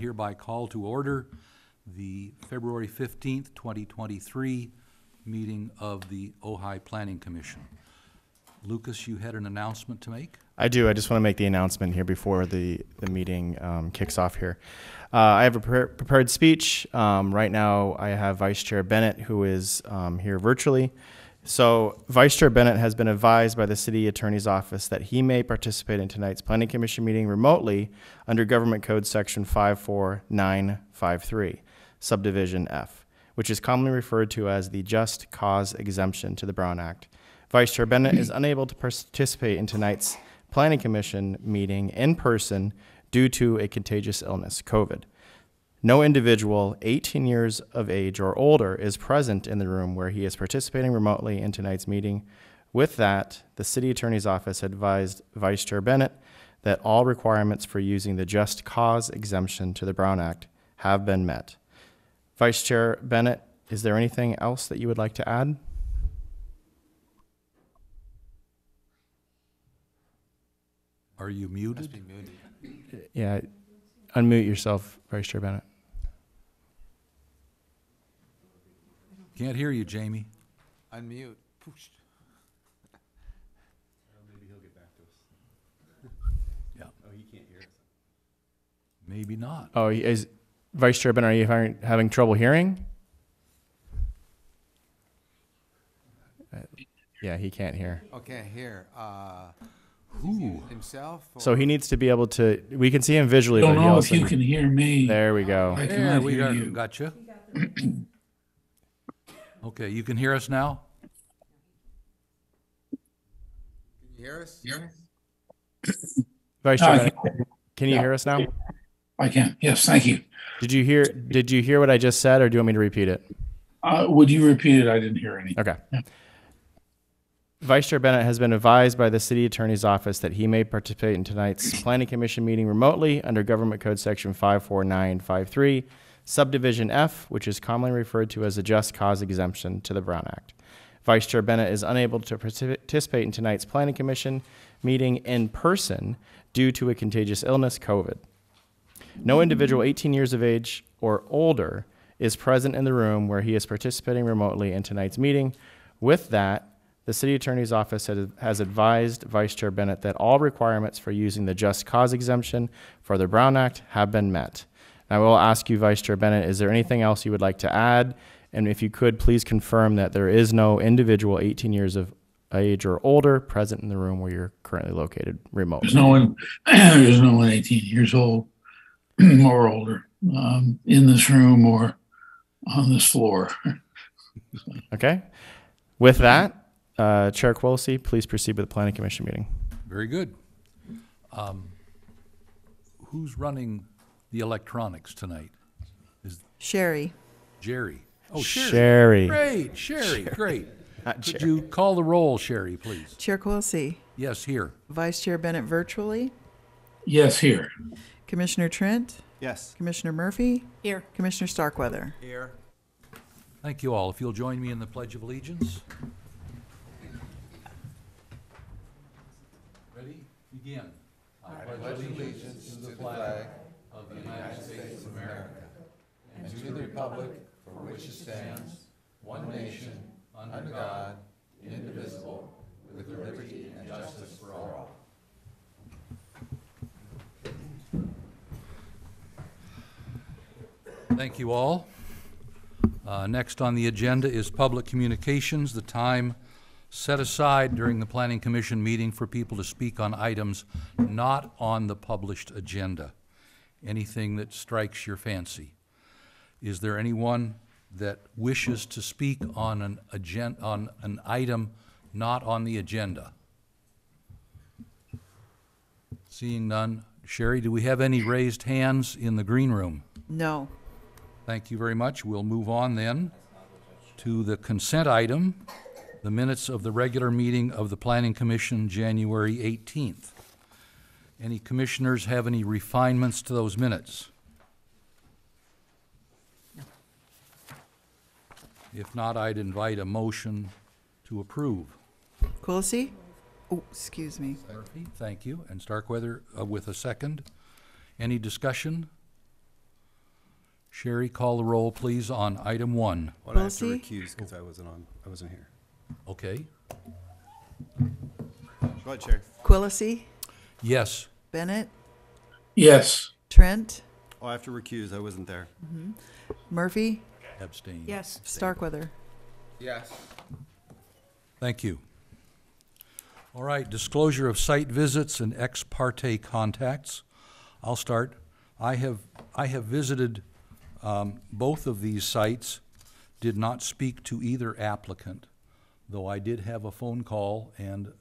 hereby call to order the February 15th, 2023 meeting of the Ojai Planning Commission. Lucas, you had an announcement to make? I do. I just want to make the announcement here before the meeting kicks off here. I have a prepared speech. Right now I have Vice Chair Bennett, who is here virtually. So Vice Chair Bennett has been advised by the City Attorney's Office that he may participate in tonight's Planning Commission meeting remotely under Government Code Section 54953, Subdivision F, which is commonly referred to as the Just Cause Exemption to the Brown Act. Vice Chair Bennett is unable to participate in tonight's Planning Commission meeting in person due to a contagious illness, COVID. No individual 18 years of age or older is present in the room where he is participating remotely in tonight's meeting. With that, the City Attorney's Office advised Vice Chair Bennett that all requirements for using the Just Cause exemption to the Brown Act have been met. Vice Chair Bennett, is there anything else that you would like to add? Are you muted? Must be muted. Yeah, unmute yourself, Vice Chair Bennett. Can't hear you, Jamie. Unmute. Poosh. Maybe he'll get back to us. Yeah. Oh, he can't hear us. Maybe not. Oh, is Vice Chair Bennett, are you having trouble hearing? Yeah, he can't hear. Okay, here. Ooh. Himself? So he needs to be able to, we can see him visually. I don't but he know also if you can hear me. There we go. I Yeah, cannot we hear you. gotcha. Okay, you can hear us now? Can you hear us? Vice Chair Bennett, can you hear us now? I can. Yes, thank you. Did you hear what I just said, or do you want me to repeat it? Would you repeat it? I didn't hear anything. Okay. Yeah. Vice Chair Bennett has been advised by the City Attorney's Office that he may participate in tonight's Planning Commission meeting remotely under Government Code Section 54953, Subdivision F, which is commonly referred to as a Just Cause Exemption to the Brown Act. Vice Chair Bennett is unable to participate in tonight's Planning Commission meeting in person due to a contagious illness, COVID. No individual 18 years of age or older is present in the room where he is participating remotely in tonight's meeting. With that, the City Attorney's Office has advised Vice Chair Bennett that all requirements for using the Just Cause exemption for the Brown Act have been met. I will ask you, Vice Chair Bennett, is there anything else you would like to add? And if you could, please confirm that there is no individual 18 years of age or older present in the room where you're currently located remotely. There's no one 18 years old or older in this room or on this floor. Okay. With that, Chair Quillisi, please proceed with the Planning Commission meeting. Very good. Who's running the electronics tonight? Sherry. Jerry. Oh, Sherry. Great, Sherry, great. Could Jerry. you call the roll, Sherry, please? Chair Quillisi. Yes, here. Vice Chair Bennett virtually. Yes, here. Commissioner Trent. Yes. Commissioner Murphy. Here. Commissioner Starkweather. Here. Thank you all. If you'll join me in the Pledge of Allegiance. Ready? Begin. I pledge allegiance to the flag of the United States of America and to the republic for which it stands, one nation, under God, indivisible, with liberty and justice for all. Thank you all. Next on the agenda is public communications, the time set aside during the Planning Commission meeting for people to speak on items not on the published agenda. Anything that strikes your fancy. Is there anyone that wishes to speak on an item not on the agenda? Seeing none. Sherry, do we have any raised hands in the green room? No. Thank you very much. We'll move on then to the consent item, the minutes of the regular meeting of the Planning Commission, January 18th. Any commissioners have any refinements to those minutes? No. If not, I'd invite a motion to approve. Quillisi? Oh, excuse me. Murphy, thank you. And Starkweather with a second. Any discussion? Sherry, call the roll, please, on item 1. Well, I have to Quilisi? recuse because I wasn't here. Okay? Go ahead, Sherry. Quilisi, Yes. Bennett, Yes. Trent, Oh, I have to recuse. I wasn't there. Murphy, Abstain. Yes. Starkweather. Yes. Thank you. All right, disclosure of site visits and ex parte contacts. I'll start. I have visited both of these sites, did not speak to either applicant, though I did have a phone call and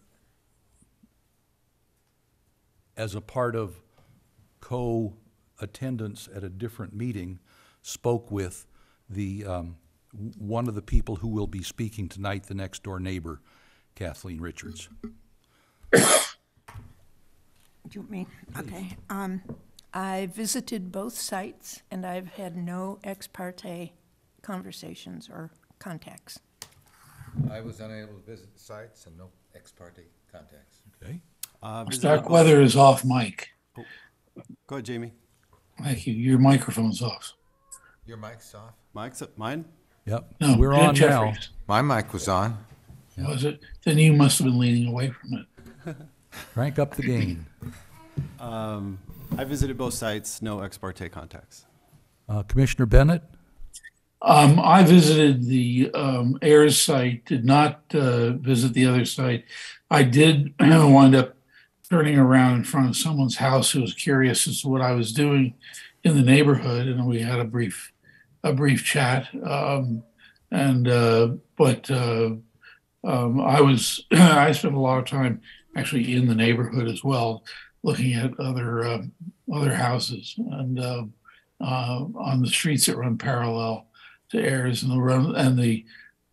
as a part of co-attendance at a different meeting, spoke with the one of the people who will be speaking tonight, the next door neighbor, Kathleen Richards. Do you want me? Okay. I visited both sites, and I've had no ex parte conversations or contacts. I was unable to visit the sites and no ex parte contacts. Okay? Starkweather is off mic. Go ahead, Jamie. Thank you. Your microphone's off. Your mic's off? Mike's mine? Yep, No, we're on now. Jeffries. My mic was on. Was it? Then you must have been leaning away from it. Crank up the gain. I visited both sites, no ex parte contacts. Commissioner Bennett? I visited the Ayers site, did not visit the other site. I did wind up turning around in front of someone's house who was curious as to what I was doing in the neighborhood, and we had a brief chat. I spent a lot of time actually in the neighborhood as well, looking at other houses and on the streets that run parallel to Ayers and the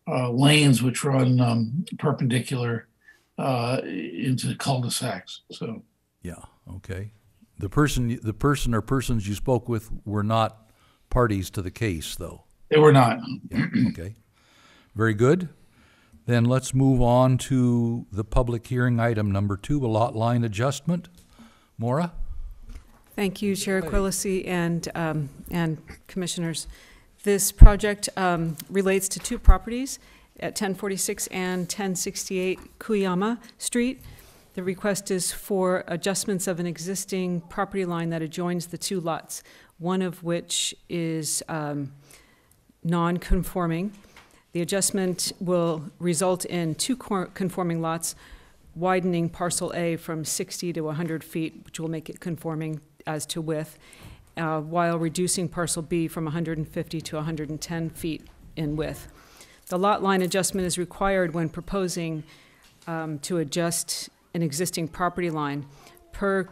lanes which run perpendicular into cul-de-sacs. So Yeah, okay. The person or persons you spoke with were not parties to the case, though. they were not. Yeah, okay. Very good. Then let's move on to the public hearing item number 2, a lot line adjustment. Maura? Thank you, Chair Quillisi and Commissioners. This project relates to 2 properties at 1046 and 1068 Kuyama Street. The request is for adjustments of an existing property line that adjoins the 2 lots, one of which is non-conforming. The adjustment will result in 2 conforming lots, widening parcel A from 60 to 100 feet, which will make it conforming as to width, while reducing parcel B from 150 to 110 feet in width. The lot line adjustment is required when proposing to adjust an existing property line. Per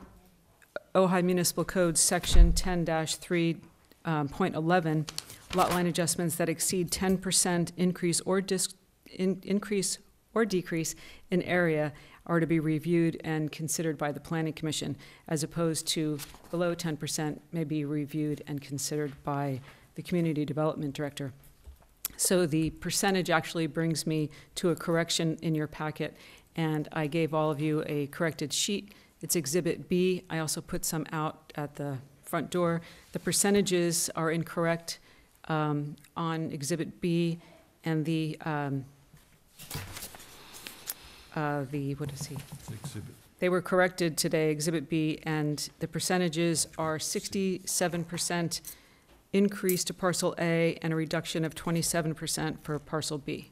Ojai Municipal Code Section 10-3.11, lot line adjustments that exceed 10% increase or decrease in area are to be reviewed and considered by the Planning Commission, as opposed to below 10% may be reviewed and considered by the Community Development Director. So the percentage actually brings me to a correction in your packet, and I gave all of you a corrected sheet. It's Exhibit B. I also put some out at the front door. The percentages are incorrect on Exhibit B, and the what is he? They were corrected today, Exhibit B, and the percentages are 67% increase to parcel A and a reduction of 27% for parcel B.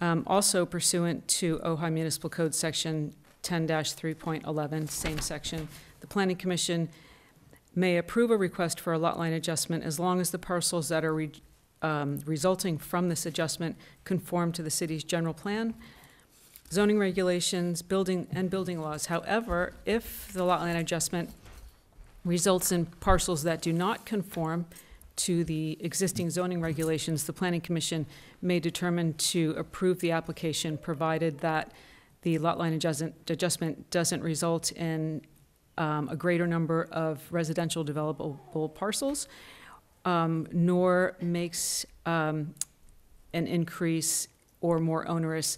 Also pursuant to Ojai Municipal Code Section 10-3.11, same section, the Planning Commission may approve a request for a lot line adjustment as long as the parcels that are resulting from this adjustment conform to the city's general plan, zoning regulations, building laws. However, if the lot line adjustment results in parcels that do not conform to the existing zoning regulations, the Planning Commission may determine to approve the application, provided that the lot line adjustment doesn't result in a greater number of residential developable parcels, nor makes an increase or more onerous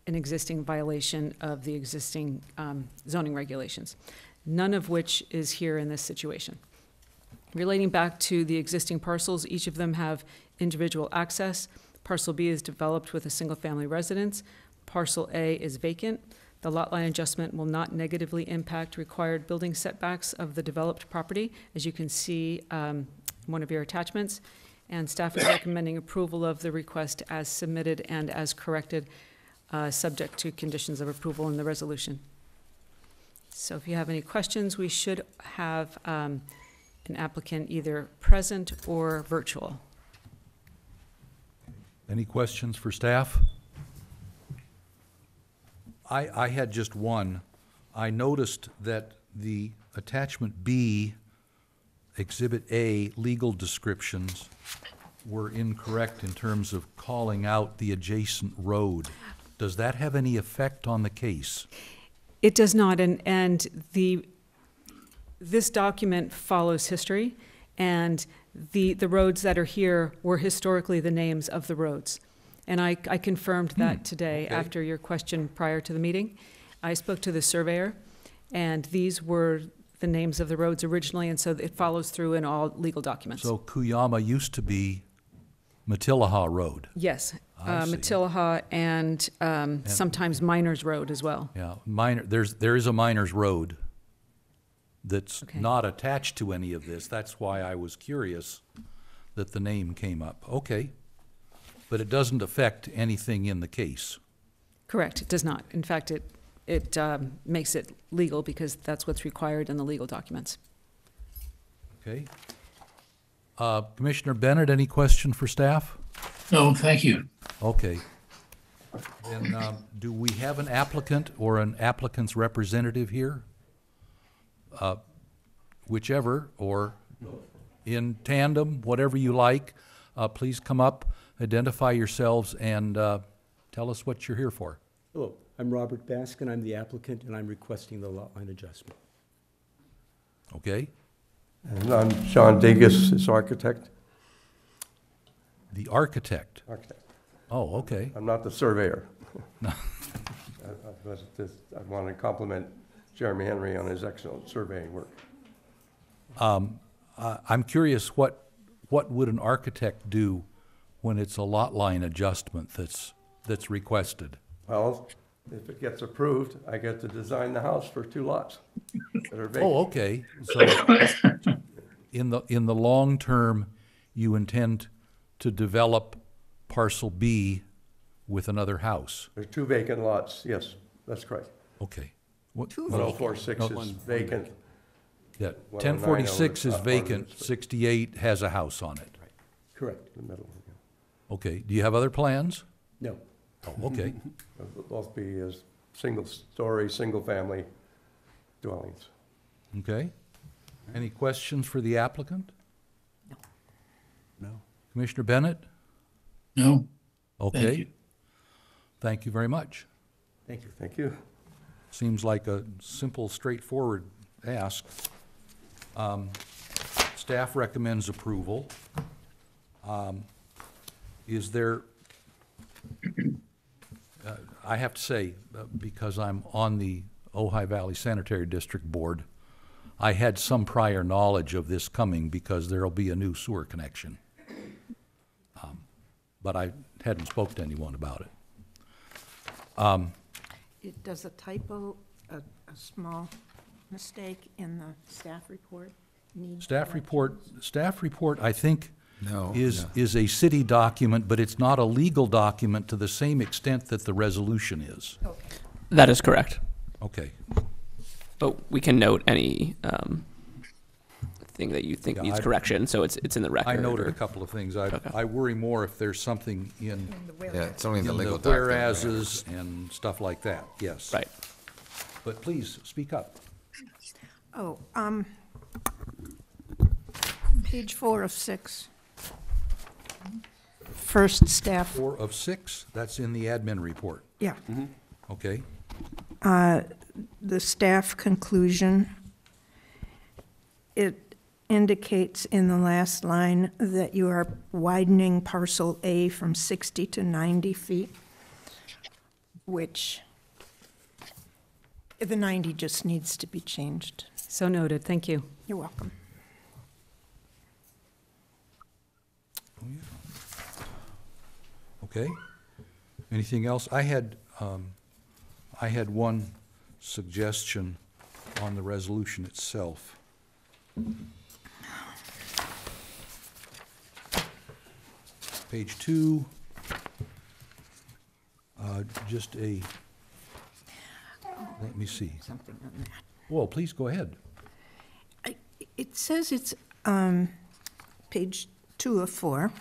an existing violation of the existing zoning regulations, none of which is here in this situation. Relating back to the existing parcels, each of them have individual access. Parcel B is developed with a single-family residence. Parcel A is vacant. The lot line adjustment will not negatively impact required building setbacks of the developed property, as you can see one of your attachments. And staff is recommending approval of the request as submitted and as corrected, subject to conditions of approval in the resolution. So if you have any questions, we should have an applicant either present or virtual. Any questions for staff? I had just one. I noticed that the attachment B, Exhibit A, legal descriptions were incorrect in terms of calling out the adjacent road. Does that have any effect on the case? It does not, and this document follows history, and the roads that are here were historically the names of the roads. And I confirmed that today okay. after your question prior to the meeting. I spoke to the surveyor, and these were the names of the roads originally, and so it follows through in all legal documents. So Kuyama used to be Matilaha Road. Yes, I see. Matilaha and sometimes Miners Road as well. Yeah, there is a Miners Road that's Okay. not attached to any of this. That's why I was curious that the name came up. Okay. But it doesn't affect anything in the case. Correct, it does not. In fact, it makes it legal because that's what's required in the legal documents. Okay. Commissioner Bennett, any question for staff? No, thank you. Okay. Then, do we have an applicant or an applicant's representative here? Whichever, or in tandem, whatever you like. Please come up, identify yourselves, and tell us what you're here for. Hello, I'm Robert Baskin. I'm the applicant, and I'm requesting the lot line adjustment. Okay? And I'm Sean Dingus, his architect. The architect. Architect. Oh, okay. I'm not the surveyor. No. I want to compliment Jeremy Henry on his excellent surveying work. I'm curious, what would an architect do when it's a lot line adjustment that's requested? Well, if it gets approved, I get to design the house for 2 lots that are vacant. Oh, okay. So in the long term, you intend to develop parcel B with another house? There's 2 vacant lots, yes, that's correct. Okay. What, 104.6 is vacant. yeah, 109 1046 is over- vacant, over- 68 has a house on it. Correct. The middle, yeah. Okay. Do you have other plans? No. Oh, okay. They'll both be as single-story, single-family dwellings. Okay. Any questions for the applicant? No. Commissioner Bennett? No, Okay. you. Thank you very much. Thank you. Thank you. Seems like a simple, straightforward ask. Staff recommends approval. Is there, I have to say, because I'm on the Ojai Valley Sanitary District Board, I had some prior knowledge of this coming because there'll be a new sewer connection. But I hadn't spoke to anyone about it. It does a typo, a small mistake in the staff report need Staff correction? report, I think, No. is a city document, but it's not a legal document to the same extent that the resolution is. Okay. That is correct. Okay. But we can note any thing that you think Yeah, needs I- correction, so it's in the record. I noted or- a couple of things. Okay. I worry more if there's something in In the whereas. Yeah, it's only in the in legal the document. whereases and stuff like that, yes. Right. But please, speak up. Oh, page 4 of 6. First staff, 4 of 6, that's in the admin report. yeah. Okay. The staff conclusion, it indicates in the last line that you are widening parcel A from 60 to 90 feet, which the 90 just needs to be changed. So noted, thank you. You're welcome. Okay. Anything else? I had one suggestion on the resolution itself. Page 2, let me see. Something on that. Well, please go ahead. It says it's page 2 of 4,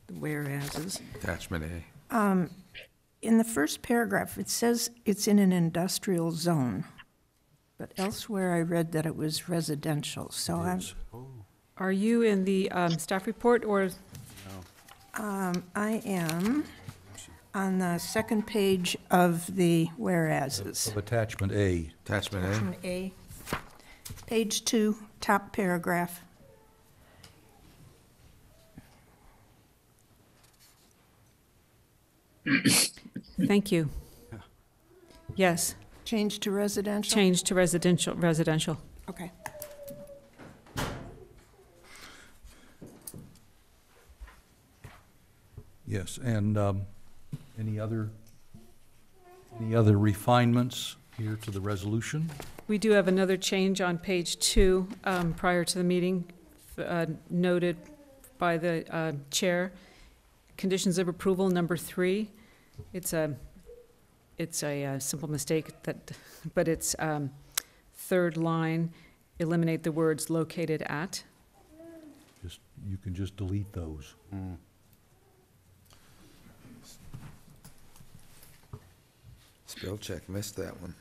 the whereases. Attachment A. In the first paragraph, it says it's in an industrial zone, but elsewhere I read that it was residential, so I'm, Are you in the staff report, or I am on the second page of the whereases. Of attachment A. Attachment A. Attachment A, page 2, top paragraph. thank you. Yes, Change to residential? change to residential. Okay. Yes, and any other refinements here to the resolution? We do have another change on page 2, prior to the meeting, noted by the chair. Conditions of approval, number 3. It's a simple mistake, but it's third line, eliminate the words located at. You can just delete those. Spell check, missed that one.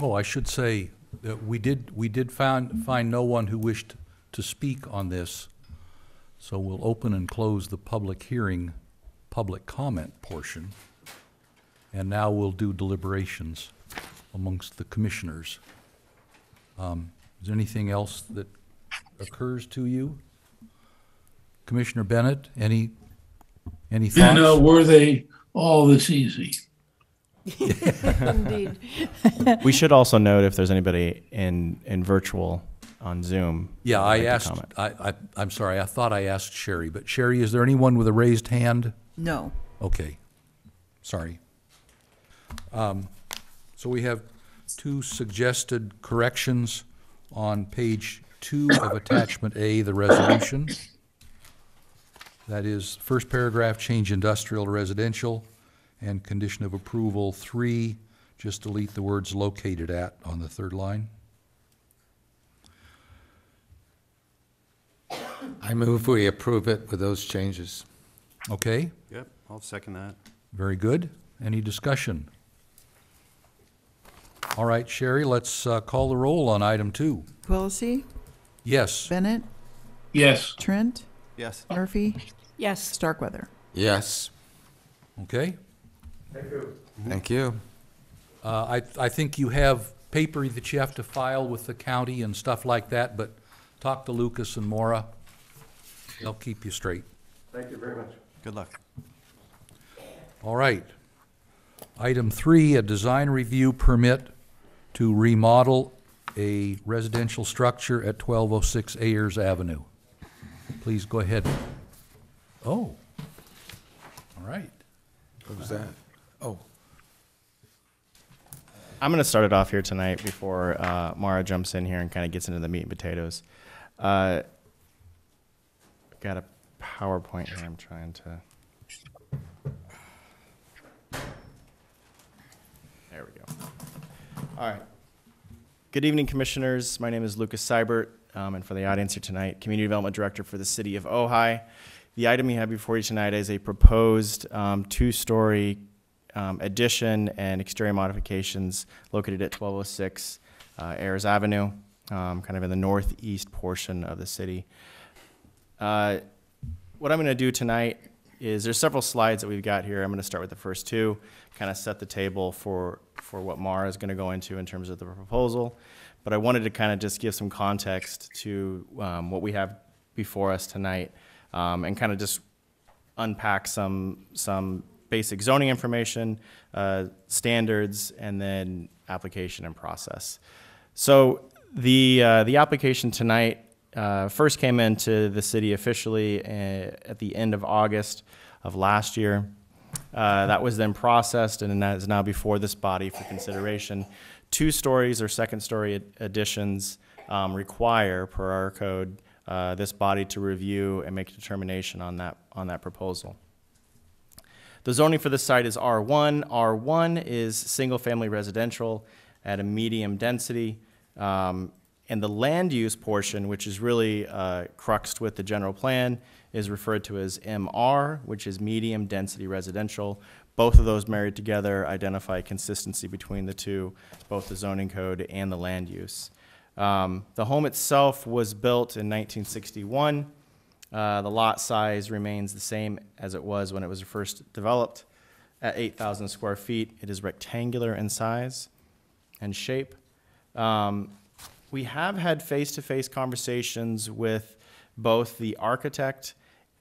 Oh, I should say that we did find no one who wished to speak on this, so we'll open and close the public hearing, public comment portion, and now we'll do deliberations amongst the commissioners. Is there anything else that occurs to you? Commissioner Bennett, any thoughts? You know, were they all this easy? Indeed. We should also note if there's anybody in virtual on Zoom. Yeah, who'd I like to asked, comment. I'm sorry, I thought I asked Sherry, but Sherry, is there anyone with a raised hand? No. Okay, sorry. So we have 2 suggested corrections on page 2 of attachment A, the resolution. That is, first paragraph, change industrial to residential, and condition of approval 3, just delete the words located at on the third line. I move we approve it with those changes. Okay, Yep, I'll second that. very good. Any discussion? All right, Sherry, let's call the roll on item 2. Quillisi, Yes. Bennett, Yes. Trent, Yes. Murphy, Yes. Starkweather. Yes. Okay. Thank you. I think you have paper that you have to file with the county and stuff like that, but talk to Lucas and Maura. They'll keep you straight. Thank you very much. Good luck. All right. Item 3, a design review permit to remodel a residential structure at 1206 Ayers Avenue. Please go ahead. Oh, all right. What was that? Oh, I'm going to start it off here tonight before Mara jumps in here and kind of gets into the meat and potatoes. Got a PowerPoint here I'm trying to... There we go. All right. Good evening, Commissioners. My name is Lucas Seibert, and for the audience here tonight, Community Development Director for the City of Ojai. The item you have before you tonight is a proposed 2-story addition and exterior modifications located at 1206 Ayers Avenue, kind of in the northeast portion of the city. What I'm going to do tonight is there's several slides that we've got here. I'm going to start with the first 2, kind of set the table for what Mara is going to go into in terms of the proposal. But I wanted to kind of just give some context to what we have before us tonight, and kind of just unpack some basic zoning information, standards, and then application and process. So the application tonight first came into the city officially at the end of August of last year. That was then processed and that is now before this body for consideration. 2 stories or second story additions require, per our code, this body to review and make a determination on that proposal. The zoning for this site is R1. R1 is single-family residential at a medium density. And the land use portion, which is really cruxed with the general plan, is referred to as MR, which is medium density residential. Both of those married together identify consistency between the two, both the zoning code and the land use. The home itself was built in 1961. The lot size remains the same as it was when it was first developed at 8,000 square feet. It is rectangular in size and shape. We have had face-to-face conversations with both the architect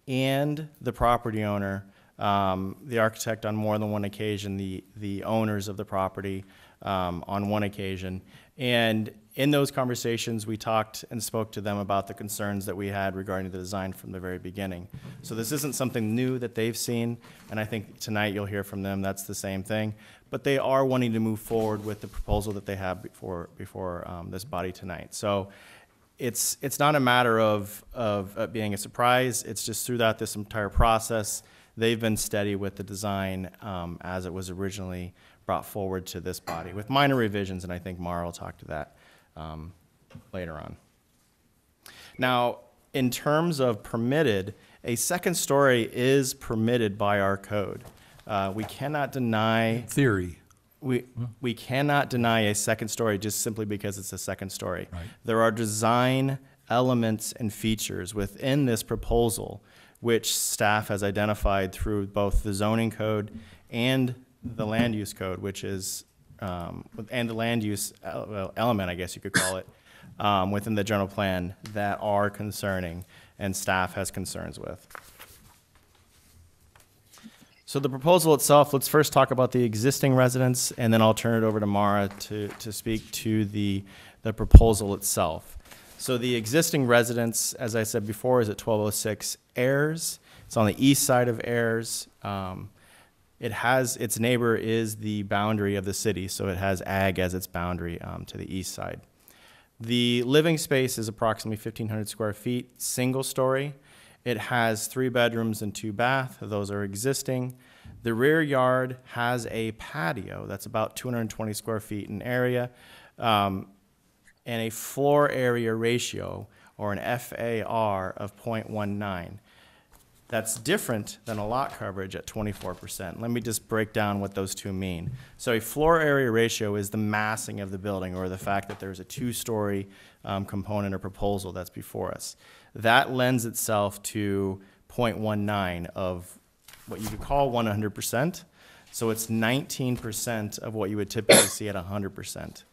and the property owner. The architect on more than one occasion, the owners of the property on one occasion. And in those conversations, we talked and spoke to them about the concerns that we had regarding the design from the very beginning. So this isn't something new that they've seen, and I think tonight you'll hear from them that's the same thing. But they are wanting to move forward with the proposal that they have before this body tonight. So it's not a matter of being a surprise. It's just throughout this entire process, they've been steady with the design as it was originally brought forward to this body, with minor revisions, and I think Mara will talk to that later on. Now, in terms of permitted, a second story is permitted by our code. We cannot deny... Theory. We cannot deny a second story just simply because it's a second story. Right. There are design elements and features within this proposal which staff has identified through both the zoning code and the land use code, which is, and the land use element, I guess you could call it, within the general plan that are concerning and staff has concerns with. So the proposal itself, let's first talk about the existing residence, and then I'll turn it over to Mara to speak to the proposal itself. So the existing residence, as I said before, is at 1206 Ayers. It's on the east side of Ayers. It has, its neighbor is the boundary of the city, so it has ag as its boundary to the east side. The living space is approximately 1,500 square feet, single story. It has 3 bedrooms and 2 baths. Those are existing. The rear yard has a patio that's about 220 square feet in area, and a floor area ratio, or an FAR, of 0.19. That's different than a lot coverage at 24%. Let me just break down what those two mean. So a floor area ratio is the massing of the building, or the fact that there's a 2-story component or proposal that's before us. That lends itself to 0.19 of what you could call 100%. So it's 19% of what you would typically see at 100%.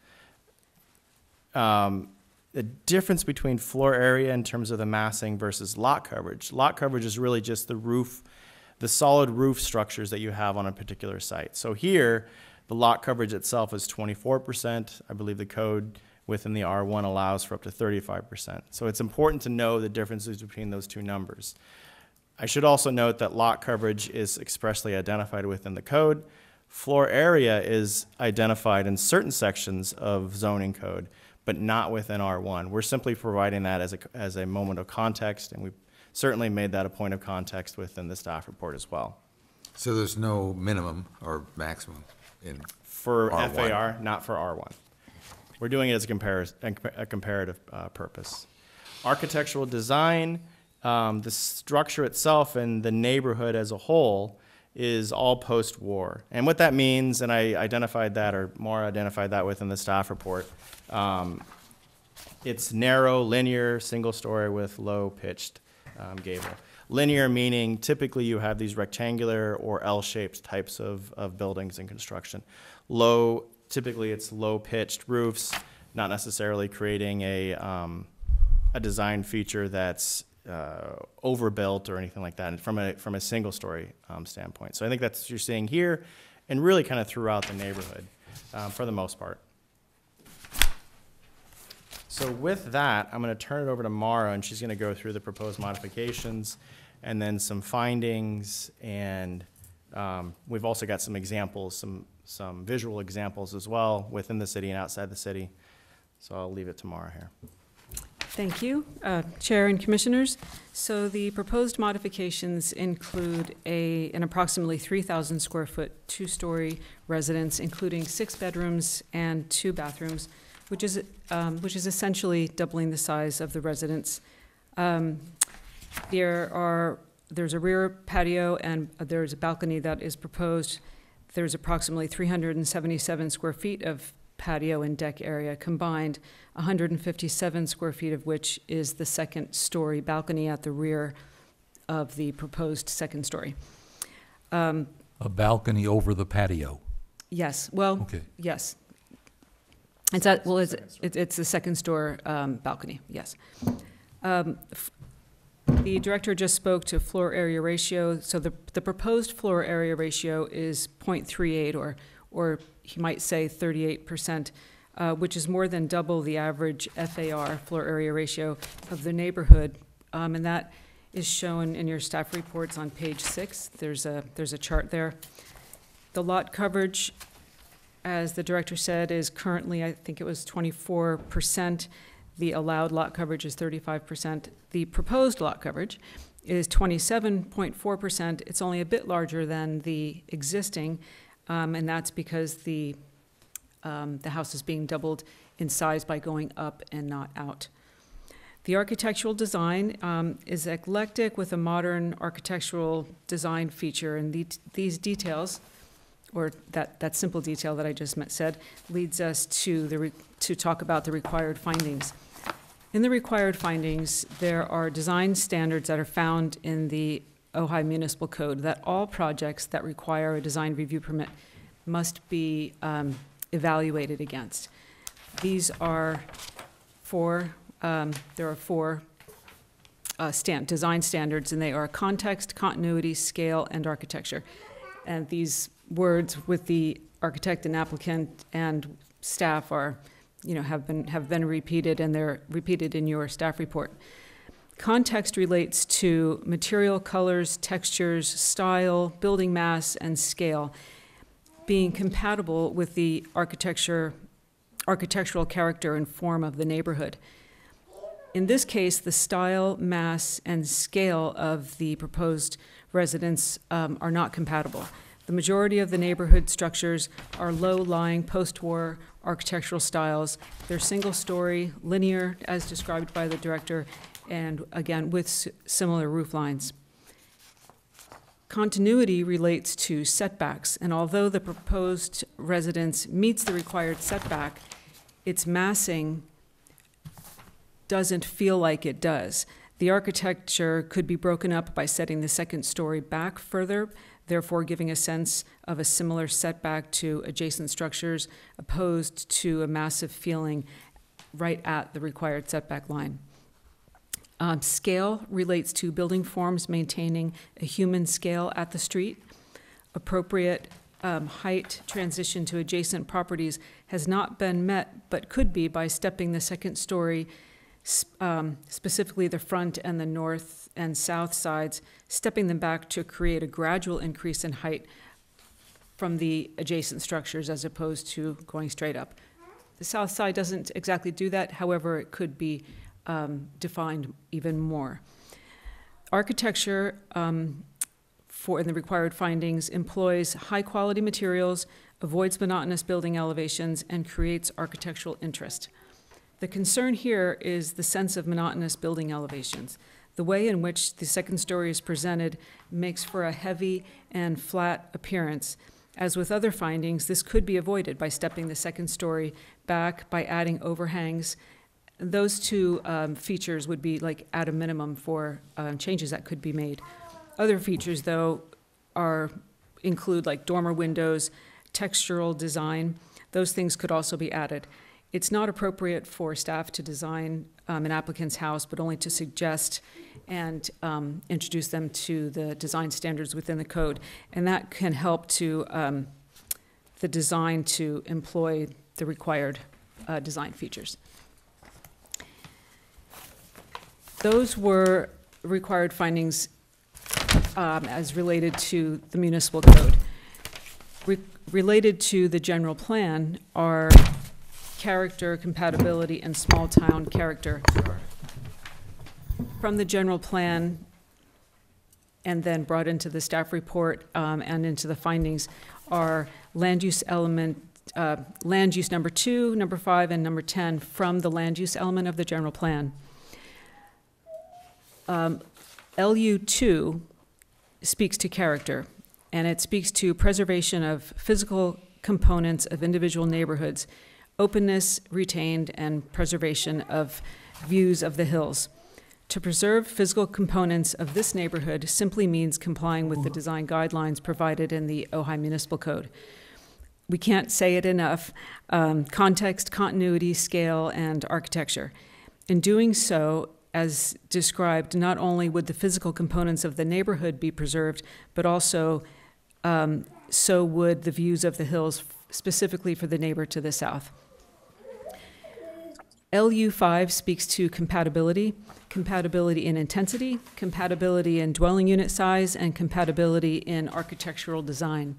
The difference between floor area in terms of the massing versus lot coverage. Lot coverage is really just the roof, the solid roof structures that you have on a particular site. So here, the lot coverage itself is 24%. I believe the code within the R1 allows for up to 35%. So it's important to know the differences between those two numbers. I should also note that lot coverage is expressly identified within the code. Floor area is identified in certain sections of zoning code, but not within R1. We're simply providing that as a moment of context, and we certainly made that a point of context within the staff report as well. So there's no minimum or maximum in For R1. FAR, not for R1. We're doing it as a comparative purpose. Architectural design, the structure itself and the neighborhood as a whole is all post-war. And what that means, and I identified that, or Maura identified that within the staff report, it's narrow, linear, single story with low-pitched gable. Linear meaning typically you have these rectangular or L-shaped types of buildings in construction. Low, typically it's low-pitched roofs, not necessarily creating a design feature that's overbuilt or anything like that from a single story standpoint. So I think that's what you're seeing here and really kind of throughout the neighborhood for the most part. So with that, I'm going to turn it over to Mara, and she's going to go through the proposed modifications and then some findings, and we've also got some examples, some visual examples as well within the city and outside the city. So I'll leave it to Mara here. Thank you, Chair and Commissioners. So the proposed modifications include an approximately 3,000 square foot, 2-story residence, including 6 bedrooms and 2 bathrooms, which is essentially doubling the size of the residence. There's a rear patio and there's a balcony that is proposed. There's approximately 377 square feet of patio and deck area combined, 157 square feet of which is the 2nd-story balcony at the rear of the proposed 2nd story. A balcony over the patio. Yes, well, Okay. yes. It's the 2nd-story balcony, yes. The director just spoke to floor area ratio. So the proposed floor area ratio is 0.38, or he might say 38%, which is more than double the average FAR, floor area ratio, of the neighborhood. And that is shown in your staff reports on page 6. There's a chart there. The lot coverage, as the director said, is currently, I think it was 24%. The allowed lot coverage is 35%. The proposed lot coverage is 27.4%. It's only a bit larger than the existing, and that's because the house is being doubled in size by going up and not out. The architectural design is eclectic with a modern architectural design feature, and these details, or that simple detail that I just said, leads us to talk about the required findings. In the required findings, there are design standards that are found in the Ojai Municipal Code that all projects that require a design review permit must be evaluated against. These are there are 4 design standards, and they are context, continuity, scale, and architecture. And these words with the architect and applicant and staff are, have been repeated, and they're repeated in your staff report. Context relates to material, colors, textures, style, building mass, and scale being compatible with the architectural character and form of the neighborhood. In this case, the style, mass, and scale of the proposed residence are not compatible. The majority of the neighborhood structures are low-lying post-war architectural styles. They're single-story, linear, as described by the director, and again, with similar roof lines. Continuity relates to setbacks, and although the proposed residence meets the required setback, its massing doesn't feel like it does. The architecture could be broken up by setting the 2nd story back further, therefore giving a sense of a similar setback to adjacent structures, opposed to a massive feeling right at the required setback line. Scale relates to building forms maintaining a human scale at the street. Appropriate height transition to adjacent properties has not been met, but could be by stepping the 2nd story, specifically the front and the north and south sides, stepping them back to create a gradual increase in height from the adjacent structures as opposed to going straight up. The south side doesn't exactly do that, however, it could be defined even more. Architecture in the required findings employs high-quality materials, avoids monotonous building elevations, and creates architectural interest. The concern here is the sense of monotonous building elevations. The way in which the 2nd story is presented makes for a heavy and flat appearance. As with other findings, this could be avoided by stepping the 2nd story back, by adding overhangs. Those 2 features would be like at a minimum for changes that could be made. Other features, though, include like dormer windows, textural design. Those things could also be added. It's not appropriate for staff to design an applicant's house, but only to suggest and introduce them to the design standards within the code. And that can help to the design to employ the required design features. Those were required findings as related to the municipal code. Related to the general plan are character, compatibility, and small town character. From the general plan and then brought into the staff report and into the findings are land use element, land use number 2, number 5, and number 10 from the land use element of the general plan. LU2 speaks to character, and it speaks to preservation of physical components of individual neighborhoods, openness retained, and preservation of views of the hills. To preserve physical components of this neighborhood simply means complying with the design guidelines provided in the Ojai Municipal Code. We can't say it enough. Context, continuity, scale, and architecture. In doing so, as described, not only would the physical components of the neighborhood be preserved, but also so would the views of the hills, specifically for the neighbor to the south. LU5 speaks to compatibility, compatibility in intensity, compatibility in dwelling unit size, and compatibility in architectural design.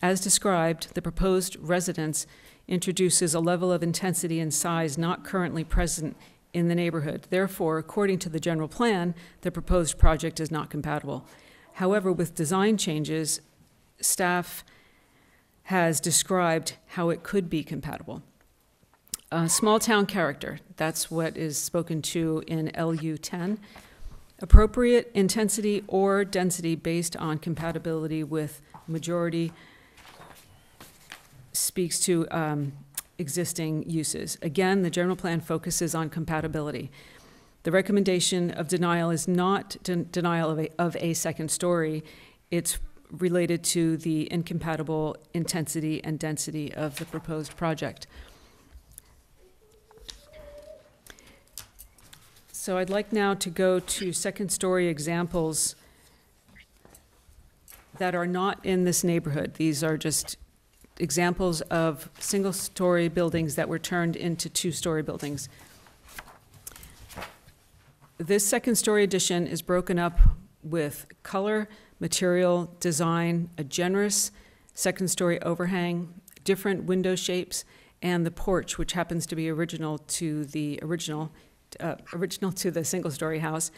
As described, the proposed residence introduces a level of intensity and size not currently present in the neighborhood. Therefore, according to the general plan, the proposed project is not compatible. However, with design changes, staff has described how it could be compatible. Small town character, that's what is spoken to in LU10. Appropriate intensity or density based on compatibility with majority speaks to existing uses. Again, the general plan focuses on compatibility. The recommendation of denial is not denial of a second story. It's related to the incompatible intensity and density of the proposed project. So I'd like now to go to second story examples that are not in this neighborhood. These are just examples of single-story buildings that were turned into two-story buildings. This second-story addition is broken up with color, material, design, a generous second-story overhang, different window shapes, and the porch, which happens to be original to the single-story house.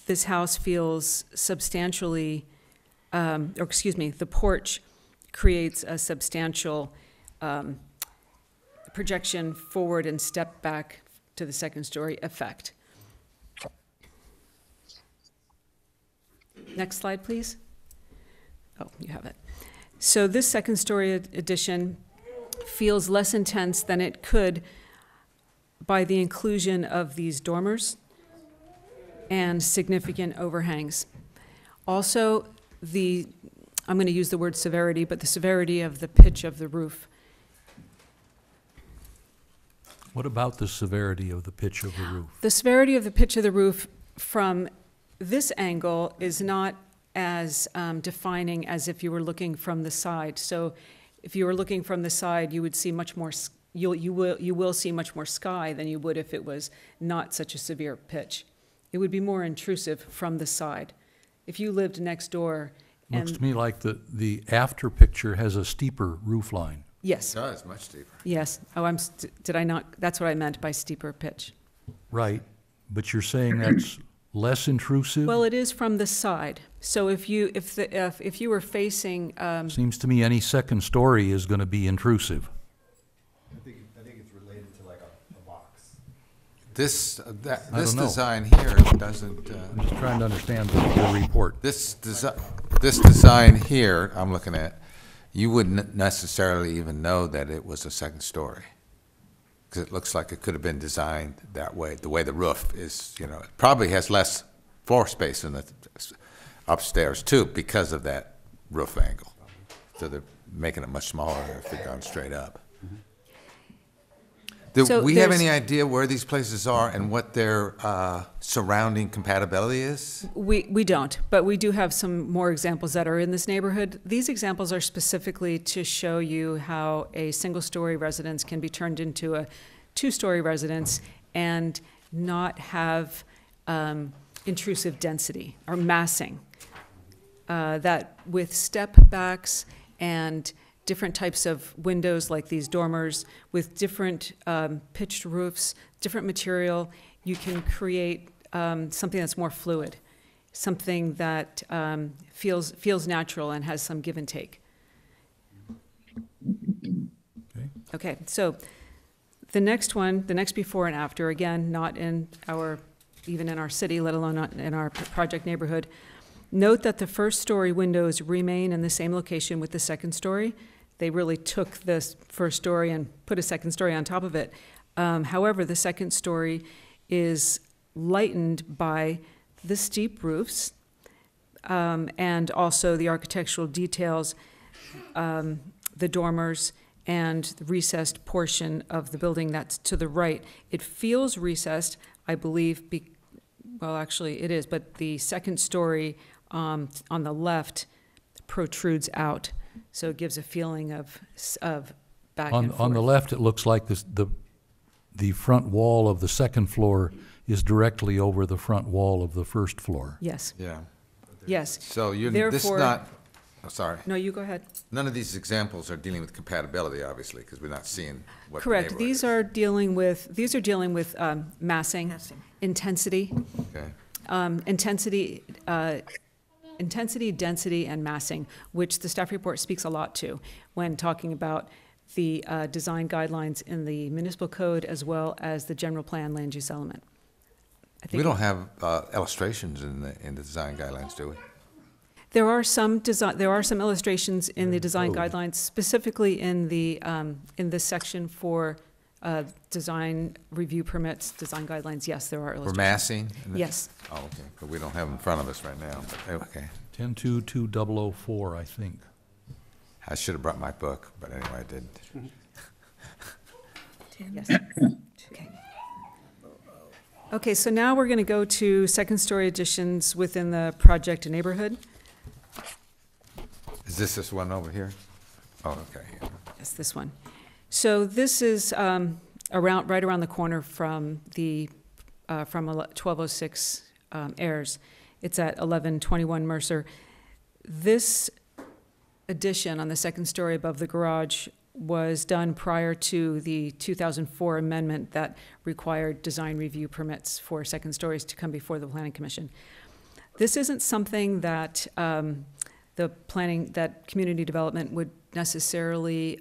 This house feels substantially, the porch creates a substantial projection forward and step back to the second story effect. Next slide, please. Oh, you have it. So this second story addition feels less intense than it could by the inclusion of these dormers and significant overhangs. Also, I'm going to use the word severity, but the severity of the pitch of the roof. What about the severity of the pitch of the roof? The severity of the pitch of the roof from this angle is not as defining as if you were looking from the side. So if you were looking from the side, you would see much more, you will see much more sky than you would if it was not such a severe pitch. It would be more intrusive from the side. If you lived next door. Looks to me like the after picture has a steeper roof line. Yes. It does, much steeper. Yes. Oh, did I not? That's what I meant by steeper pitch. Right, but you're saying that's less intrusive? Well, it is from the side. So if you were facing, seems to me any second story is going to be intrusive. I think it's related to like a box. This don't know. design here doesn't. I'm just trying to understand the report. This design here, I'm looking at, you wouldn't necessarily even know that it was a second story. Because it looks like it could have been designed that way, the way the roof is, it probably has less floor space in the upstairs too because of that roof angle. So they're making it much smaller if they're going straight up. Do So we have there's- any idea where these places are and what their surrounding compatibility is? We don't, but we do have some more examples that are in this neighborhood. These examples are specifically to show you how a single-story residence can be turned into a two-story residence and not have intrusive density or massing. That with step backs and different types of windows like these dormers with different pitched roofs, different material, you can create something that's more fluid, something that feels natural and has some give and take. Okay, so the next one, the next before and after, again, not in our, even in our city, let alone not in our project neighborhood. Note that the first story windows remain in the same location with the second story. They really took this first story and put a second story on top of it. However, the second story is lightened by the steep roofs and also the architectural details, the dormers, and the recessed portion of the building that's to the right. It feels recessed, I believe, well, actually it is, but the second story on the left protrudes out. So it gives a feeling of back and forth. On the left, it looks like the front wall of the second floor is directly over the front wall of the first floor. Yes, Yeah. yes. So this is Therefore- not, oh, sorry. No, you go ahead. None of these examples are dealing with compatibility, obviously, because we're not seeing what the Correct. neighborhood These is. are dealing with massing, intensity, Okay. intensity, density, and massing, which the staff report speaks a lot to when talking about the design guidelines in the municipal code as well as the general plan land use element. I think We don't have illustrations in the design guidelines, do we? there are some illustrations in the design guidelines, specifically in the section for design review permits, design guidelines. Yes, there are For illustrations. massing? Yes. Oh, okay, but we don't have them in front of us right now, but, okay. 10.2.2004, I think. I should have brought my book, but anyway, I didn't. Yes. Okay. Okay, so now we're going to go to second-story additions within the project neighborhood. Is this one over here? Oh, okay. Yeah. Yes, this one. So this is right around the corner from 1206 Ayers. It's at 1121 Mercer. This addition on the second story above the garage was done prior to the 2004 amendment that required design review permits for second stories to come before the Planning Commission. This isn't something that that community development would necessarily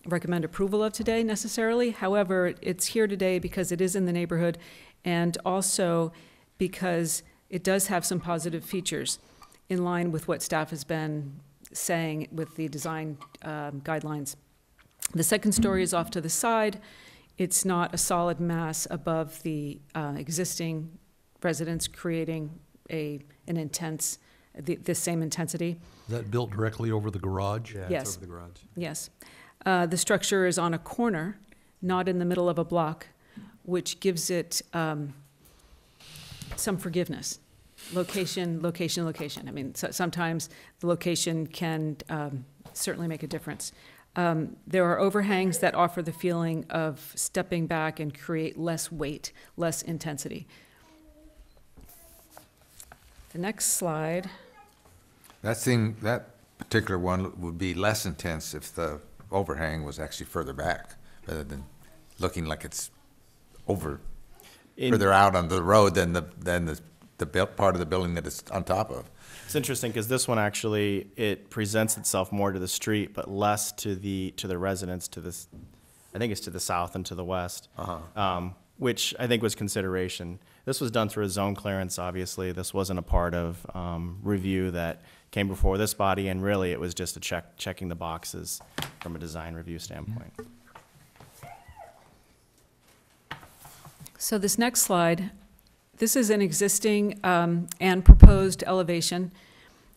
recommend approval of today necessarily. However, it's here today because it is in the neighborhood and also because it does have some positive features in line with what staff has been saying with the design guidelines. The second story is off to the side. It's not a solid mass above the existing residence, creating the same intensity. Is that built directly over the garage? Yeah, Yes. it's over the garage. Yes. The structure is on a corner, not in the middle of a block, which gives it some forgiveness. Location. I mean, sometimes the location can certainly make a difference. There are overhangs that offer the feeling of stepping back and create less weight, less intensity. The next slide. That particular one would be less intense if the overhang was actually further back, rather than looking like it's further out on the road than the built part of the building that it's on top of. It's interesting because this one actually, it presents itself more to the street, but less to the residents I think it's to the south and to the west, which I think was consideration. This was done through a zone clearance, obviously. This wasn't a part of review that came before this body, and really it was just a checking the boxes from a design review standpoint. So this next slide, this is an existing and proposed elevation,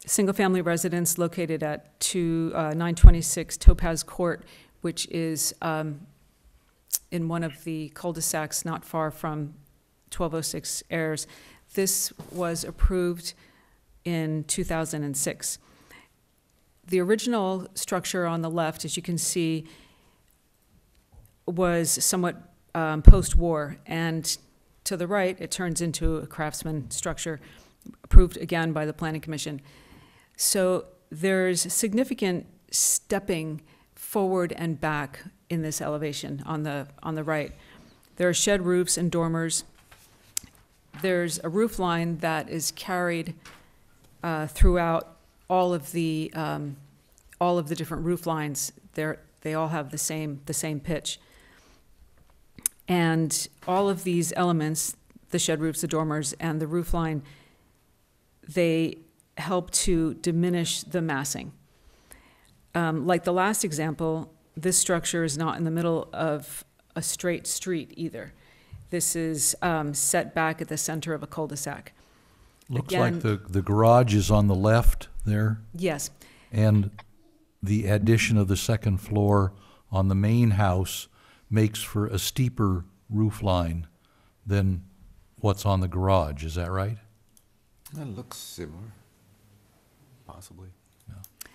single-family residence located at 926 Topaz Court, which is in one of the cul-de-sacs not far from 1206 Ayers. This was approved in 2006. The original structure on the left, as you can see, was somewhat post-war, and to the right, it turns into a craftsman structure approved again by the Planning Commission. So there's significant stepping forward and back in this elevation on the right. There are shed roofs and dormers. There's a roof line that is carried throughout all of the different roof lines. They all have the same pitch. And all of these elements, the shed roofs, the dormers, and the roof line, they help to diminish the massing. Like the last example, this structure is not in the middle of a straight street either. This is set back at the center of a cul-de-sac. Looks Again, like the garage is on the left there, yes, and the addition of the second floor on the main house makes for a steeper roof line than what's on the garage. Is that right? That looks similar. Possibly.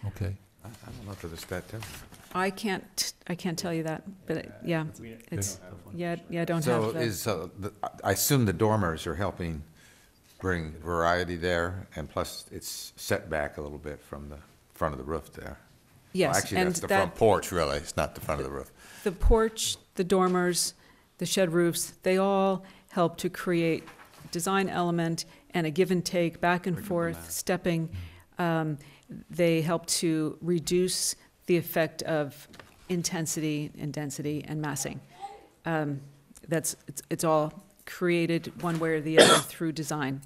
Okay. I don't know if it's that different. I can't tell you that, but yeah, it's, I don't So have I assume the dormers are helping bring variety there, and plus it's set back a little bit from the front of the roof there. yes. Well, actually, and that's the front porch, really. It's not the front of the roof. The porch, the dormers, the shed roofs, they all help to create design element and a give and take, back and forth, stepping. They help to reduce the effect of intensity and density and massing. It's all created one way or the other through design.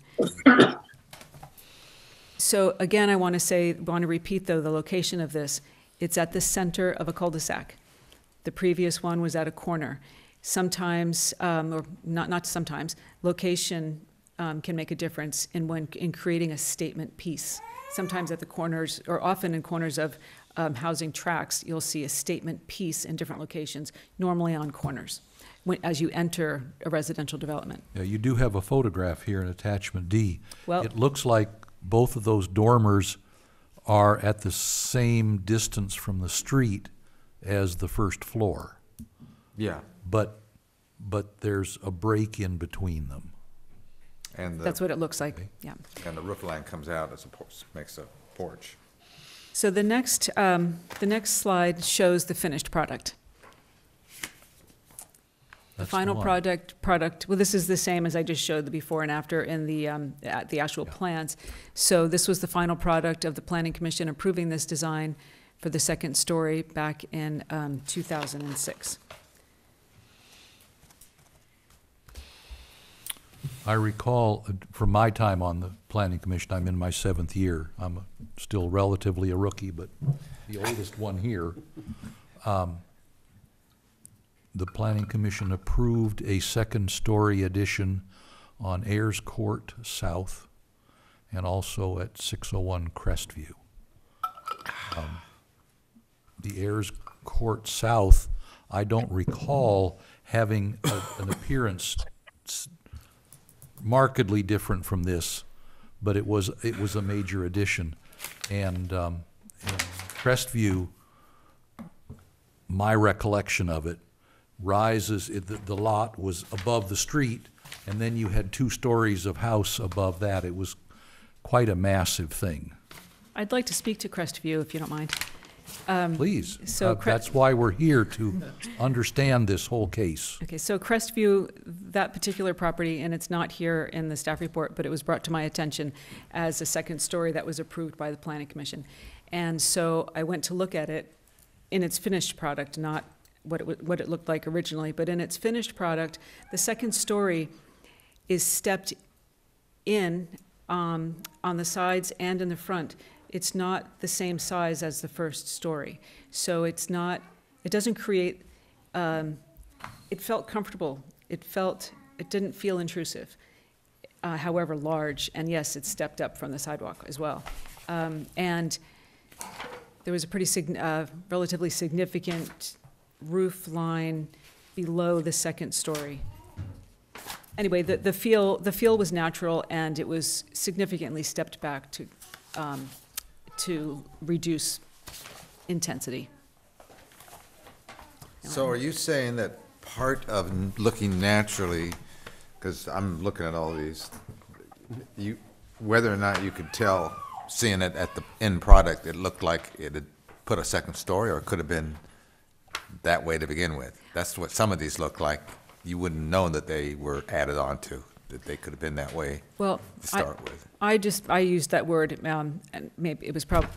So again, I want to repeat though, the location of this. It's at the center of a cul-de-sac. The previous one was at a corner. Sometimes, or not sometimes, location can make a difference in creating a statement piece. Sometimes at the corners, or often in corners of housing tracts, you'll see a statement piece in different locations, normally on corners, as you enter a residential development. Yeah, you do have a photograph here in attachment D. Well, It looks like both of those dormers are at the same distance from the street as the first floor, Yeah. but there's a break in between them. And that's what it looks like, yeah. and the roof line comes out as a porch, makes a porch. So the next slide shows the finished product. The That's final one. product, well, this is the same as I just showed the before and after in the actual plans. So this was the final product of the Planning Commission approving this design for the second story back in 2006. I recall from my time on the Planning Commission, I'm in my 7th year. I'm still relatively a rookie, but the oldest one here. The Planning Commission approved a second-story addition on Ayers Court South and also at 601 Crestview. The Ayers Court South, I don't recall having an appearance markedly different from this, but it was a major addition. And Crestview, my recollection of it, rises, the lot was above the street, and then you had 2 stories of house above that. It was quite a massive thing. I'd like to speak to Crestview, if you don't mind. Please, so that's why we're here, to understand this whole case. Okay, so Crestview, that particular property, and it's not here in the staff report, but it was brought to my attention as a second story that was approved by the Planning Commission. And so I went to look at it in its finished product, not what it looked like originally, but in its finished product, the second story is stepped in on the sides and in the front. It's not the same size as the first story. So it doesn't create, it felt comfortable. It didn't feel intrusive, however large, and yes, it stepped up from the sidewalk as well. And there was a pretty relatively significant roof line below the second story. Anyway, the feel was natural, and it was significantly stepped back to reduce intensity. So are you saying that part of looking naturally, because I'm looking at all these, whether or not you could tell, seeing it at the end product, it looked like it had put a second story, or it could have been that way to begin with? That's what some of these look like. You wouldn't know that they were added onto, that they could have been that way Well, to start with. I used that word, and maybe it was probably,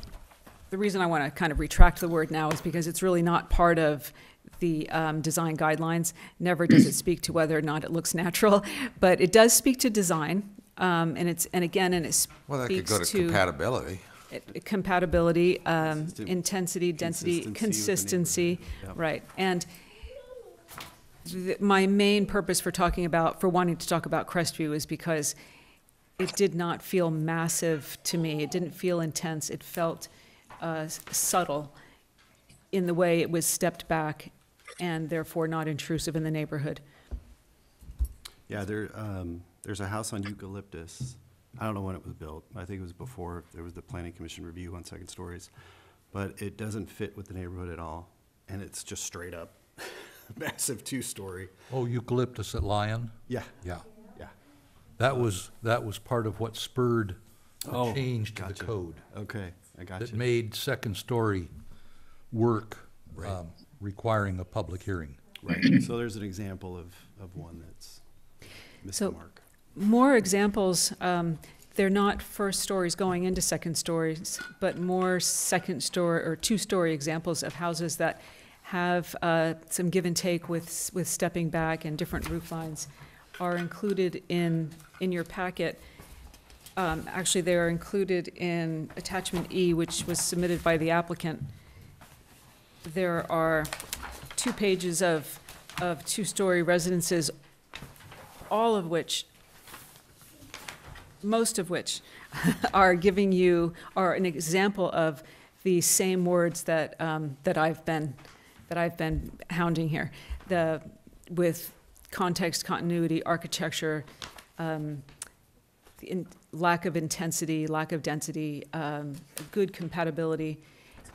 the reason I want to kind of retract the word now is because it's really not part of the design guidelines. Never does it speak to whether or not it looks natural, but it does speak to design, and it speaks Well, that could go to compatibility. Compatibility, intensity, density, consistency, right. And my main purpose for wanting to talk about Crestview is because it did not feel massive to me. It didn't feel intense. It felt subtle in the way it was stepped back and therefore not intrusive in the neighborhood. Yeah, there's a house on Eucalyptus. I don't know when it was built. I think it was before there was the Planning Commission review on second stories. But it doesn't fit with the neighborhood at all. And it's just straight up massive two-story. Oh, Eucalyptus at Lyon? Yeah. Yeah. Yeah. That was part of what spurred a change to the gotcha. code. Okay, I got That you. made second story work requiring a public hearing. Right. So there's an example of one that's missed the mark. More examples, they're not first stories going into second stories, but more second story or two-story examples of houses that have some give and take with stepping back and different roof lines are included in your packet. Actually, they are included in attachment E, which was submitted by the applicant. There are 2 pages of two-story residences, most of which are an example of the same words that I've been hounding here, with context, continuity, architecture, lack of intensity, lack of density, good compatibility,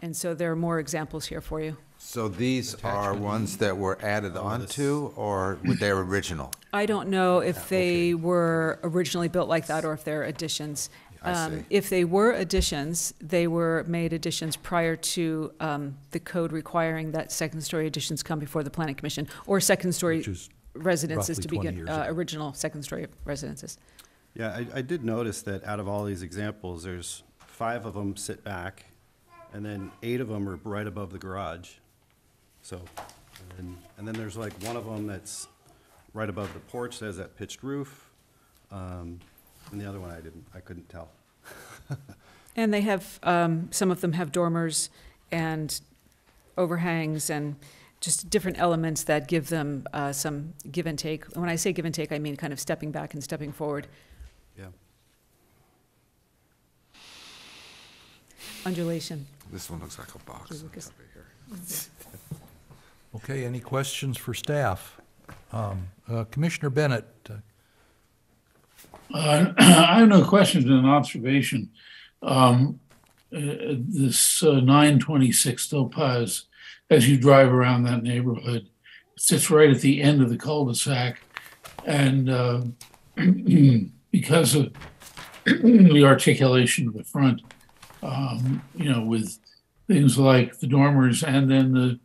and so there are more examples here for you. So these are ones that were added onto, or were they original? I don't know if they were originally built like that or if they're additions. I see. If they were additions, they were made additions prior to the code requiring that second-story additions come before the Planning Commission, or second-story Which is residences roughly to 20 begin, years ago. original second-story residences. Yeah, I did notice that out of all these examples, there's 5 of them sit back, and then 8 of them are right above the garage. So, and then there's like one of them that's right above the porch that has that pitched roof, and the other one I couldn't tell. And they have, some of them have dormers and overhangs and just different elements that give them some give and take. When I say give and take, I mean kind of stepping back and stepping forward. Yeah. Undulation. This one looks like a box. Lucas. Okay, any questions for staff? Commissioner Bennett, I have no questions and an observation. This 926 Topaz, as you drive around that neighborhood, sits right at the end of the cul-de-sac. And because of the articulation of the front, with things like the dormers and then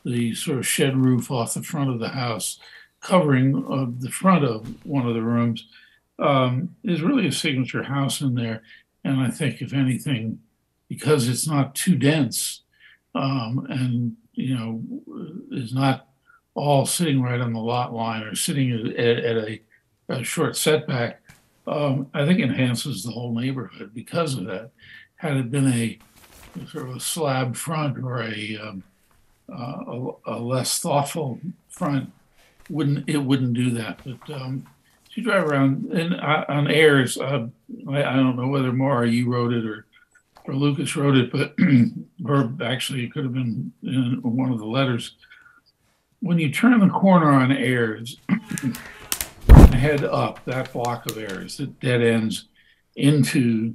the sort of shed roof off the front of the house, covering the front of one of the rooms, is really a signature house in there. And I think, if anything, because it's not too dense, and is not all sitting right on the lot line or sitting at a short setback, I think enhances the whole neighborhood because of that. Had it been a sort of a slab front or a less thoughtful front, it wouldn't do that. But if you drive around and on Ayers, I don't know whether Mara you wrote it or Lucas wrote it, but or actually it could have been in one of the letters. when you turn the corner on Ayers, and head up that block of Ayers, that dead ends into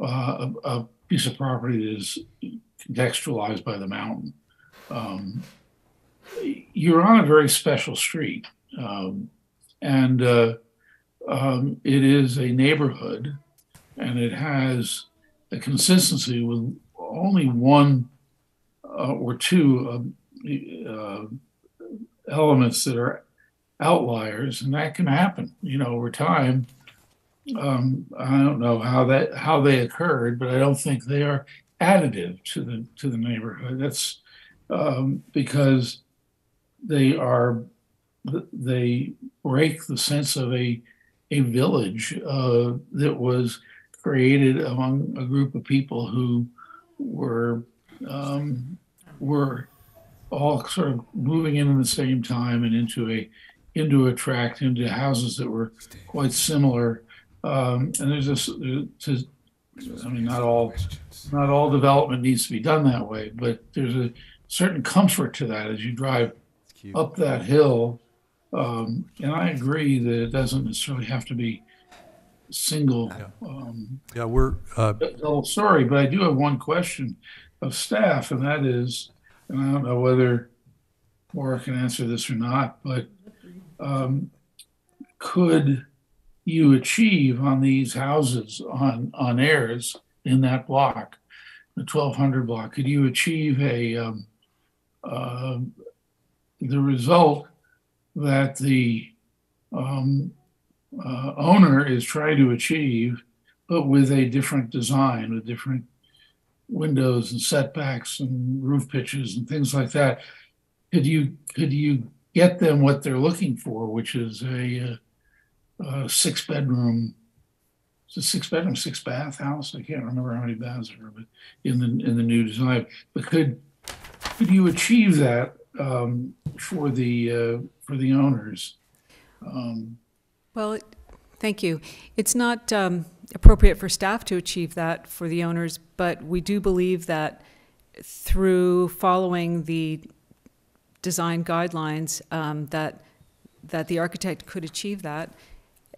a piece of property that is contextualized by the mountain. You're on a very special street, and it is a neighborhood, and it has a consistency with only one or two elements that are outliers, and that can happen, over time. I don't know how they occurred, but I don't think they are additive to the neighborhood. That's because they break the sense of a village that was created among a group of people who were all sort of moving in at the same time and into a tract, into houses that were quite similar. And there's this, I mean, not all development needs to be done that way, but there's a certain comfort to that as you drive up that hill. And I agree that it doesn't necessarily have to be single. Double story, but I do have one question of staff, and that is, and I don't know whether Maura can answer this or not, but could you achieve on these houses on Ayers in that block, the 1200 block, could you achieve the result that the owner is trying to achieve, but with a different design, with different windows and setbacks and roof pitches and things like that? Could you get them what they're looking for, which is a 6-bedroom, it's a 6-bedroom, 6-bath house? I can't remember how many baths there are, but in the new design. But could you achieve that for the owners? Well, thank you. It's not appropriate for staff to achieve that for the owners, but we do believe that through following the design guidelines, that the architect could achieve that.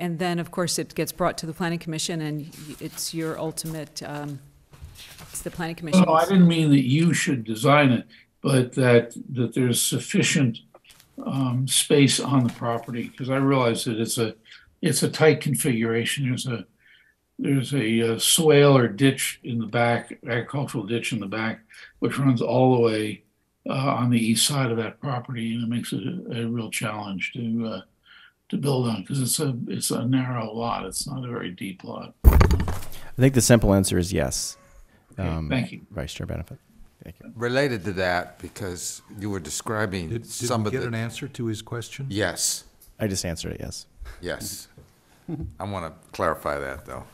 And then, of course, it gets brought to the Planning Commission, and it's your ultimate, it's the Planning Commission. No, I didn't mean that you should design it, but that there's sufficient space on the property, because I realize that it's a tight configuration. There's a swale or ditch in the back, agricultural ditch in the back, which runs all the way on the east side of that property, and it makes it a real challenge to build on, because it's a narrow lot. It's not a very deep lot. I think the simple answer is yes. Okay, thank you, Vice Chair Benefit. Thank you. Related to that, because you were describing Did some we of get the. an answer to his question? Yes, I just answered it, yes. yes. I want to clarify that, though.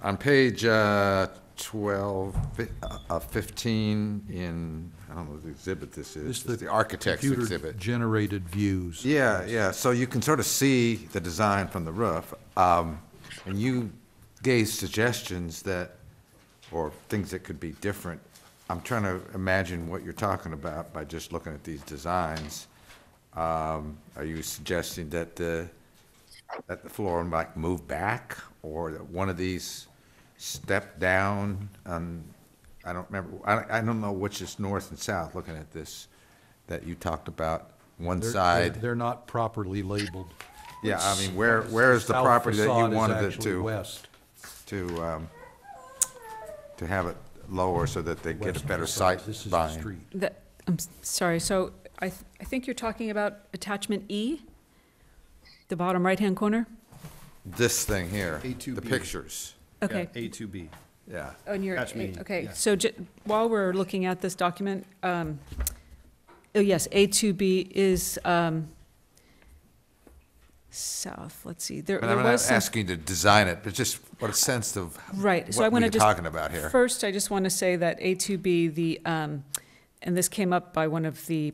On page 15 in, I don't know what exhibit this is, it's the architect's exhibit. Computer-generated views. Yeah, so you can sort of see the design from the roof. And you gave suggestions that, or things that could be different. I'm trying to imagine what you're talking about by just looking at these designs. Are you suggesting that the floor might move back, or that one of these step down? I don't remember. I don't know which is north and south. Looking at this, that you talked about one side. They're not properly labeled. Yeah, I mean, where is the South property that you facade is wanted it actually to west. to have it lower so that they get a West better facade. sight This is the line? street. I'm sorry, so I think you're talking about attachment E, the bottom right-hand corner? This thing here, A2B. the pictures. Okay. Yeah, A2B. Yeah. On your, Attachment E, okay, yeah. so while we're looking at this document, oh yes, A2B is south, let's see, there But I'm was not some. asking you to design it, but just what a sense of Right, so I what want to we're just. talking about here. First, I just want to say that A2B, and this came up by one of the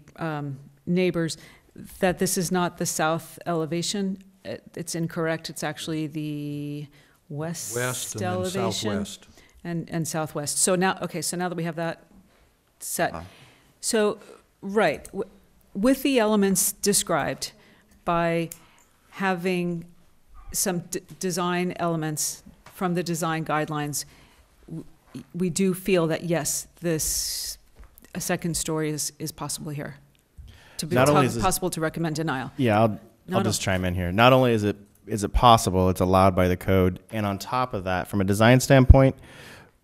neighbors, that this is not the south elevation. It's incorrect. It's actually the west West and then elevation. southwest. And southwest. So now, okay, so now that we have that set. So, right, with the elements described, by having some design elements from the design guidelines, we do feel that, yes, a second story is possible here. To be Not only is this- possible to recommend denial. Yeah, I'll just chime in here. Not only is it possible, it's allowed by the code, and on top of that, from a design standpoint,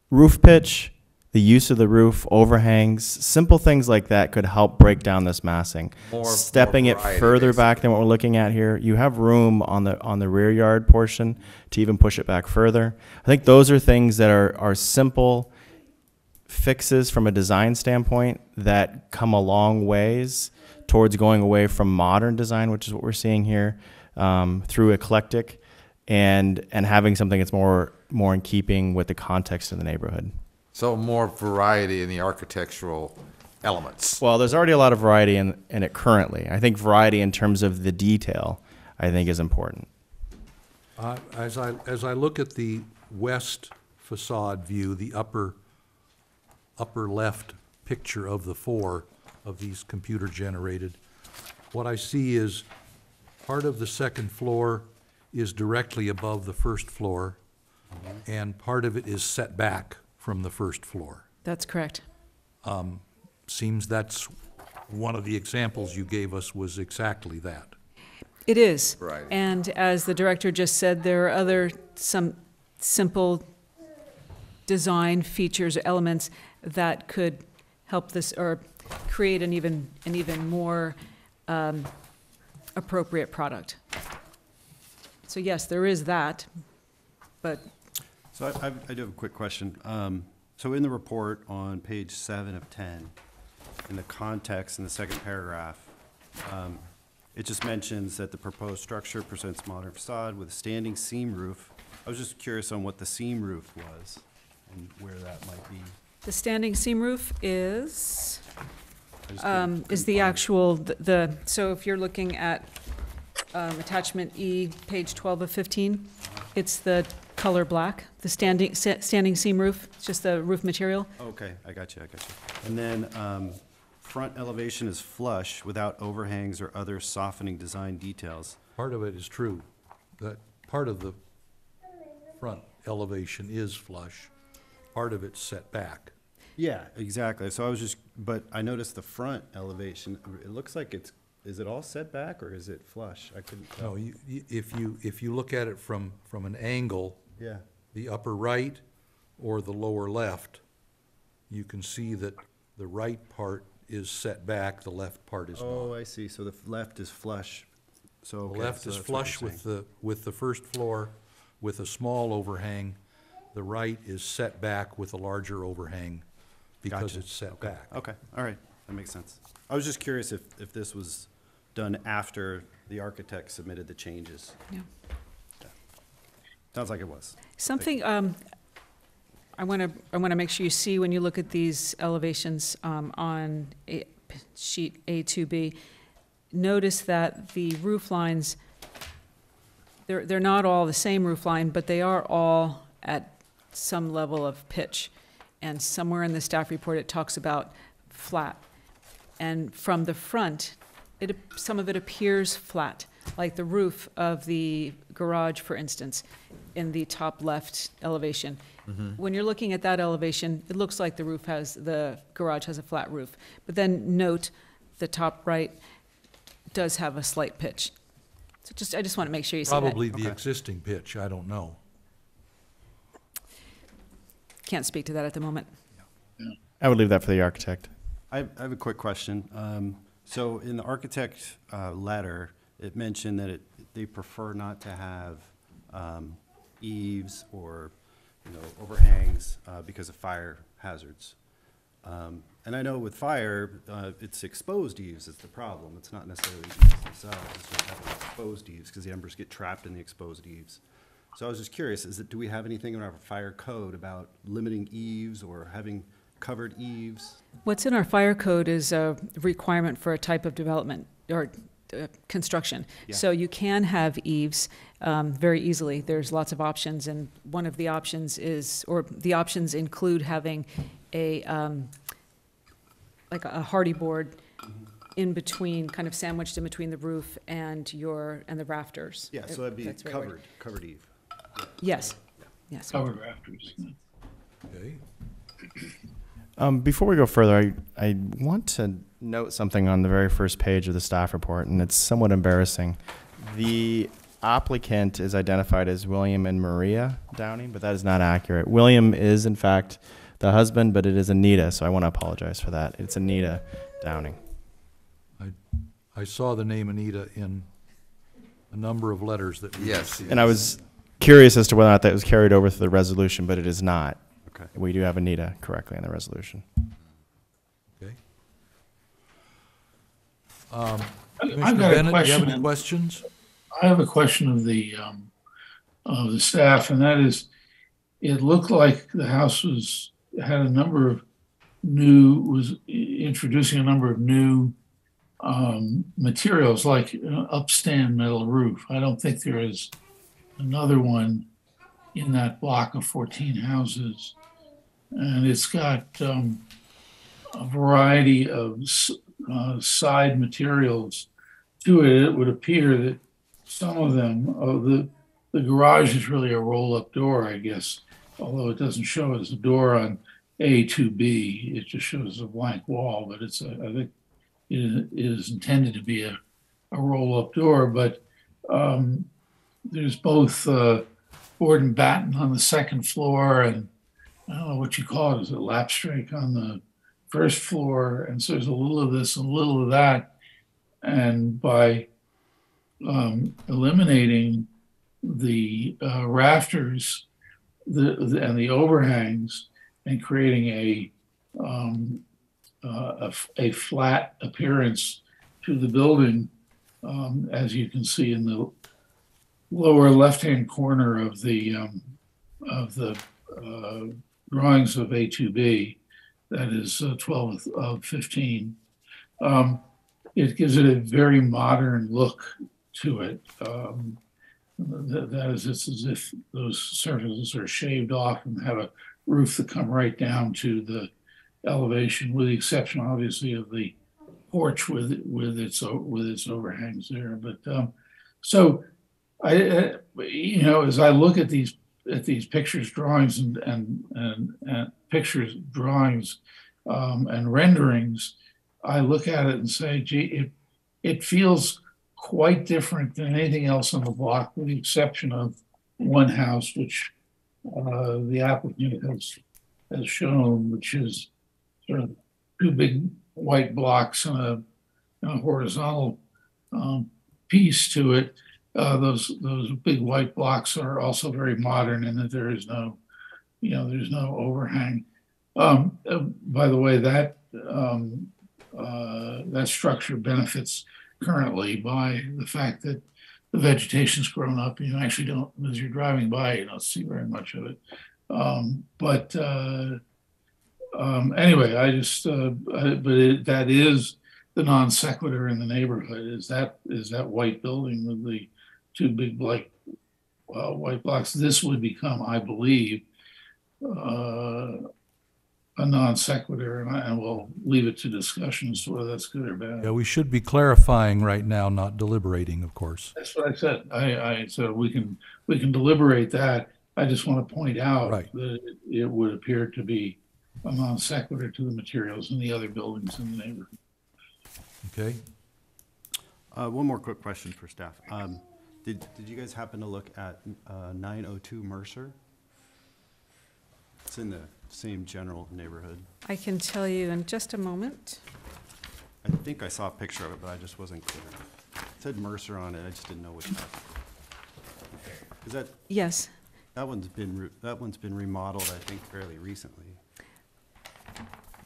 roof pitch, the use of the roof, overhangs, simple things like that could help break down this massing. Stepping it variety, further basically. back than what we're looking at here, you have room on the rear yard portion to even push it back further. I think those are things that are simple fixes from a design standpoint that come a long ways towards going away from modern design, which is what we're seeing here, through eclectic and having something that's more in keeping with the context of the neighborhood. So more variety in the architectural elements. Well, there's already a lot of variety in it currently. I think variety in terms of the detail, I think, is important. As I look at the west facade view, the upper left picture of the four of these computer-generated, what I see is part of the second floor is directly above the first floor, and part of it is set back from the first floor. That's correct. Seems that's one of the examples you gave us was exactly that. It is. Right. And as the director just said, there are some simple design features or elements that could help this or create an even more appropriate product. So yes, there is that, but So I do have a quick question. So in the report on page 7 of 10, in the context in the second paragraph, it just mentions that the proposed structure presents modern facade with a standing seam roof. I was just curious on what the seam roof was and where that might be. the standing seam roof is I just couldn't the find it. actual, so if you're looking at attachment E, page 12 of 15, it's the color black, the standing seam roof, it's just the roof material. Okay, I got you. And then front elevation is flush without overhangs or other softening design details. Part of it is true, that part of the front elevation is flush, part of it's set back. Yeah, exactly. So I was just, but I noticed the front elevation, it looks like is it all set back or is it flush? I couldn't tell. No, if you look at it from an angle, Yeah, the upper right or the lower left, you can see that the right part is set back, the left part is oh, not. I see. So the left is flush. So, The okay, left so is that's what flush you're with the first floor with a small overhang. The right is set back with a larger overhang because Gotcha. it's set Okay. back. Okay, all right, that makes sense. I was just curious if this was done after the architect submitted the changes. Yeah. Sounds like it was. Something I want to make sure you see when you look at these elevations on sheet A2B. Notice that the roof lines, they're not all the same roof line, but they are all at some level of pitch. And somewhere in the staff report, it talks about flat. And from the front, some of it appears flat, like the roof of the garage, for instance, in the top left elevation. When you're looking at that elevation, it looks like the garage has a flat roof. But then note the top right does have a slight pitch. So I just want to make sure you see that. Probably the existing pitch, I don't know. Can't speak to that at the moment. I would leave that for the architect. I have a quick question. So in the architect letter, it mentioned that they prefer not to have eaves or, overhangs because of fire hazards. And I know with fire, it's exposed eaves is the problem. It's not necessarily the eaves themselves, it's just having exposed eaves because the embers get trapped in the exposed eaves. So I was just curious, do we have anything in our fire code about limiting eaves or having covered eaves? What's in our fire code is a requirement for a type of development or construction. Yeah. So you can have eaves very easily. There's lots of options, and one of the options the options include having a like a hardy board in between, kind of sandwiched in between the roof and the rafters. Yeah, so that'd be That's the right word. covered eave. Yes, yes. Covered rafters. Okay. Before we go further, I want to note something on the very first page of the staff report, and it's somewhat embarrassing. The applicant is identified as William and Maria Downing, but that is not accurate. William is, in fact, the husband, but it is Anita, so I want to apologize for that. It's Anita Downing. I saw the name Anita in a number of letters that we Yes. received. And I was curious as to whether or not that was carried over to the resolution, but it is not. Okay. We do have Anita correctly in the resolution. Okay. I've Commissioner got a Bennett, do you have any question. questions? I have a question of the staff, and that is, it looked like the house had a number of was introducing a number of new materials, like upstand metal roof. I don't think there is another one in that block of 14 houses, and it's got a variety of side materials to it. It would appear that some of them, the garage is really a roll-up door, I guess, although it doesn't show as a door on A to B. It just shows a blank wall, but I think it is intended to be a roll-up door. But there's both board and batten on the second floor, and I don't know what you call it. Is it lapstrake on the first floor? And so there's a little of this and a little of that. And by eliminating the rafters and the overhangs and creating a flat appearance to the building, as you can see in the lower left-hand corner of the drawings of A2B, that is 12 of 15. It gives it a very modern look to it. That is, it's as if those surfaces are shaved off and have a roof that come right down to the elevation, with the exception, obviously, of the porch with its overhangs there. But so I, as I look at these pictures, drawings, and pictures, drawings, and renderings, I look at it and say, gee, it feels quite different than anything else on the block, with the exception of one house, which the applicant has shown, which is sort of two big white blocks and a horizontal piece to it. Those big white blocks are also very modern in that there is no, there's no overhang. By the way, that structure benefits currently by the fact that the vegetation's grown up. You actually don't, as you're driving by, you don't see very much of it. Anyway, I just, that is the non sequitur in the neighborhood, is that white building with the two big white blocks. This would become, I believe, a non sequitur, and we'll leave it to discussion as to whether that's good or bad. Yeah, we should be clarifying right now, not deliberating, of course. That's what I said. I so we can deliberate that. I just want to point out that it would appear to be a non sequitur to the materials in the other buildings in the neighborhood. Okay. One more quick question for staff. Did you guys happen to look at 902 Mercer? It's in the same general neighborhood. I can tell you in just a moment. I think I saw a picture of it, but I just wasn't clear. It said Mercer on it. I just didn't know which one. Is that? Yes. That one's been remodeled, I think, fairly recently.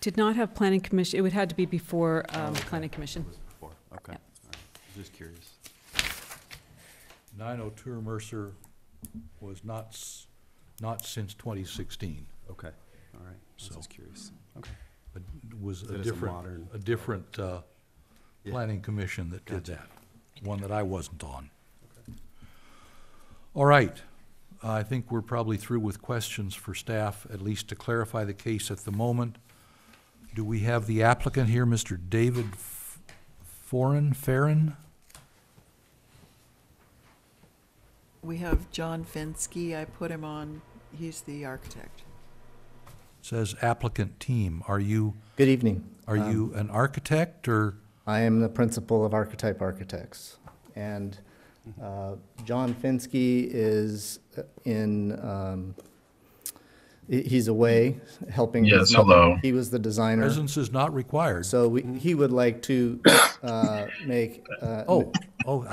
Did not have planning commission. It would had to be before planning commission. It was before. Okay. Yep. All right. Just curious. 902 Mercer was not since 2016. Okay. All right. I was So. just curious. Okay. It was That is a different planning commission that did that, one that I wasn't on. Okay. All right. I think we're probably through with questions for staff, at least to clarify the case at the moment. Do we have the applicant here, Mr. David Farron? We have John Fensky. I put him on. He's the architect. Says applicant team. Are you, Good evening. you an architect or? I am the principal of Archetype Architects. And John Finsky is he's away helping. Yes, hello. He was the designer. Presence is not required. So he would like to make I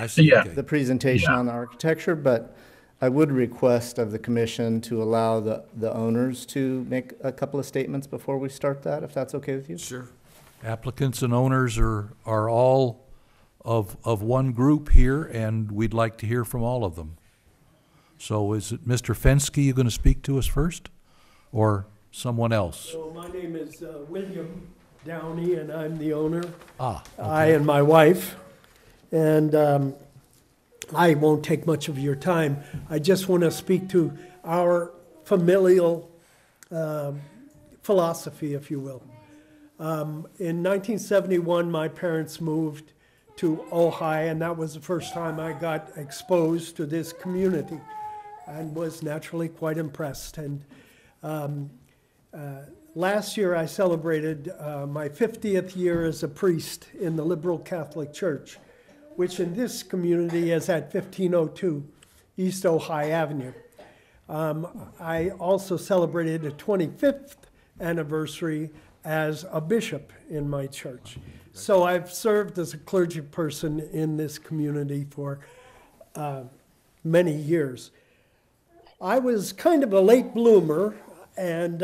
see. Yeah. Okay. the presentation Yeah. on the architecture, but I would request of the commission to allow the owners to make a couple of statements before we start that, if that's okay with you. Sure. Applicants and owners are all of one group here, and we'd like to hear from all of them. So is it Mr. Fensky you're going to speak to us first, or someone else? So my name is William Downey, and I'm the owner. Okay. I and my wife. And I won't take much of your time. I just want to speak to our familial philosophy, if you will. In 1971, my parents moved to Ojai, and that was the first time I got exposed to this community and was naturally quite impressed. And last year, I celebrated my 50th year as a priest in the Liberal Catholic Church, which in this community is at 1502 East Ojai Avenue. I also celebrated the 25th anniversary as a bishop in my church. So I've served as a clergy person in this community for many years. I was kind of a late bloomer and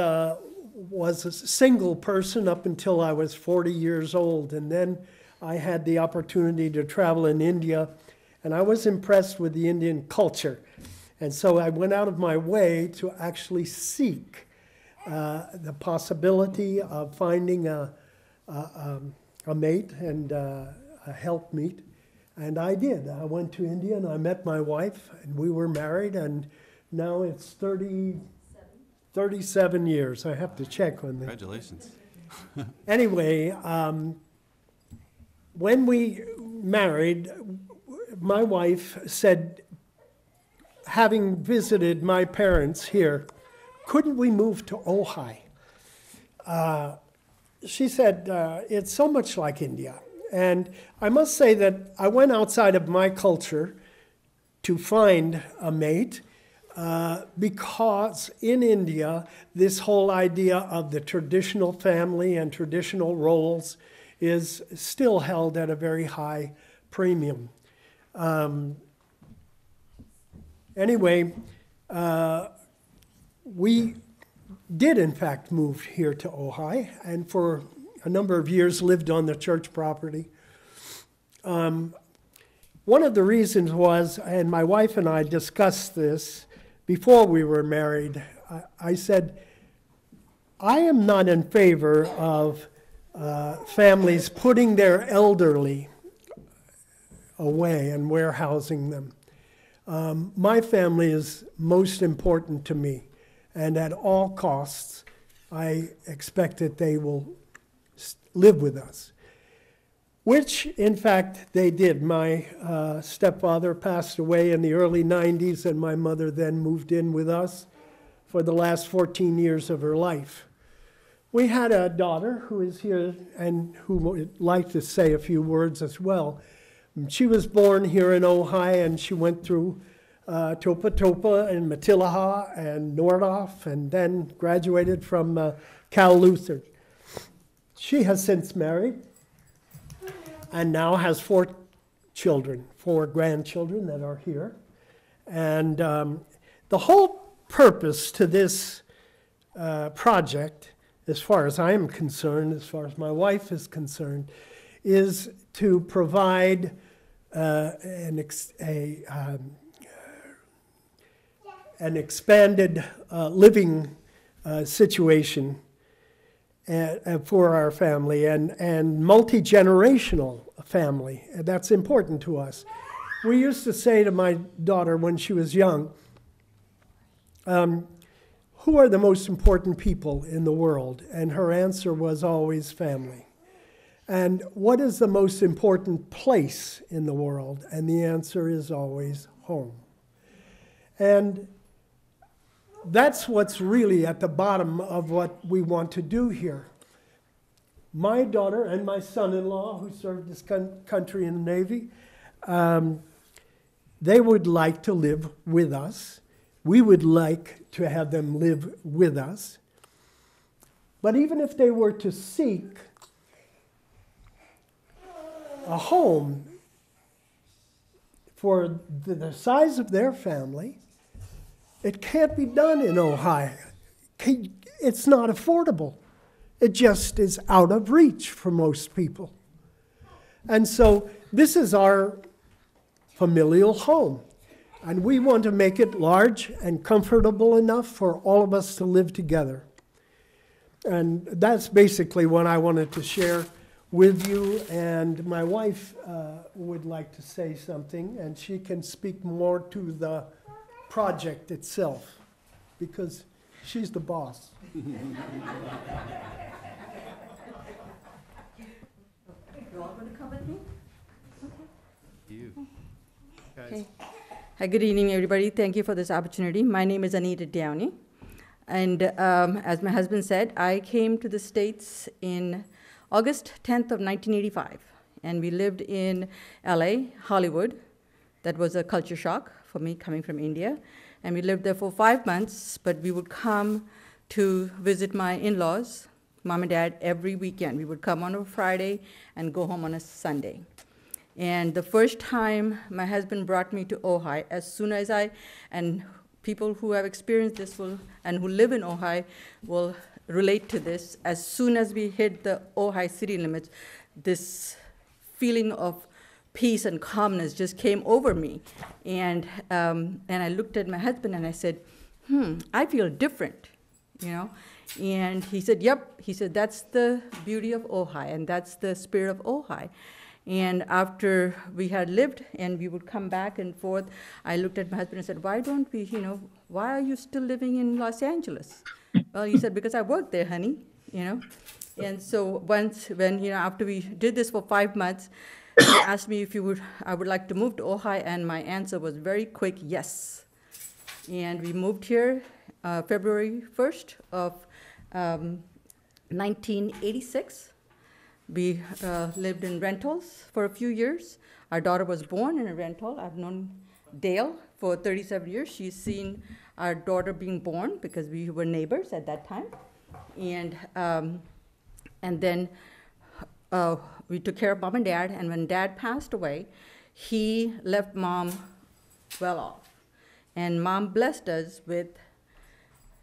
was a single person up until I was 40 years old. And then I had the opportunity to travel in India, and I was impressed with the Indian culture. And so I went out of my way to actually seek the possibility of finding a mate and a helpmeet. And I did. I went to India and I met my wife, and we were married, and now it's 37 years. I have to check on that. Congratulations. Anyway, when we married, my wife said, having visited my parents here, couldn't we move to Ojai? She said, it's so much like India. And I must say that I went outside of my culture to find a mate because in India, this whole idea of the traditional family and traditional roles is still held at a very high premium. Anyway, we did in fact move here to Ojai, and for a number of years lived on the church property. One of the reasons was, and my wife and I discussed this before we were married, I said, I am not in favor of families putting their elderly away and warehousing them. My family is most important to me, and at all costs, I expect that they will live with us, which in fact they did. My stepfather passed away in the early 90s, and my mother then moved in with us for the last 14 years of her life. We had a daughter who is here and who would like to say a few words as well. She was born here in Ojai, and she went through Topa Topa and Matilaha and Nordhoff, and then graduated from Cal Lutheran. She has since married and now has 4 children, 4 grandchildren that are here. And the whole purpose to this project, as far as I am concerned, as far as my wife is concerned, is to provide an expanded living situation for our family, and multi-generational family. That's important to us. We used to say to my daughter when she was young, who are the most important people in the world? And her answer was always family. And what is the most important place in the world? And the answer is always home. And that's what's really at the bottom of what we want to do here. My daughter and my son-in-law, who served this country in the Navy, they would like to live with us. We would like to have them live with us. But even if they were to seek a home for the size of their family, it can't be done in Ojai. It's not affordable. It just is out of reach for most people. And so this is our familial home. And we want to make it large and comfortable enough for all of us to live together. And that's basically what I wanted to share with you. And my wife would like to say something, and she can speak more to the project itself, because she's the boss. You all going to come with me? You. Okay. Hi, good evening, everybody. Thank you for this opportunity. My name is Anita Downey. And as my husband said, I came to the States in August 10th of 1985. And we lived in LA, Hollywood. That was a culture shock for me coming from India. And we lived there for 5 months, but we would come to visit my in-laws, mom and dad, every weekend. We would come on a Friday and go home on a Sunday. And the first time my husband brought me to Ojai, as soon as and people who have experienced this and who live in Ojai will relate to this, as soon as we hit the Ojai city limits, this feeling of peace and calmness just came over me. And I looked at my husband and I said, I feel different, you know? And he said, yep. He said, that's the beauty of Ojai, and that's the spirit of Ojai. And after we had lived and we would come back and forth, I looked at my husband and said, why don't we, why are you still living in Los Angeles? Well, he said, because I work there, honey, And so after we did this for 5 months, he asked me if I would like to move to Ojai, and my answer was very quick, yes. And we moved here February 1st of 1986. We lived in rentals for a few years. Our daughter was born in a rental. I've known Dale for 37 years. She's seen our daughter being born because we were neighbors at that time. And then we took care of mom and dad. And when dad passed away, he left mom well off. And mom blessed us with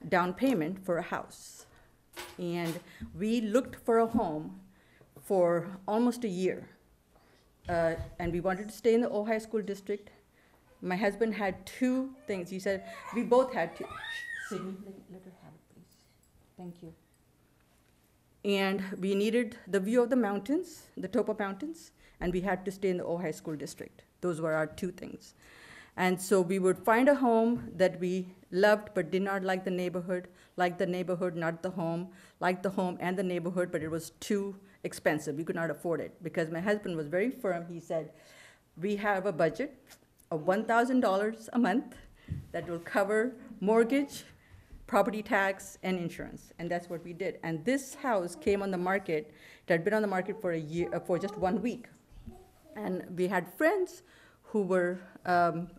down payment for a house. And we looked for a home for almost a year. And we wanted to stay in the Ojai School District. My husband had 2 things. He said, we both had to. Sydney, let her have it, please. Thank you. And we needed the view of the mountains, the Topa Mountains, and we had to stay in the Ojai School District. Those were our 2 things. And so we would find a home that we loved but did not like the neighborhood, not the home, liked the home and the neighborhood, but it was too expensive. We could not afford it because my husband was very firm. He said, we have a budget of $1,000 a month that will cover mortgage, property tax, and insurance. And that's what we did. And this house came on the market. It had been on the market for a year, for just 1 week. And we had friends who were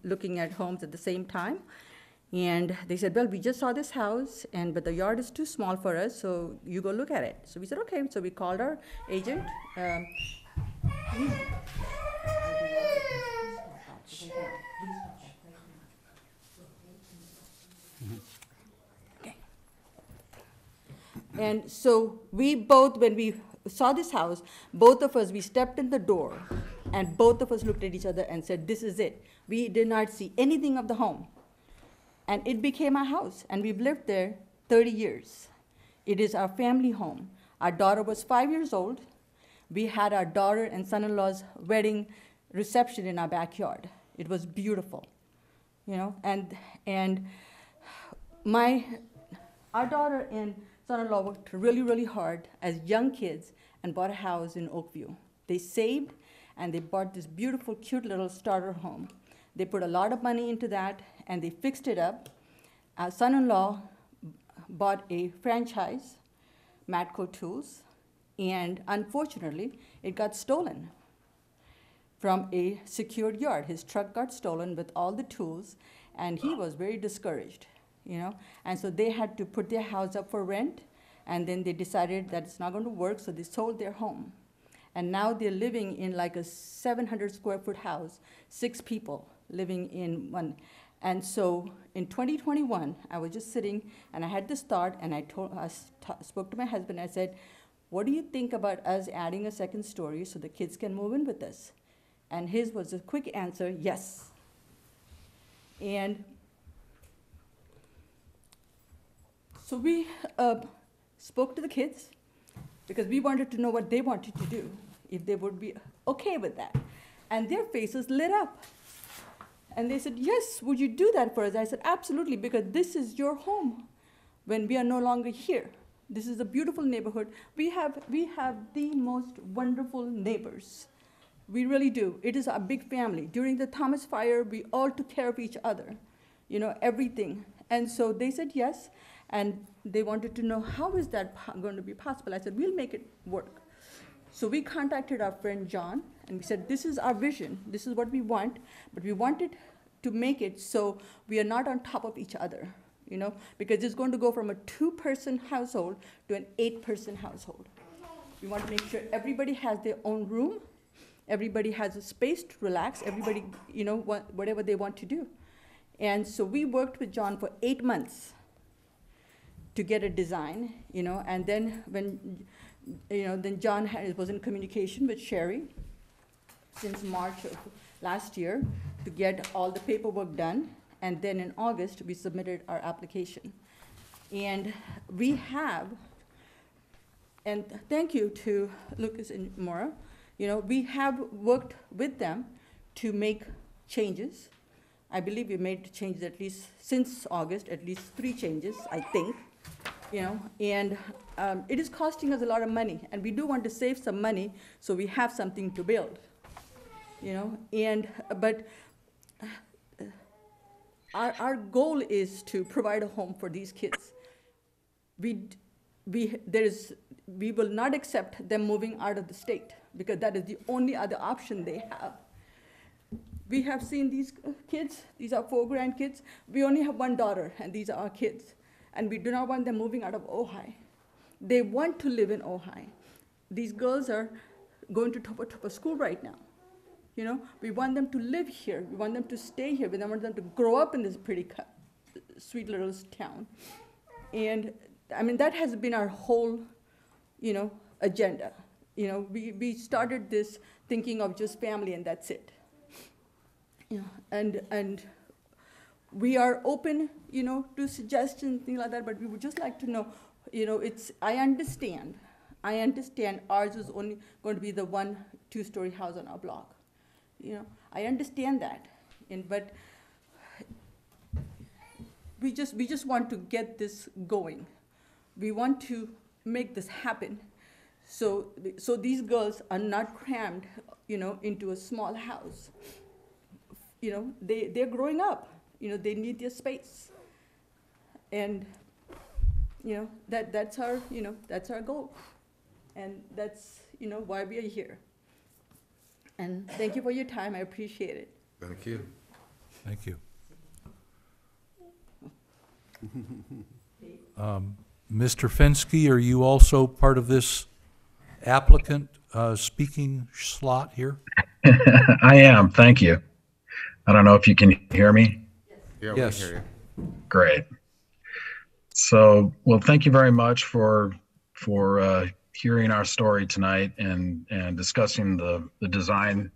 looking at homes at the same time. And they said, well, we just saw this house, but the yard is too small for us, so you go look at it. So we said, okay. So we called our agent. Okay. And so we both, when we saw this house, both of us, we stepped in the door, and both of us looked at each other and said, this is it. We did not see anything of the home. And it became our house, and we've lived there 30 years. It is our family home. Our daughter was 5 years old. We had our daughter and son-in-law's wedding reception in our backyard. It was beautiful, and our daughter and son-in-law worked really, really hard as young kids and bought a house in Oakview. They saved and they bought this beautiful, cute little starter home. They put a lot of money into that and they fixed it up. Our son-in-law bought a franchise, Matco Tools, and unfortunately, it got stolen from a secured yard. His truck got stolen with all the tools, and he was very discouraged, you know? And so they had to put their house up for rent, and then they decided that it's not going to work, so they sold their home. And now they're living in like a 700 square foot house, 6 people living in one. And so in 2021, I was just sitting and I had this thought, and I spoke to my husband. I said, what do you think about us adding a second story so the kids can move in with us? And his was a quick answer, yes. And so we spoke to the kids because we wanted to know what they wanted to do, if they would be okay with that. And their faces lit up. And they said, yes, would you do that for us? I said, absolutely, because this is your home when we are no longer here. This is a beautiful neighborhood. We have the most wonderful neighbors. We really do. It is a big family. During the Thomas fire, we all took care of each other, you know, everything. And so they said yes, and they wanted to know, how is that going to be possible? I said, we'll make it work. So we contacted our friend John, and we said, this is our vision. This is what we want, but we wanted to make it so we are not on top of each other, you know, because it's going to go from a 2-person household to an 8-person household. We want to make sure everybody has their own room, everybody has a space to relax, everybody, you know, whatever they want to do. And so we worked with John for 8 months to get a design, you know, and then when, you know, then John was in communication with Sherry since March of last year to get all the paperwork done. And then in August, we submitted our application. And we have, and thank you to Lucas and Maura, you know, we have worked with them to make changes. I believe we made changes at least since August, at least 3 changes, I think, you know, and it is costing us a lot of money, and we do want to save some money so we have something to build, you know, and, but our goal is to provide a home for these kids. We will not accept them moving out of the state because that is the only other option they have. We have seen these kids, these are 4 grandkids. We only have 1 daughter, and these are our kids. And we do not want them moving out of Ojai. They want to live in Ojai. These girls are going to Topa school right now. You know, we want them to live here. We want them to stay here. We don't want them to grow up in this pretty, sweet little town. And I mean, that has been our whole, you know, agenda. You know, we started this thinking of just family and that's it. You know, and we are open, you know, to suggestions, things like that, but we would just like to know, you know, I understand ours is only going to be the 1 2-story house on our block. You know, I understand that, but we just want to get this going. We want to make this happen, so these girls are not crammed, you know, into a small house. You know, they're growing up. You know, they need their space, and you know that's our goal, and that's, you know, why we are here. And thank you for your time. I appreciate it. Thank you. Thank you. Mr. Fensky, are you also part of this applicant speaking slot here? I am, thank you. I don't know if you can hear me. Yeah, yes. We hear you. Great. So, well, thank you very much for hearing our story tonight and discussing the design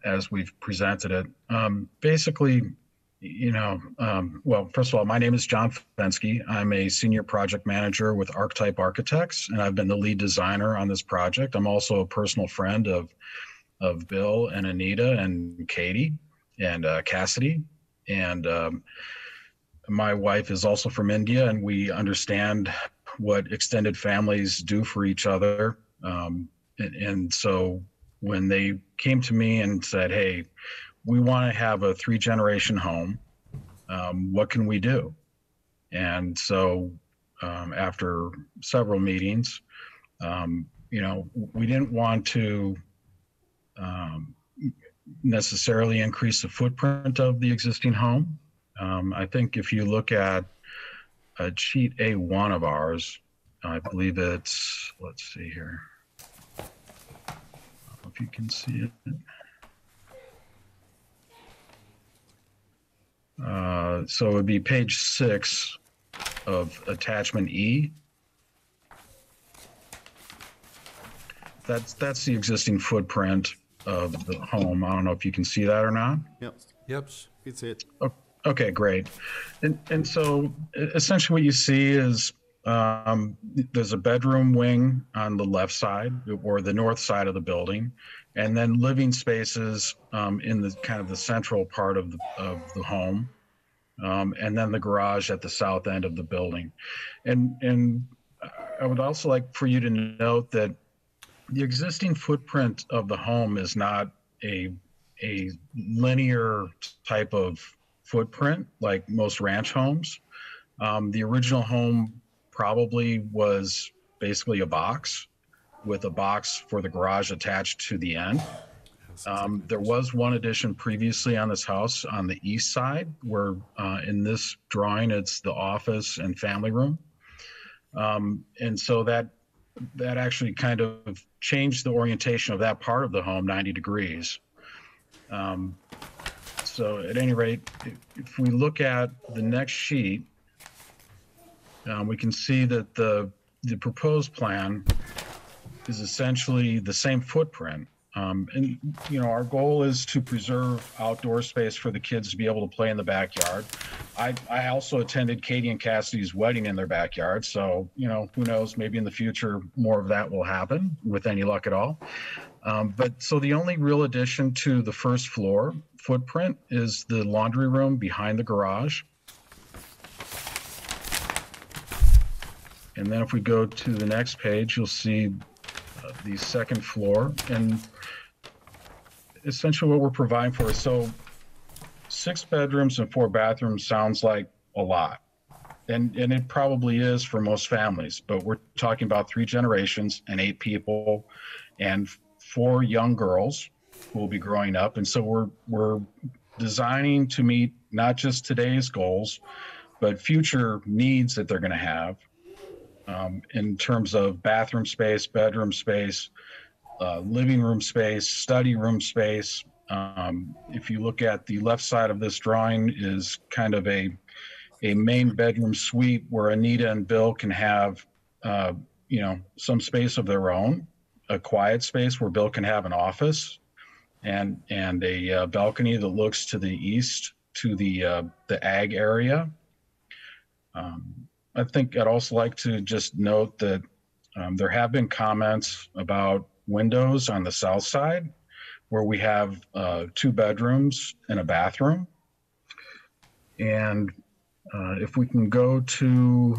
as we've presented it. Basically, you know, well, first of all, my name is John Fensky. I'm a senior project manager with Archetype Architects, and I've been the lead designer on this project. I'm also a personal friend of Bill and Anita and Katie and Cassidy. And my wife is also from India, and we understand what extended families do for each other. And so when they came to me and said, hey, we want to have a 3-generation home, what can we do? And so after several meetings, we didn't want to necessarily increase the footprint of the existing home. I think if you look at sheet A1 of ours, I believe it's, let's see here, I don't know if you can see it. So it would be page 6 of attachment E. That's the existing footprint of the home. I don't know if you can see that or not. Yep, Yep. it's it. Okay, great. And so essentially what you see is there's a bedroom wing on the left side or the north side of the building, and then living spaces in the kind of the central part of the home, and then the garage at the south end of the building. And I would also like for you to note that the existing footprint of the home is not a linear type of footprint like most ranch homes. The original home probably was basically a box with a box for the garage attached to the end. There was one addition previously on this house on the east side where in this drawing it's the office and family room. And so that actually kind of changed the orientation of that part of the home 90 degrees. So at any rate, if we look at the next sheet, we can see that the proposed plan is essentially the same footprint. And our goal is to preserve outdoor space for the kids to be able to play in the backyard. I also attended Katie and Cassidy's wedding in their backyard, so who knows, maybe in the future more of that will happen with any luck at all. But so the only real addition to the first floor footprint is the laundry room behind the garage. And then if we go to the next page, you'll see the second floor, and essentially what we're providing for is, so 6 bedrooms and 4 bathrooms sounds like a lot, and it probably is for most families, but we're talking about 3 generations and 8 people and 4 young girls who will be growing up. And so we're designing to meet not just today's goals, but future needs that they're going to have. In terms of bathroom space, bedroom space, living room space, study room space. If you look at the left side of this drawing is kind of a main bedroom suite where Anita and Bill can have, some space of their own, a quiet space where Bill can have an office and a balcony that looks to the east to the ag area. I think I'd also like to just note that there have been comments about windows on the south side where we have 2 bedrooms and a bathroom. And if we can go to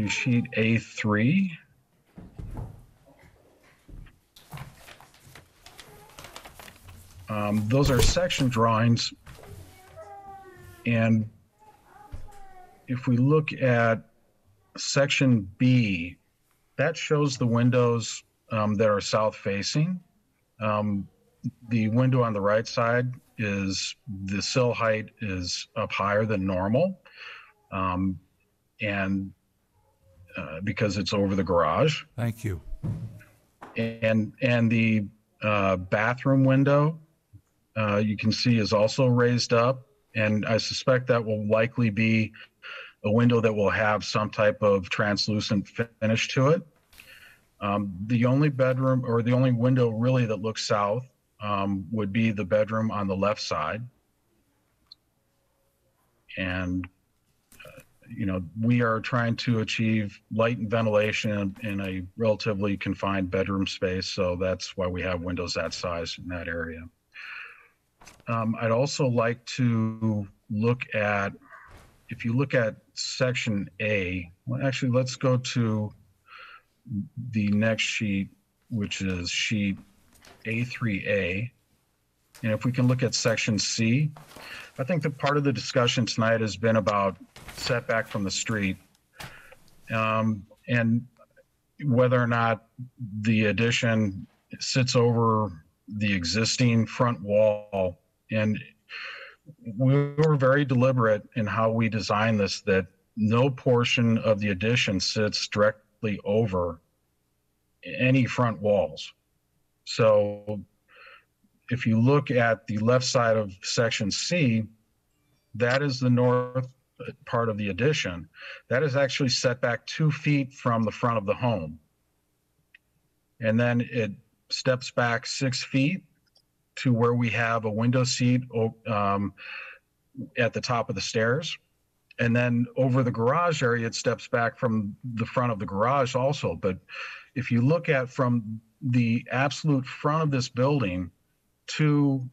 sheet A3. Those are section drawings, and if we look at section B, that shows the windows that are south facing. The window on the right side is, the sill height is up higher than normal, and because it's over the garage. Thank you. And the bathroom window, you can see is also raised up, and I suspect that will likely be a window that will have some type of translucent finish to it. The only bedroom or the only window really that looks south would be the bedroom on the left side. And, we are trying to achieve light and ventilation in a relatively confined bedroom space, so that's why we have windows that size in that area. I'd also like to look at, if you look at section A, well, actually, let's go to the next sheet, which is sheet A3A. And if we can look at section C, I think that part of the discussion tonight has been about setback from the street, and whether or not the addition sits over the existing front wall. And we were very deliberate in how we designed this, that no portion of the addition sits directly over any front walls. So if you look at the left side of section C, that is the north part of the addition. That is actually set back 2 feet from the front of the home. And then it steps back 6 feet to where we have a window seat at the top of the stairs. And then over the garage area, it steps back from the front of the garage also. But if you look at from the absolute front of this building to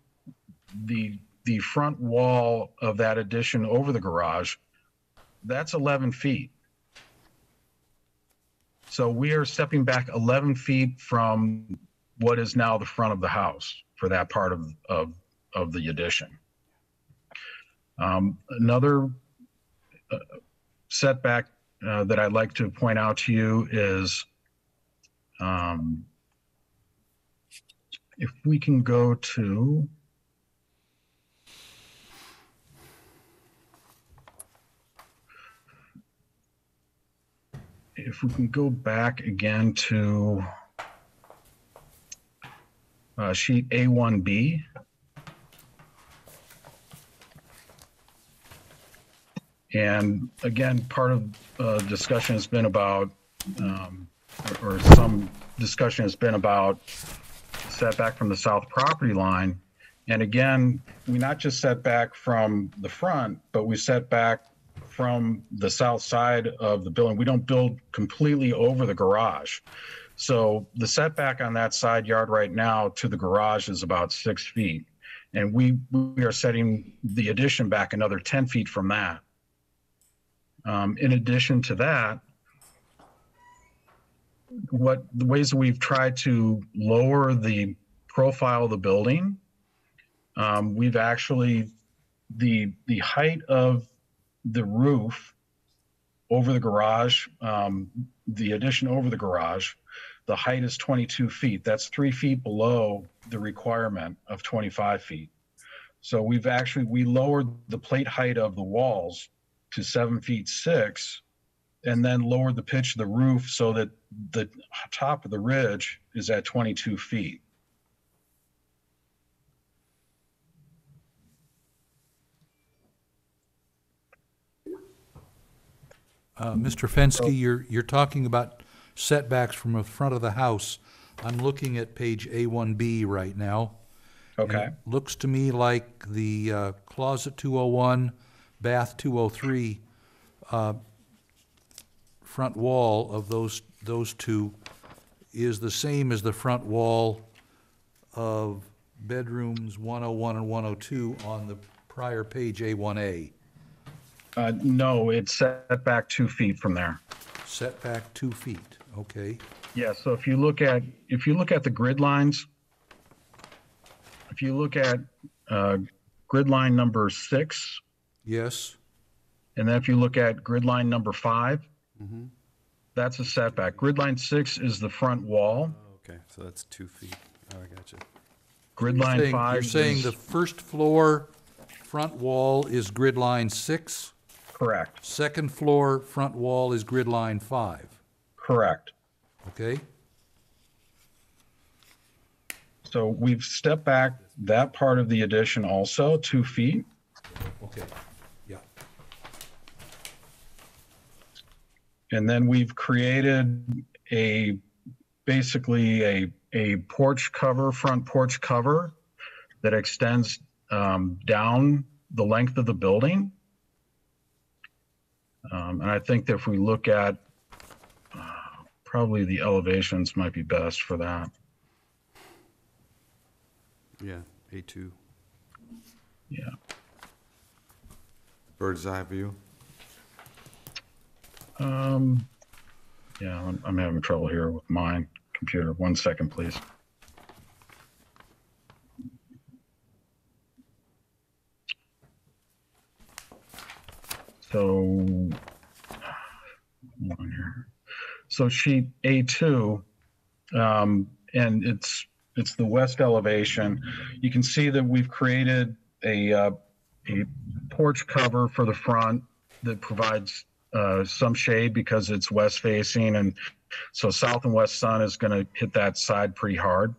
the front wall of that addition over the garage, that's 11 feet. So we are stepping back 11 feet from what is now the front of the house for that part of the addition. Another setback that I'd like to point out to you is, if we can go to, if we can go back again to sheet A1B. And again, part of discussion has been about, or some discussion has been about setback from the south property line. And again, we not just set back from the front, but we set back from the south side of the building. We don't build completely over the garage. So the setback on that side yard right now to the garage is about 6 feet. And we are setting the addition back another 10 feet from that. In addition to that, the ways that we've tried to lower the profile of the building, we've actually, the height of the roof over the garage, the addition over the garage, the height is 22 feet. That's 3 feet below the requirement of 25 feet. So we lowered the plate height of the walls to 7 feet 6, and then lowered the pitch of the roof so that the top of the ridge is at 22 feet. Mr. Fenske, you're talking about setbacks from the front of the house. I'm looking at page A1B right now. Okay. It looks to me like the closet 201, bath 203, front wall of those two is the same as the front wall of bedrooms 101 and 102 on the prior page A1A. No, it's set back 2 feet from there. Set back 2 feet, okay. Yeah, so if you look at the grid lines, if you look at grid line number 6. Yes. And then if you look at grid line number 5, that's a setback. Grid line 6 is the front wall. Oh, okay, so that's 2 feet. Oh, I got you. Grid line 5 You're saying the first floor front wall is grid line 6? Correct. Second floor front wall is grid line 5? Correct. Okay. So we've stepped back that part of the addition also 2 feet. Okay, yeah. And then we've created basically a porch cover, front porch cover that extends down the length of the building. And I think that if we look at, probably the elevations might be best for that. Yeah, A2. bird's eye view? Yeah, I'm having trouble here with my computer. 1 second, please. So, hold on here. So sheet A2, and it's the west elevation. You can see that we've created a porch cover for the front that provides some shade because it's west facing, and so south and west sun is going to hit that side pretty hard.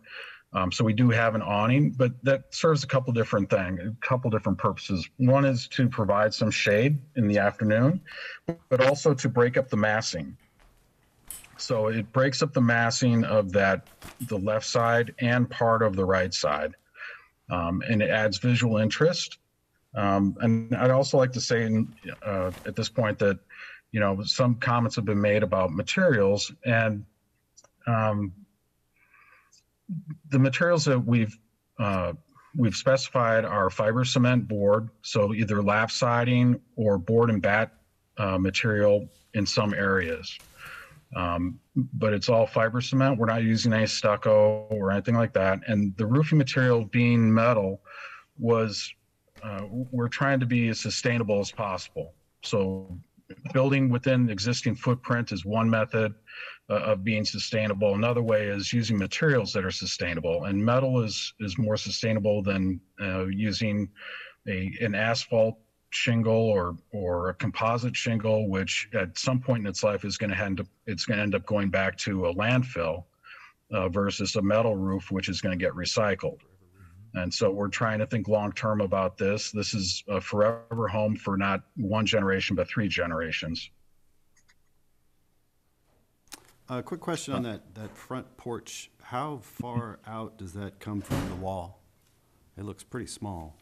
So we do have an awning, but that serves a couple different things, a couple different purposes. One is to provide some shade in the afternoon, but also to break up the massing. So it breaks up the massing of the left side and part of the right side, and it adds visual interest. And I'd also like to say at this point that, you know, some comments have been made about materials, and the materials that we've specified are fiber cement board, so either lap siding or board and bat material in some areas. But it's all fiber cement. We're not using any stucco or anything like that. And the roofing material being metal was, we're trying to be as sustainable as possible. So building within existing footprint is one method of being sustainable. Another way is using materials that are sustainable, and metal is more sustainable than using an asphalt shingle or a composite shingle, which at some point in its life is going to end up going back to a landfill versus a metal roof, which is going to get recycled. And so we're trying to think long term about this. This is a forever home for not one generation, but 3 generations. A quick question on that front porch. How far out does that come from the wall? It looks pretty small.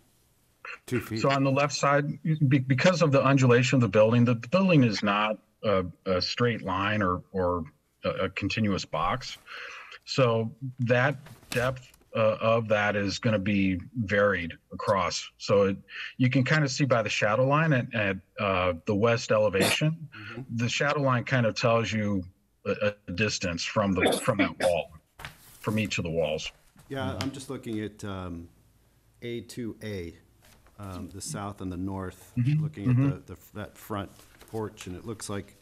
2 feet. So on the left side, because of the undulation of the building is not a straight line or a continuous box. So that depth of that is going to be varied across. So you can kind of see by the shadow line at the west elevation, the shadow line kind of tells you a distance from that wall, from each of the walls. Yeah, I'm just looking at A2A, the south and the north, looking at that front porch, and it looks like,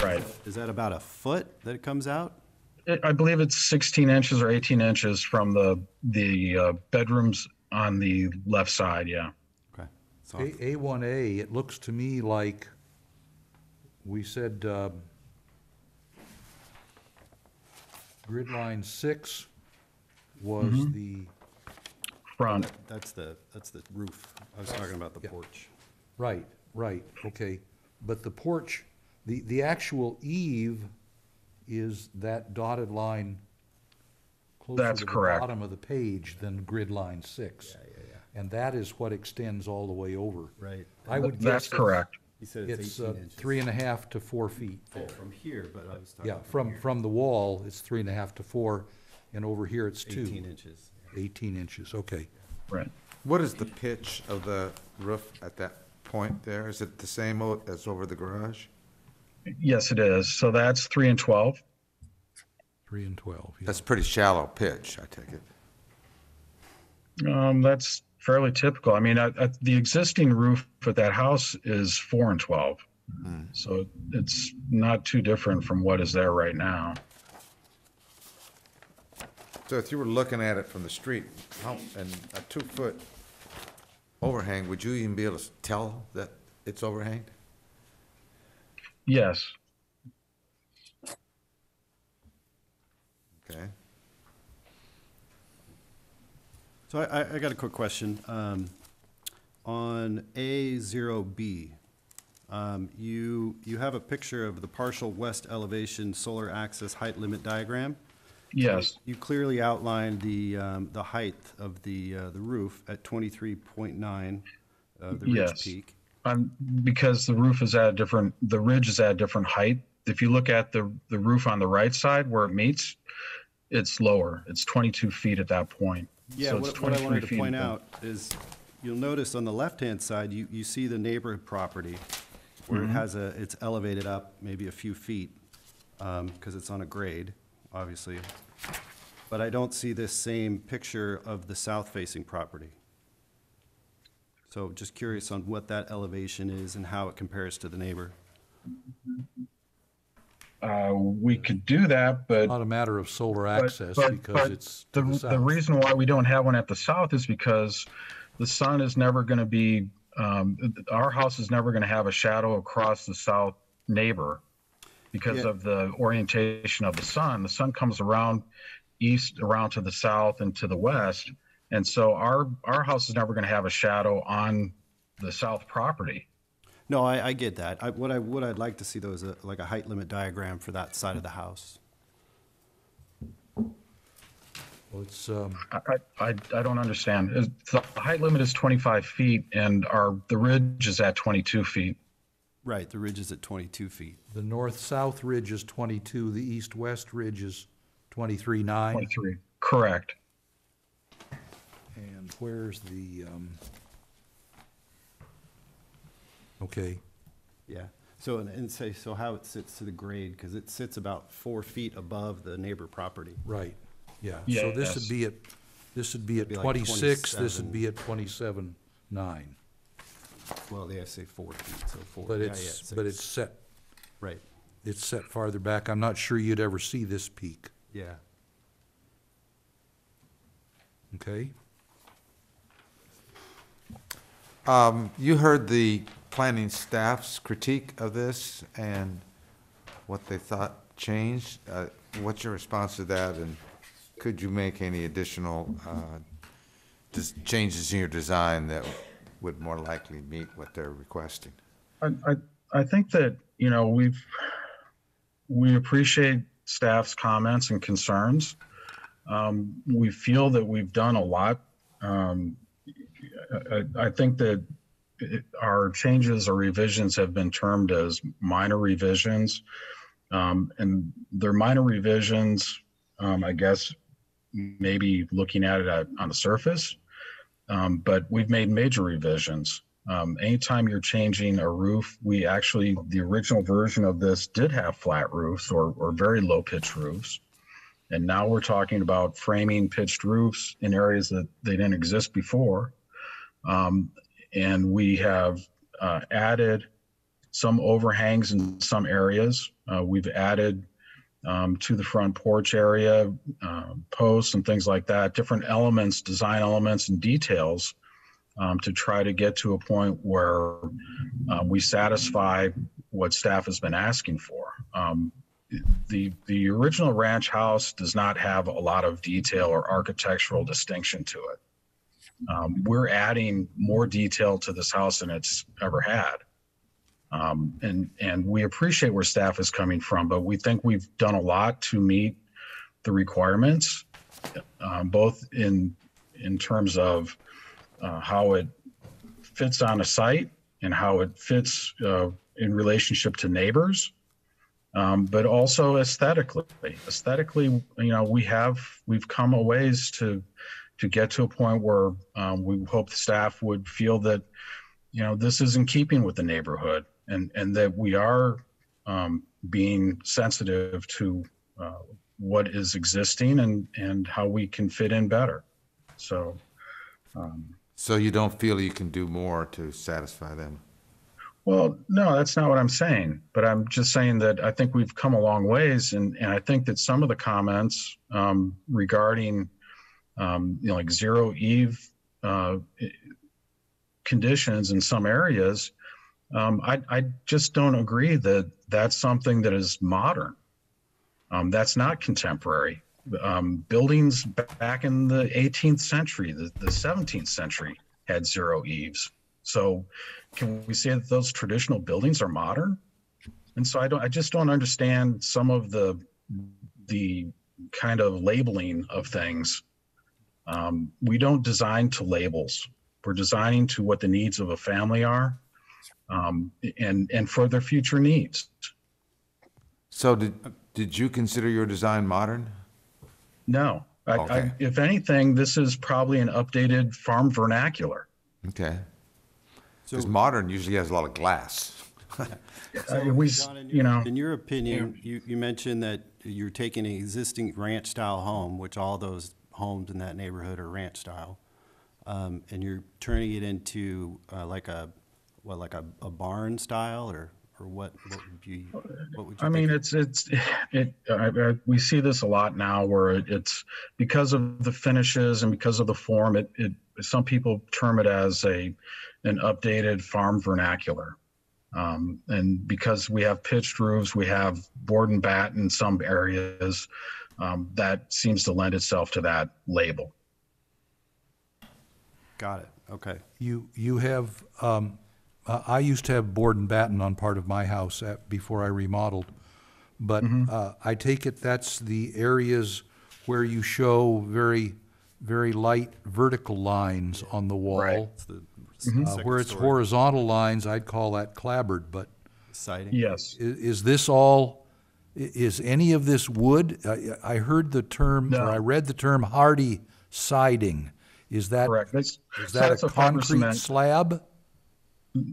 right. Is that about a foot that it comes out? I believe it's 16 inches or 18 inches from the bedrooms on the left side, yeah. Okay. So A1A, it looks to me like we said grid line 6 was the front. That's the roof. I was talking about the porch. Right, okay. But the porch, the actual eave is that dotted line closer That's to correct. the bottom of the page than grid line 6. Yeah. And that is what extends all the way over. Right. I would That's guess correct. He said it's 18 inches. 3.5 to 4 feet. Oh, from here, but I was talking. Yeah, from the wall, it's 3.5 to 4, and over here it's 2. 18 inches. 18 inches, okay. Right. What is the pitch of the roof at that point there? Is it the same as over the garage? Yes, it is. So that's 3 and 12. 3 and 12, yeah. That's pretty shallow pitch, I take it. That's fairly typical. I mean, the existing roof at that house is 4 and 12. So it's not too different from what is there right now. So if you were looking at it from the street, and a 2-foot overhang, would you even be able to tell that it's overhanged? Yes. Okay. So I got a quick question. On A0B, you have a picture of the partial west elevation solar axis height limit diagram. Yes. You clearly outlined the height of the roof at 23.9, the ridge Yes. peak. Because the roof is at the ridge is at a different height. If you look at the roof on the right side where it meets, it's lower. It's 22 feet at that point. Yeah, So it's what I wanted 23 to point feet. out is, you'll notice on the left-hand side, you see the neighborhood property where it has it's elevated up maybe a few feet, because it's on a grade, obviously. But I don't see this same picture of the south-facing property. So just curious on what that elevation is and how it compares to the neighbor. We could do that, but Not a matter of solar access but because it's to the the south. reason why we don't have one at the south is because the sun is never going to be, our house is never going to have a shadow across the south neighbor because of the orientation of the sun. The sun comes around east, around to the south and to the west. And so our house is never going to have a shadow on the south property. No, I get that. What I'd like to see though is like a height limit diagram for that side of the house. Well, it's, I don't understand. The height limit is 25 feet and the ridge is at 22 feet. Right, the ridge is at 22 feet. the north-south ridge is 22, the east-west ridge is 23.9. 23, correct. And where's the, okay, Yeah. So, and say, so how it sits to the grade, because it sits about 4 feet above the neighbor property. right, yeah. Yeah, So this yes. would be at, this would be at Be like 26, this would 27. be at 27.9. Well, they have to say 4 feet, so 4. But yeah, it's, yeah, but it's set, Right, it's set farther back. I'm not sure you'd ever see this peak, yeah. okay? You heard the planning staff's critique of this and what they thought changed. What's your response to that, and could you make any additional changes in your design that would more likely meet what they're requesting? I think that, you know, we appreciate staff's comments and concerns. We feel that we've done a lot. I think that our changes or revisions have been termed as minor revisions. And they're minor revisions, I guess, maybe looking at it on the surface. But we've made major revisions. Anytime you're changing a roof, the original version of this did have flat roofs or very low pitched roofs. And now we're talking about framing pitched roofs in areas that they didn't exist before. And we have added some overhangs in some areas. We've added to the front porch area, posts and things like that, different elements, design elements and details to try to get to a point where we satisfy what staff has been asking for. The original ranch house does not have a lot of detail or architectural distinction to it. We're adding more detail to this house than it's ever had. And we appreciate where staff is coming from, but we think we've done a lot to meet the requirements, both in terms of how it fits on a site and how it fits in relationship to neighbors, but also aesthetically. Aesthetically, you know, we've come a ways to get to a point where we hope the staff would feel that, you know, this is in keeping with the neighborhood and that we are being sensitive to what is existing and how we can fit in better. So. So you don't feel you can do more to satisfy them? Well, no, that's not what I'm saying. But I'm just saying that I think we've come a long ways, and I think that some of the comments regarding, you know, like zero eve conditions in some areas, I just don't agree that that's something that is modern. That's not contemporary. Buildings back in the 18th century, the 17th century had zero eaves. So can we say that those traditional buildings are modern? And so I just don't understand some of the kind of labeling of things. We don't design to labels. We're designing to what the needs of a family are, and for their future needs. So did you consider your design modern? No. Okay. If anything, this is probably an updated farm vernacular. Okay. So, Because modern usually has a lot of glass. John, in your opinion, you mentioned that you're taking an existing ranch-style home, which all those homes in that neighborhood are ranch-style, and you're turning it into like a barn style, or what would you? I mean, we see this a lot now where it's because of the finishes and because of the form, some people term it as an updated farm vernacular. And because we have pitched roofs, we have board and batten in some areas, that seems to lend itself to that label. Got it. Okay. You have, I used to have board and batten on part of my house before I remodeled, but I take it that's the areas where you show very, very light vertical lines on the wall. Right. Where it's horizontal lines, I'd call that clapboard, but. Siding? Yes. Is this all, is any of this wood? I heard the term, or I read the term hardy siding. Is that, correct? Is that a concrete slab?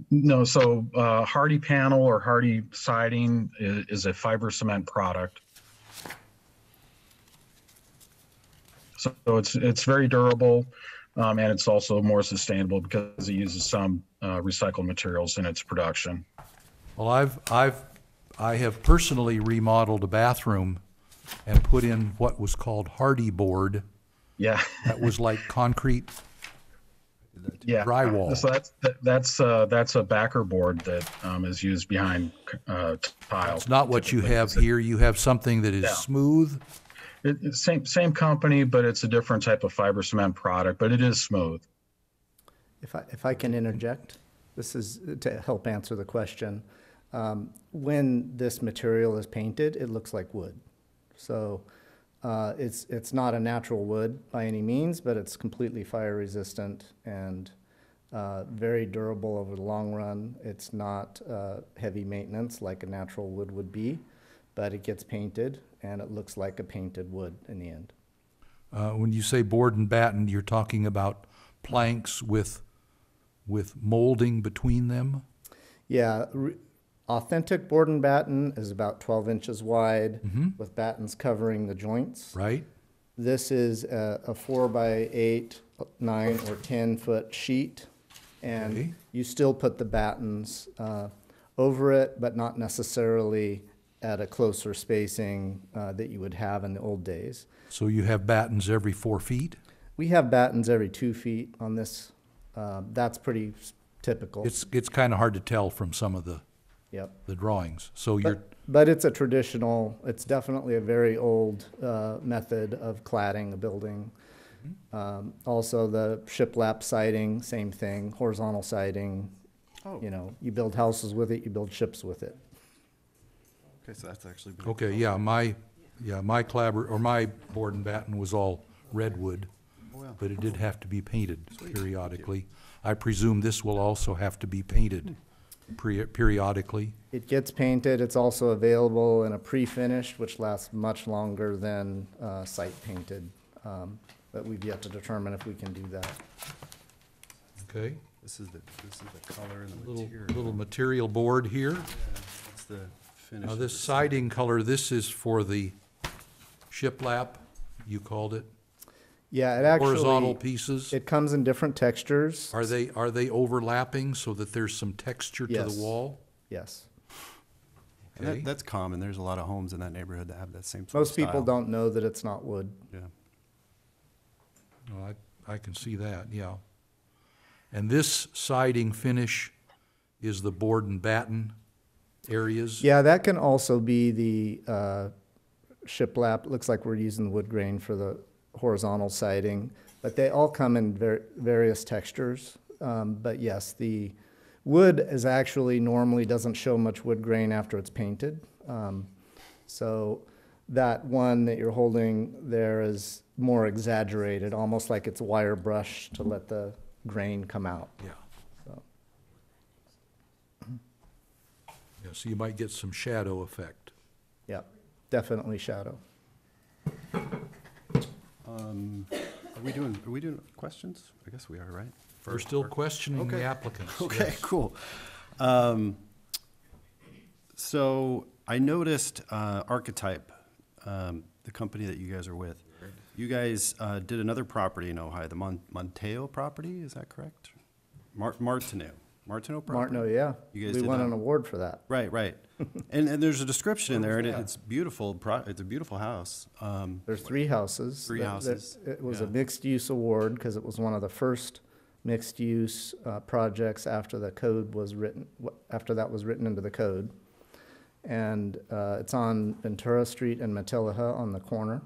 No, so hardy panel or hardy siding is a fiber cement product. So it's very durable, and it's also more sustainable because it uses some recycled materials in its production. Well, I have personally remodeled a bathroom and put in what was called hardy board. Yeah. That was like concrete yeah. drywall. So that's a backer board that is used behind tile. It's not what you have here. You have something that is smooth. It's same company, but it's a different type of fiber cement product, but it is smooth. If I can interject, this is to help answer the question. When this material is painted, it looks like wood. So it's not a natural wood by any means, but it's completely fire resistant and very durable over the long run. It's not heavy maintenance like a natural wood would be, but it gets painted and it looks like a painted wood in the end. When you say board and batten, you're talking about planks with molding between them? Yeah, authentic board and batten is about 12 inches wide with battens covering the joints. Right. This is a 4 by 8, 9, or 10 foot sheet, and you still put the battens over it, but not necessarily at a closer spacing that you would have in the old days. So you have battens every 4 feet? We have battens every 2 feet on this. That's pretty typical. It's kind of hard to tell from some of the drawings. So but it's a traditional. It's definitely a very old method of cladding a building. Also, the shiplap siding, same thing. Horizontal siding. Oh. You know, you build houses with it. You build ships with it. Okay, so that's actually been okay. Yeah, my clapboard or my board and batten was all redwood, but it did have to be painted periodically. I presume this will also have to be painted periodically. It gets painted. It's also available in a pre-finished, which lasts much longer than site painted. But we've yet to determine if we can do that. Okay. This is the color and the material. Little material board here. Yeah, that's the finish. Now this siding color, this is for the shiplap, you called it? Yeah, it actually horizontal pieces. It comes in different textures. Are they overlapping so that there's some texture to the wall? Yes. Okay. That's common. There's a lot of homes in that neighborhood that have that same sort Most of people style. don't know that it's not wood. Yeah. Well, I can see that, yeah. And this siding finish is the board and batten areas? Yeah, that can also be the shiplap. It looks like we're using wood grain for the horizontal siding, but they all come in various textures. But yes, the wood is actually normally doesn't show much wood grain after it's painted. So that one that you're holding there is more exaggerated, almost like it's wire brush to let the grain come out. Yeah. So. Yeah, so you might get some shadow effect. Yeah, definitely shadow. Are we doing questions? I guess we are, right? We're still questioning the applicants. Okay, yes. cool. So I noticed Archetype, the company that you guys are with. You guys did another property in Ojai, the Monteo property, is that correct? Martineau property? Martineau, yeah. You guys We did won that. an award for that. Right. And there's a description in there, and that? it's beautiful. It's a beautiful house. There's 3 houses. Three houses. It was Yeah. a mixed-use award because it was one of the first mixed-use projects after the code was written, after that was written into the code. And it's on Ventura Street and Matilaha on the corner.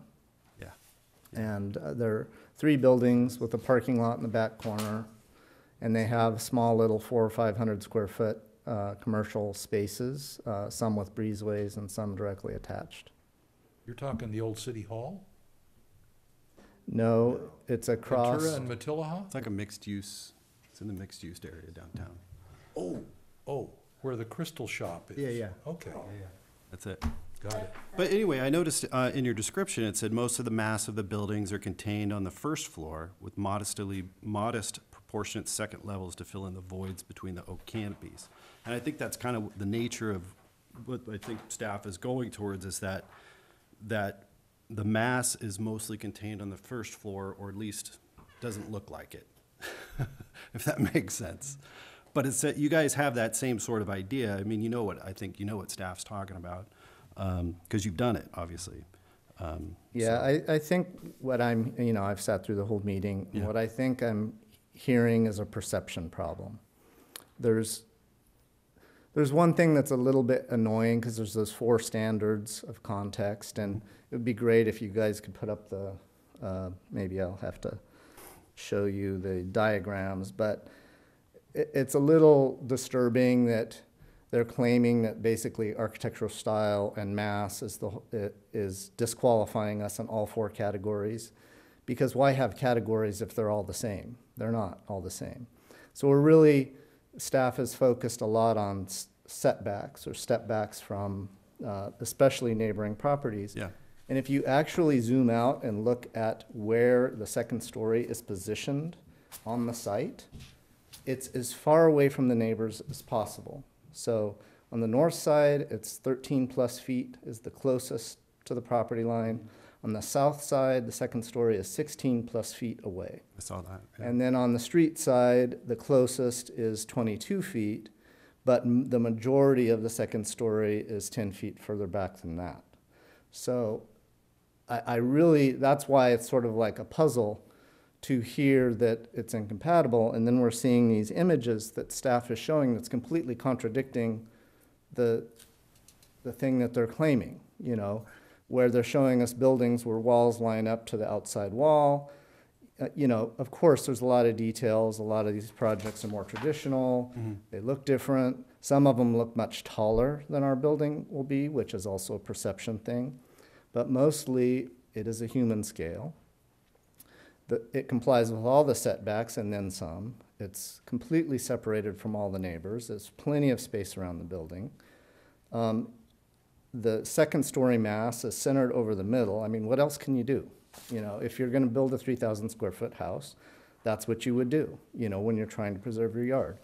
Yeah. And there are 3 buildings with a parking lot in the back corner. And they have small little 400 or 500 square foot commercial spaces, some with breezeways and some directly attached. You're talking the old city hall? No, it's across. Ventura and Matilaha? It's like a mixed use, it's in the mixed use area downtown. Oh, where the crystal shop is? Yeah. Okay, That's it. got it. But anyway, I noticed in your description, it said most of the mass of the buildings are contained on the first floor with modest proportionate second levels to fill in the voids between the oak canopies. And I think that's kind of the nature of what I think staff is going towards, is that the mass is mostly contained on the first floor, or at least doesn't look like it, if that makes sense. But it's that you guys have that same sort of idea. I mean, I think you know what staff's talking about, because you've done it, obviously. Yeah, I think what I've sat through the whole meeting. Yeah. What I think I'm hearing is a perception problem. There's one thing that's a little bit annoying because there's those 4 standards of context, and it would be great if you guys could put up maybe I'll have to show you the diagrams, but it's a little disturbing that they're claiming that basically architectural style and mass is disqualifying us in all 4 categories. Because why have categories if they're all the same? They're not all the same. So staff is focused a lot on setbacks or step backs from especially neighboring properties. Yeah. And if you actually zoom out and look at where the second story is positioned on the site, it's as far away from the neighbors as possible. So on the north side, it's 13 plus feet is the closest to the property line. On the south side, the second story is 16 plus feet away. I saw that. Yeah. And then on the street side, the closest is 22 feet, but the majority of the second story is 10 feet further back than that. So that's why it's sort of like a puzzle to hear that it's incompatible, and then we're seeing these images that staff is showing that's completely contradicting the thing that they're claiming, where they're showing us buildings where walls line up to the outside wall. Of course, there's a lot of details. A lot of these projects are more traditional. Mm-hmm. They look different. Some of them look much taller than our building will be, which is also a perception thing. But mostly, it is a human scale. It complies with all the setbacks and then some. It's completely separated from all the neighbors. There's plenty of space around the building. The second story mass is centered over the middle. I mean, what else can you do? If you're gonna build a 3,000 square foot house, that's what you would do, when you're trying to preserve your yard.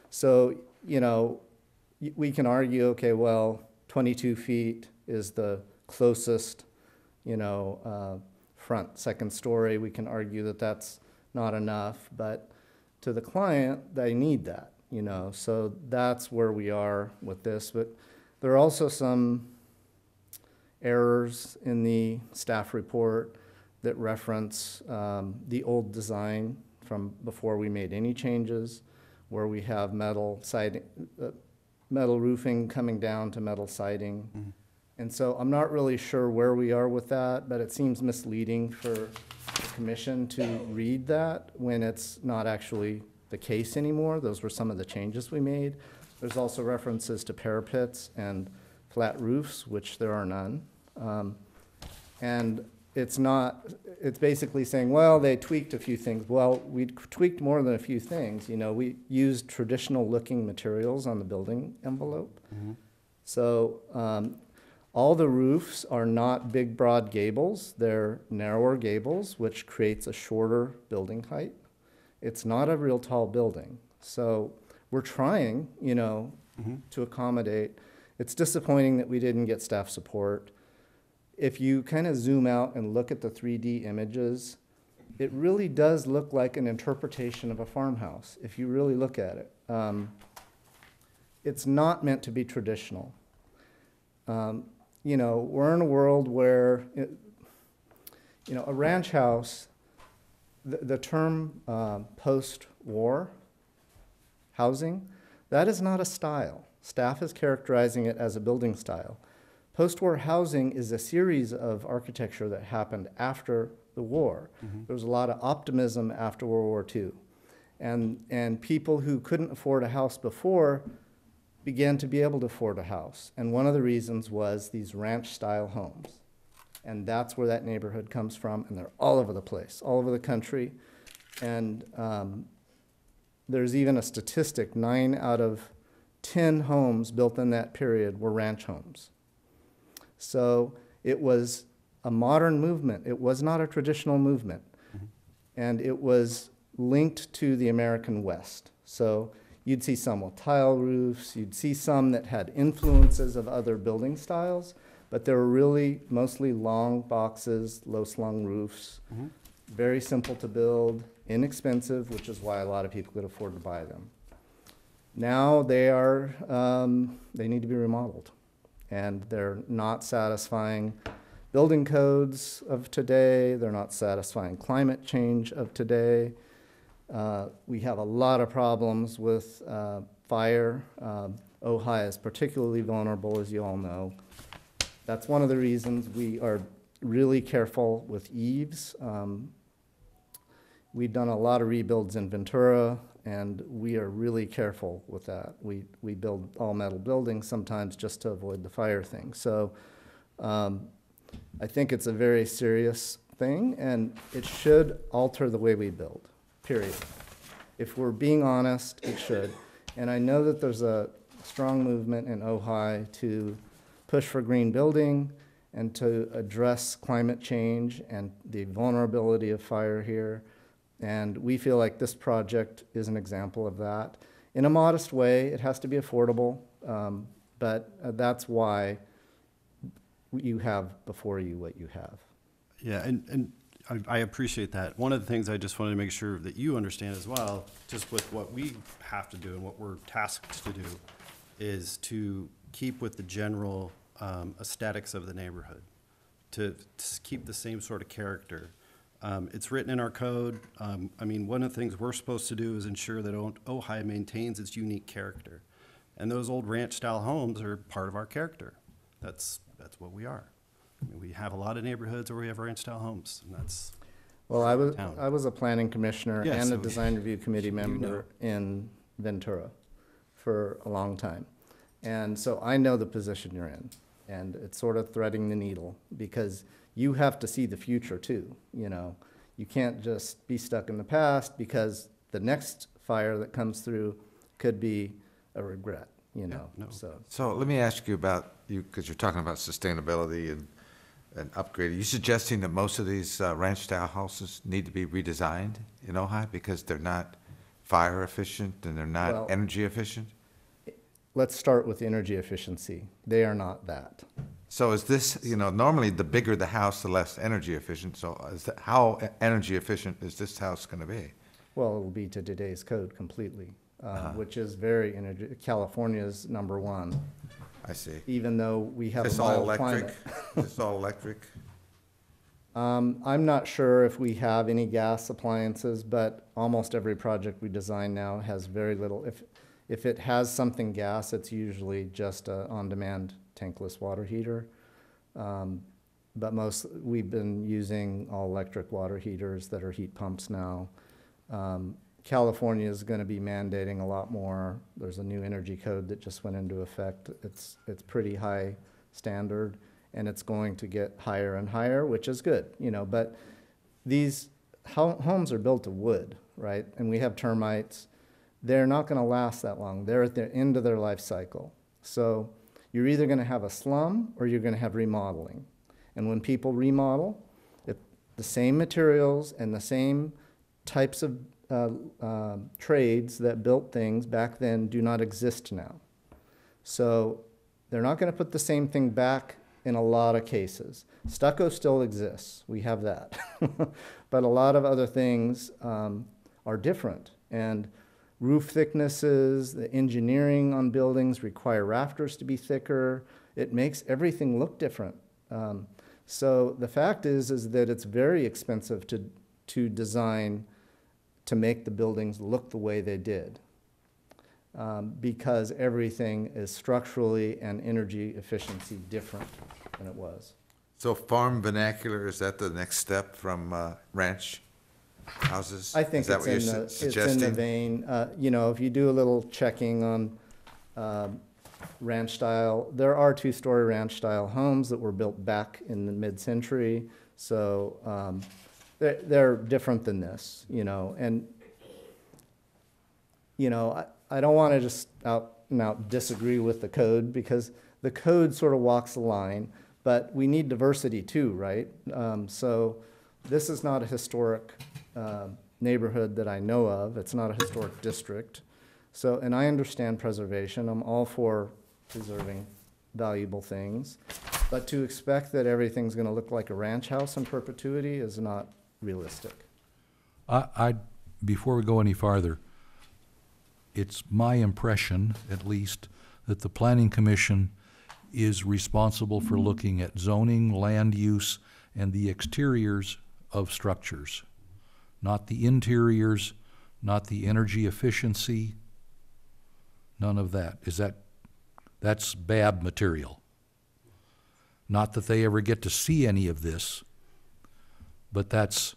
So, we can argue, okay, well, 22 feet is the closest, front second story. We can argue that that's not enough, but to the client, they need that, so that's where we are with this. But there are also some errors in the staff report that reference the old design from before we made any changes, where we have metal siding, metal roofing coming down to metal siding. Mm-hmm. And so I'm not really sure where we are with that, but it seems misleading for the commission to read that when it's not actually the case anymore. Those were some of the changes we made. There's also references to parapets and flat roofs, which there are none. And it's basically saying, well, they tweaked a few things. Well, we tweaked more than a few things. We used traditional looking materials on the building envelope. Mm-hmm. So all the roofs are not big, broad gables. They're narrower gables, which creates a shorter building height. It's not a real tall building. So we're trying, you know, to accommodate. It's disappointing that we didn't get staff support. If you kind of zoom out and look at the 3D images, it really does look like an interpretation of a farmhouse, if you really look at it. It's not meant to be traditional. You know, we're in a world where, you know, a ranch house, the term post-war housing, that is not a style. Staff is characterizing it as a building style. Post-war housing is a series of architecture that happened after the war. There was a lot of optimism after World War II. And people who couldn't afford a house before began to be able to afford a house. And one of the reasons was these ranch-style homes. And that's where that neighborhood comes from, and they're all over the place, all over the country. And there's even a statistic, 9 out of 10 homes built in that period were ranch homes. So it was a modern movement. It was not a traditional movement. And it was linked to the American West. So you'd see some with tile roofs, you'd see some that had influences of other building styles, but they were really mostly long boxes, low-slung roofs, very simple to build, inexpensive, which is why a lot of people could afford to buy them. Now they are, they need to be remodeled, and they're not satisfying building codes of today, they're not satisfying climate change of today. We have a lot of problems with fire. Ojai is particularly vulnerable, as you all know. That's one of the reasons we are really careful with eaves. We've done a lot of rebuilds in Ventura, and we are really careful with that. We build all metal buildings sometimes just to avoid the fire thing. So I think it's a very serious thing, and it should alter the way we build, period. If we're being honest, it should. And I know that there's a strong movement in Ojai to push for green building and to address climate change and the vulnerability of fire here. And we feel like this project is an example of that. In a modest way, it has to be affordable, but that's why you have before you what you have. Yeah, and I appreciate that. One of the things I just wanted to make sure that you understand as well, just with what we have to do and what we're tasked to do, is to keep with the general aesthetics of the neighborhood, to keep the same sort of character. It's written in our code. I mean, one of the things we're supposed to do is ensure that Ojai maintains its unique character. And those old ranch-style homes are part of our character. That's what we are. I mean, we have a lot of neighborhoods where we have ranch-style homes, and that's well, I was a planning commissioner Yeah, and so a design review committee member know. in Ventura for a long time. And so I know the position you're in, and it's sort of threading the needle because you have to see the future too, you know. You can't just be stuck in the past because the next fire that comes through could be a regret, you know. no. So let me ask you about, because you're talking about sustainability and upgrade. Are you suggesting that most of these ranch-style houses need to be redesigned in Ojai because they're not fire efficient and they're not Well, energy efficient? Let's start with energy efficiency. They are not that. So is this, you know, normally the bigger the house, the less energy efficient. So how energy efficient is this house going to be? Well, it will be to today's code completely, which is very energy. California's #1. I see. Even though we have Is a this all mild electric? climate. Is this all electric? I'm not sure if we have any gas appliances, but almost every project we design now has very little. If it has something gas, it's usually just a on-demand tankless water heater. But we've been using all electric water heaters that are heat pumps now. California is going to be mandating a lot more. There's a new energy code that just went into effect. It's pretty high standard, and it's going to get higher and higher, which is good, you know. But these homes are built of wood, right? And we have termites. They're not going to last that long. They're at the end of their life cycle. So you're either going to have a slum or you're going to have remodeling. And when people remodel, the same materials and the same types of trades that built things back then do not exist now. So they're not going to put the same thing back in a lot of cases. Stucco still exists. We have that. But a lot of other things are different. And roof thicknesses, the engineering on buildings require rafters to be thicker. It makes everything look different. So the fact is that it's very expensive to design to make the buildings look the way they did. Because everything is structurally and energy efficiency different than it was. So farm vernacular, is that the next step from ranch houses? I think Is that it's what in you're the, it's suggesting? in the vein, you know, if you do a little checking on ranch style, there are two-story ranch style homes that were built back in the mid-century. So they're different than this, you know, and, you know, I don't want to just out and out disagree with the code because the code sort of walks the line, but we need diversity too, right? So this is not a historic neighborhood that I know of. It's not a historic district. So, and I understand preservation. I'm all for preserving valuable things. But to expect that everything's going to look like a ranch house in perpetuity is not realistic. Before we go any farther, it's my impression, at least, that the Planning Commission is responsible for looking at zoning, land use, and the exteriors of structures, not the interiors, not the energy efficiency, none of that. That's BAB material. Not that they ever get to see any of this, but that's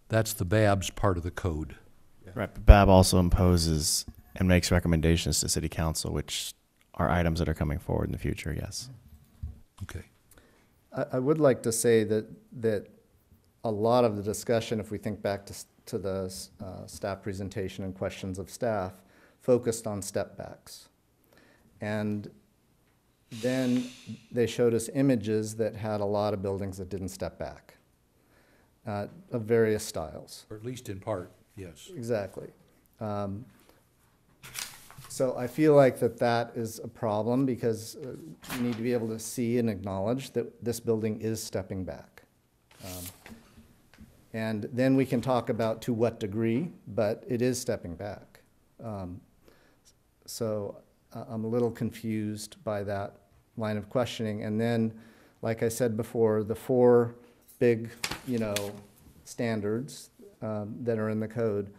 the BAB's part of the code. Right, but BAB also imposes and makes recommendations to City Council, which are items that are coming forward in the future, yes. Okay. I would like to say that a lot of the discussion, if we think back to the staff presentation and questions of staff, focused on step backs. And then they showed us images that had a lot of buildings that didn't step back, of various styles. Or at least in part, yes. Exactly. So I feel like that is a problem because you need to be able to see and acknowledge that this building is stepping back. And then we can talk about to what degree, but it is stepping back. So I'm a little confused by that line of questioning. And then, like I said before, the four big, you know, standards that are in the code,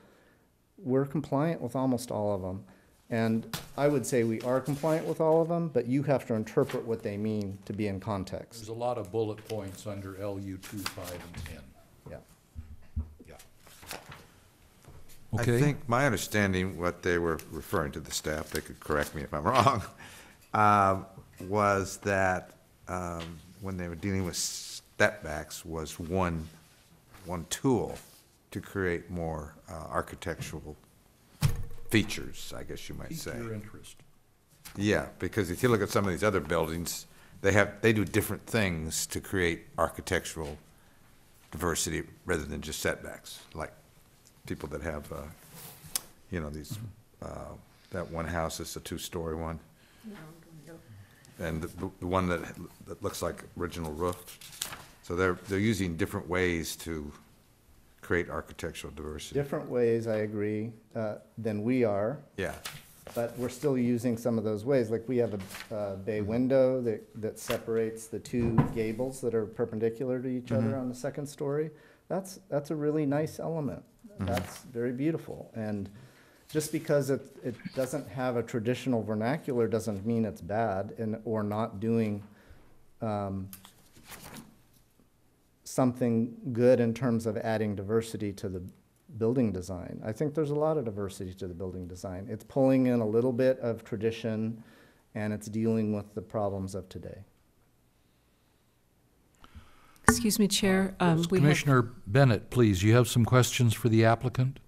we're compliant with almost all of them. And I would say we are compliant with all of them, but you have to interpret what they mean to be in context. There's a lot of bullet points under LU 2, 5, and 10. Yeah. Yeah. Okay. I think my understanding, what they were referring to the staff, they could correct me if I'm wrong, was that when they were dealing with step backs was one tool to create more architectural features, I guess you might say. Pique your interest. Yeah, because if you look at some of these other buildings, they do different things to create architectural diversity rather than just setbacks, like people that have, you know, these, that one house is a two-story one. And the one that looks like original roof. So they're using different ways to create architectural diversity. Different ways, I agree, than we are. Yeah. But we're still using some of those ways. Like we have a bay window that separates the two gables that are perpendicular to each other on the second story. That's a really nice element. That's very beautiful. And just because it doesn't have a traditional vernacular doesn't mean it's bad or not doing something good in terms of adding diversity to the building design. I think there's a lot of diversity to the building design. It's pulling in a little bit of tradition and it's dealing with the problems of today. Excuse me, Chair. Commissioner Bennett, please, you have some questions for the applicant?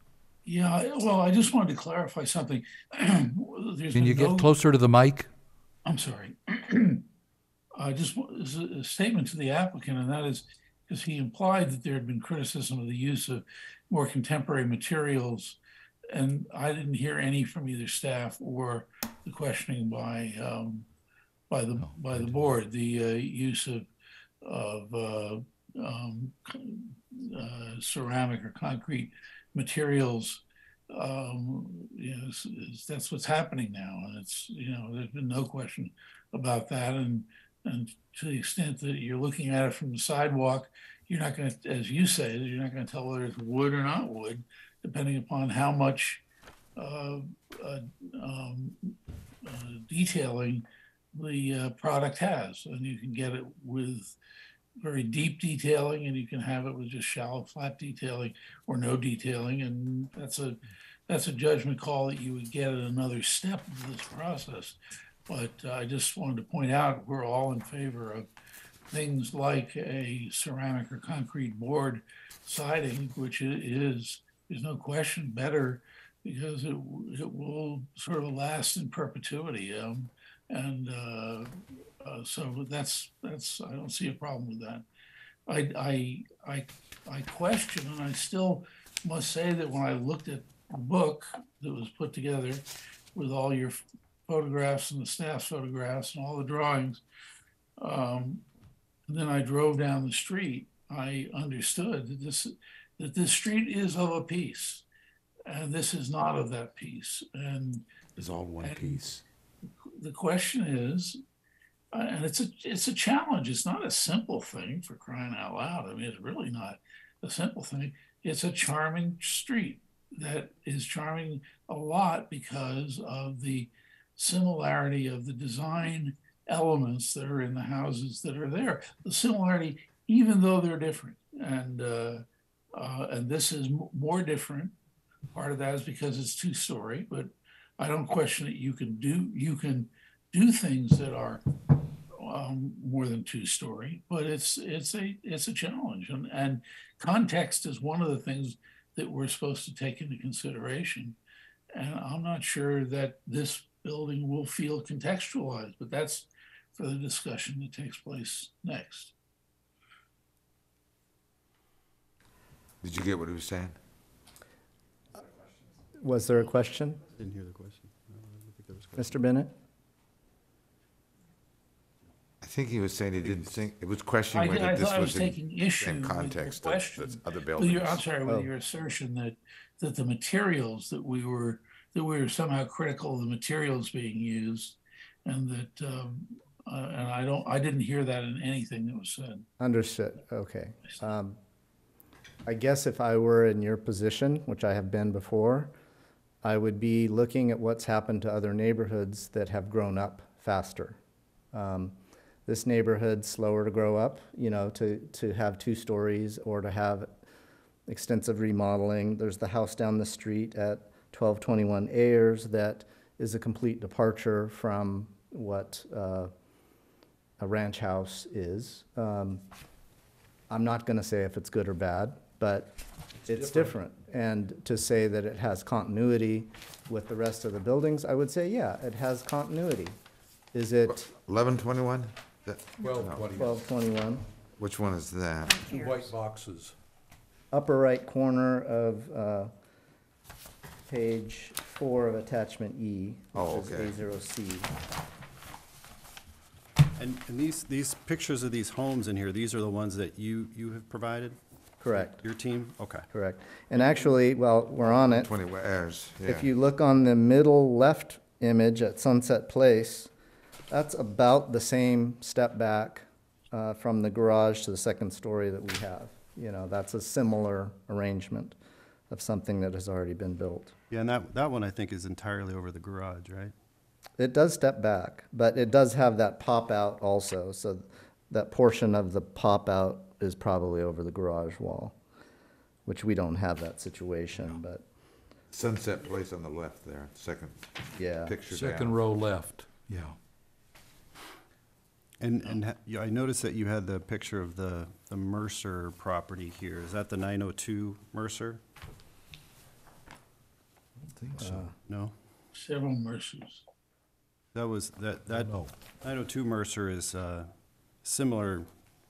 Yeah, well, I just wanted to clarify something. Can you get closer to the mic? I'm sorry. Just a statement to the applicant, and that is because he implied that there had been criticism of the use of more contemporary materials. And I didn't hear any from either staff or the questioning by the board, the use of ceramic or concrete materials. That's what's happening now, and there's been no question about that. And to the extent that you're looking at it from the sidewalk, you're not going to, as you say, you're not going to tell whether it's wood or not wood, depending upon how much detailing the product has. And you can get it with very deep detailing, and you can have it with just shallow, flat detailing or no detailing. And that's a judgment call that you would get at another step of this process. But I just wanted to point out, we're all in favor of things like a ceramic or concrete board siding, which is, there's no question, better because it will sort of last in perpetuity. So that's I don't see a problem with that. I question, and I still must say that when I looked at the book that was put together with all your photographs and the staff's photographs and all the drawings, and then I drove down the street, I understood that this street is of a piece, and this is not of that piece. And It's all one piece. the question is, and it's a challenge. It's not a simple thing, for crying out loud. I mean, it's really not a simple thing. It's a charming street that is charming a lot because of the similarity of the design elements that are in the houses that are there. The similarity, even though they're different, and this is more different. Part of that is because it's two-story, but I don't question that you can do things that are more than two-story, but it's a challenge, and context is one of the things that we're supposed to take into consideration. And I'm not sure that this building will feel contextualized, but that's for the discussion that takes place next. Did you get what he was saying? Was there a question? Didn't hear the question. No, I don't think there was a question. Mr. Bennett? I think he was saying he didn't think, it was questioning whether this I was was in taking the issue same with context the of question, the other with buildings. I'm sorry, with your assertion that the materials that we were somehow critical of the materials being used, and that and I didn't hear that in anything that was said. Understood. Okay. I guess if I were in your position, which I have been before, I would be looking at what's happened to other neighborhoods that have grown up faster. This neighborhood's slower to grow up, to have 2 stories or to have extensive remodeling. There's the house down the street at 1221 Ayers that is a complete departure from what a ranch house is. I'm not going to say if it's good or bad, but it's different. And to say that it has continuity with the rest of the buildings, I would say, yeah, it has continuity. Is it 1121? 1221? Which one is that? 2 white boxes. Upper right corner of page 4 of attachment E, which is A0C. And these pictures of these homes in here, these are the ones that you have provided? Correct. Your team? Okay. Correct. And actually, well, we're on it. 20 Ayers, yeah. If you look on the middle left image at Sunset Place, that's about the same step back from the garage to the second story that we have. That's a similar arrangement of something that has already been built. Yeah, and that one I think is entirely over the garage, right? It does step back, but it does have that pop out also. So that portion of the pop out is probably over the garage wall, which we don't have that situation, but. Sunset Place on the left there, second picture down. Second row left, yeah. And I noticed that you had the picture of the Mercer property here. Is that the 902 Mercer? I don't think so. No? Several Mercers. That 902 Mercer is similar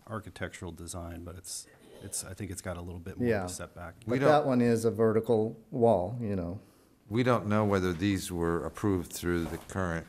architectural design, but it's I think it's got a little bit more Yeah. of a setback. But that one is a vertical wall, you know. We don't know whether these were approved through the current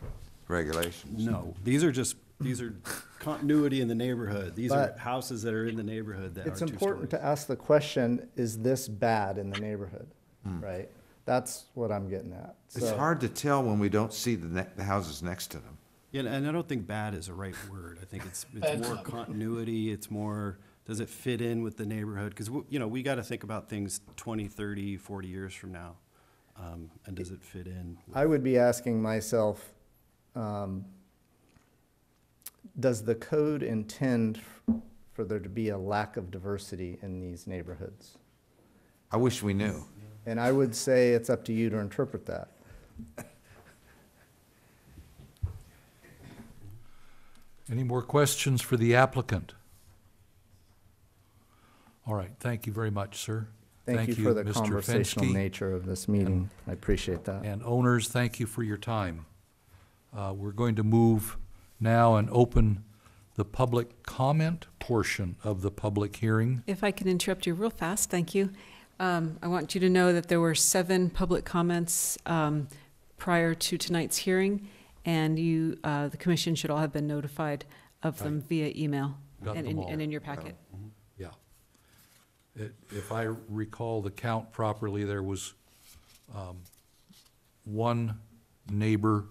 regulations. No, these are continuity in the neighborhood. These are But houses that are in the neighborhood that are It's two important stories. to ask the question, is this bad in the neighborhood, right? That's what I'm getting at. It's So- hard to tell when we don't see the houses next to them. Yeah, and I don't think bad is a right word. I think it's Bad's more not- continuity, it's more, does it fit in with the neighborhood? Because, you know, we got to think about things 20, 30, 40 years from now. And does it fit in? I would be asking myself, does the code intend for there to be a lack of diversity in these neighborhoods? I wish we knew. And I would say it's up to you to interpret that. Any more questions for the applicant? All right, thank you very much, sir. Thank you for the Mr. conversational Fenske. nature of this meeting. I appreciate that. And owners, thank you for your time. We're going to move now and open the public comment portion of the public hearing. If I can interrupt you real fast, thank you. I want you to know that there were 7 public comments prior to tonight's hearing, and the commission should all have been notified of them via email Got and them all. in your packet. Yeah. If I recall the count properly, there was one neighbor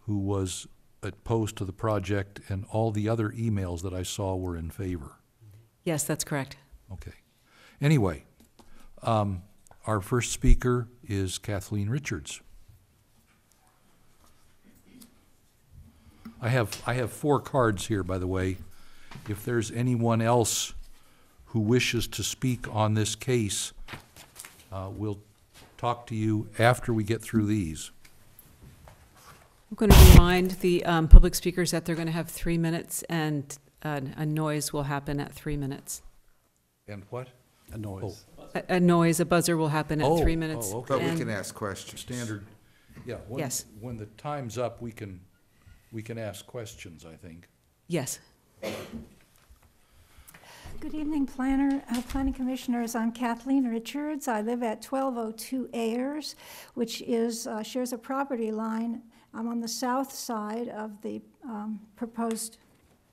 who was opposed to the project, and all the other emails that I saw were in favor. Yes, that's correct. Okay. Anyway, our first speaker is Kathleen Richards. I have 4 cards here, by the way. If there's anyone else who wishes to speak on this case, we'll talk to you after we get through these. I'm going to remind the public speakers that they're going to have 3 minutes, and a noise will happen at 3 minutes. And what? A noise. A noise, a buzzer will happen at 3 minutes. Oh, okay. But we and- can ask questions. Standard, yeah. Yes. When the time's up, we can ask questions, I think. Yes. Good evening, planning commissioners. I'm Kathleen Richards. I live at 1202 Ayers, which shares a property line. I'm on the south side of the proposed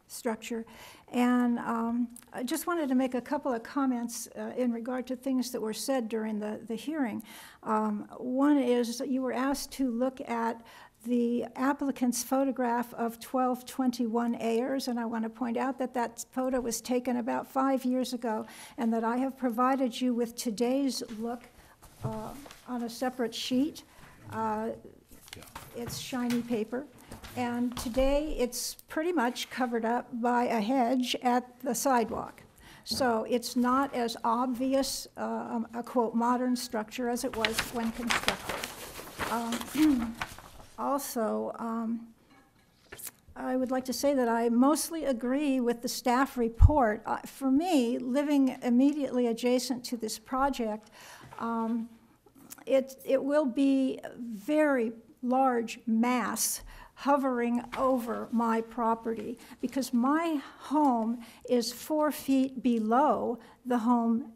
structure. And I just wanted to make a couple of comments in regard to things that were said during the hearing. One is that you were asked to look at the applicant's photograph of 1221 Ayers, and I want to point out that that photo was taken about 5 years ago, and that I have provided you with today's look on a separate sheet. It's shiny paper, and today it's pretty much covered up by a hedge at the sidewalk. So it's not as obvious a quote modern structure as it was when constructed. Also, I would like to say that I mostly agree with the staff report. For me, living immediately adjacent to this project, it will be a very large mass hovering over my property, because my home is 4 feet below the home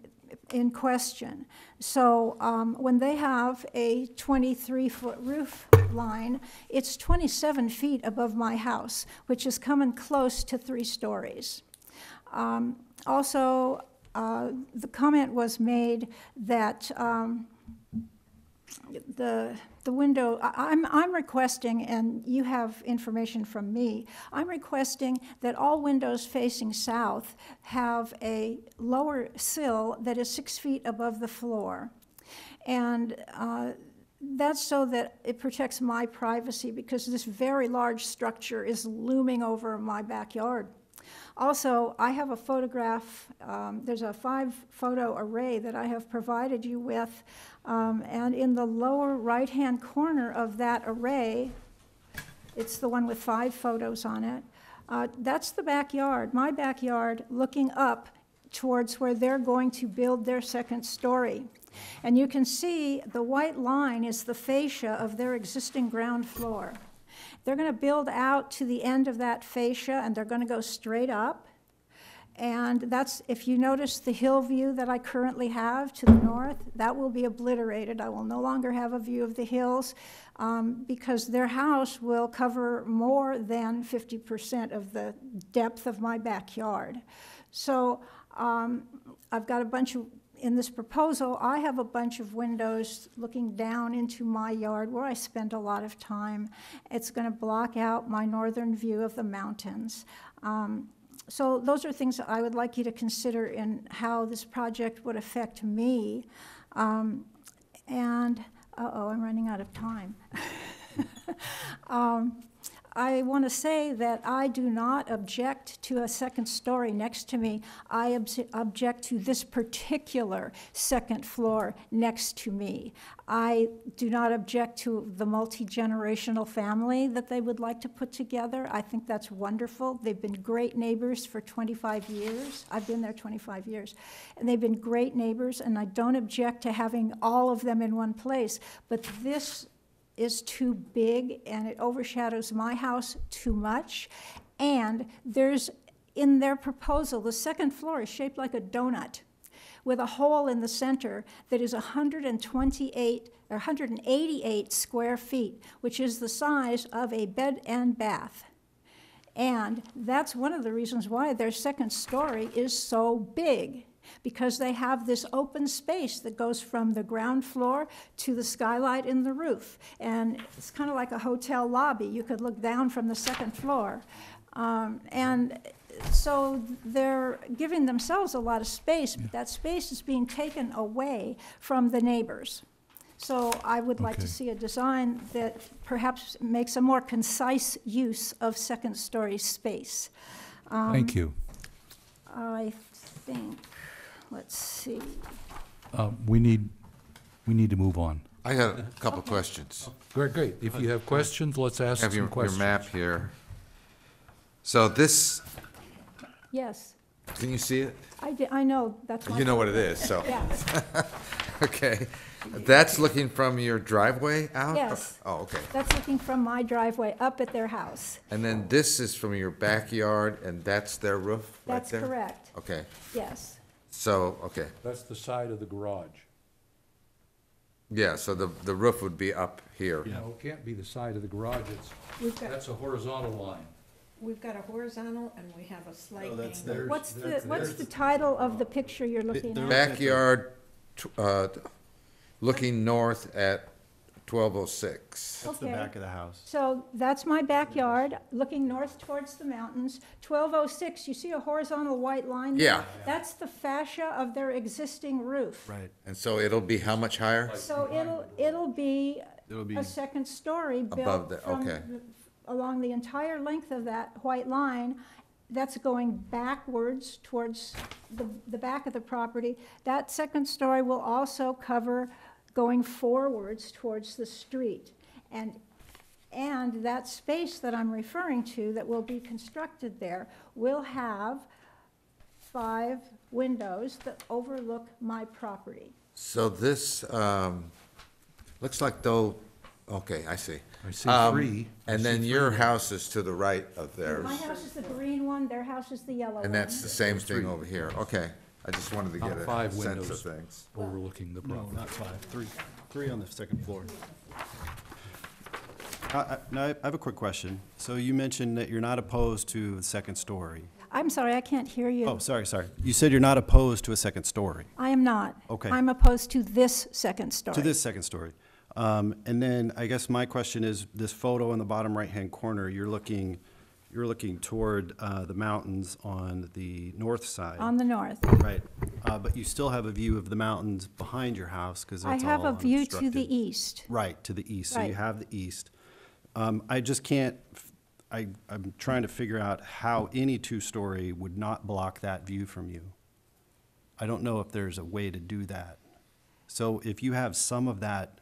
in question. So when they have a 23-foot roof line, it's 27 feet above my house, which is coming close to 3 stories. Also, the comment was made that the window, I'm requesting, and you have information from me, I'm requesting that all windows facing south have a lower sill that is 6 feet above the floor. And that's so that it protects my privacy, because this very large structure is looming over my backyard. Also, I have a photograph, there's a 5-photo array that I have provided you with, and in the lower right-hand corner of that array, it's the one with 5 photos on it, that's the backyard, my backyard, looking up towards where they're going to build their 2nd story. And you can see the white line is the fascia of their existing ground floor. They're going to build out to the end of that fascia, and they're going to go straight up. And that's, if you notice the hill view that I currently have to the north, that will be obliterated. I will no longer have a view of the hills because their house will cover more than 50% of the depth of my backyard. So I've got a bunch of, in this proposal, I have a bunch of windows looking down into my yard where I spend a lot of time. It's going to block out my northern view of the mountains. So those are things that I would like you to consider in how this project would affect me. And, uh-oh, I'm running out of time. I want to say that I do not object to a second story next to me. I object to this particular second floor next to me. I do not object to the multi-generational family that they would like to put together. I think that's wonderful. They've been great neighbors for 25 years. I've been there 25 years. And they've been great neighbors, and I don't object to having all of them in one place. But this is too big and it overshadows my house too much. And there's, in their proposal, the second floor is shaped like a donut with a hole in the center that is 188 square feet, which is the size of a bed and bath. And that's one of the reasons why their second story is so big, because they have this open space that goes from the ground floor to the skylight in the roof. And it's kind of like a hotel lobby. You could look down from the second floor. And so they're giving themselves a lot of space, but that space is being taken away from the neighbors. So I would like to see a design that perhaps makes a more concise use of second story space. Thank you. I think, let's see. We need to move on. I got a couple questions. Great. If you have questions, let's ask Have some questions. your map here. So this, Yes, can you see it? I know, that's my. You know what it is, so. Yes, Okay. That's looking from your driveway out? Yes. Oh, okay. that's looking from my driveway up at their house. And then this is from your backyard, and that's their roof right That's there? correct, Okay. yes. So, okay. That's the side of the garage. Yeah, so the roof would be up here. No, it can't be the side of the garage. We've got, That's a horizontal line. we've got a horizontal and we have a slight that's angle. theirs. What's the title of the picture you're looking at? Backyard, looking north at 1206. That's the Okay. back of the house. So that's my backyard, looking north towards the mountains. 1206, you see a horizontal white line there? Yeah. That's the fascia of their existing roof. Right. And so it'll be how much higher? So it'll be It'll be a second story Above built the- from okay. along the entire length of that white line. That's going backwards towards the back of the property. That second story will also cover going forwards towards the street. And that space that I'm referring to that will be constructed there will have 5 windows that overlook my property. So this, looks like though, okay, I see. I see 3. And then your house is to the right of theirs. My house is the green one, their house is the yellow one. And that's the same thing over here. Okay. I just wanted to get Not a 5 sense of windows things. overlooking the No, property. not 5, 3. 3 on the second floor. Now, I have a quick question. So you mentioned that you're not opposed to the second story. I'm sorry, I can't hear you. Oh, sorry. You said you're not opposed to a second story, I am not. Okay. I'm opposed to this second story. to this second story. And then I guess my question is, this photo in the bottom right-hand corner, you're looking toward the mountains on the north side. On the north. Right. But you still have a view of the mountains behind your house because I it's all have a view to unobstructed. the east. Right, to the east. So you Right. have the east. I just can't, I'm trying to figure out how any two-story would not block that view from you. I don't know if there's a way to do that. So if you have some of that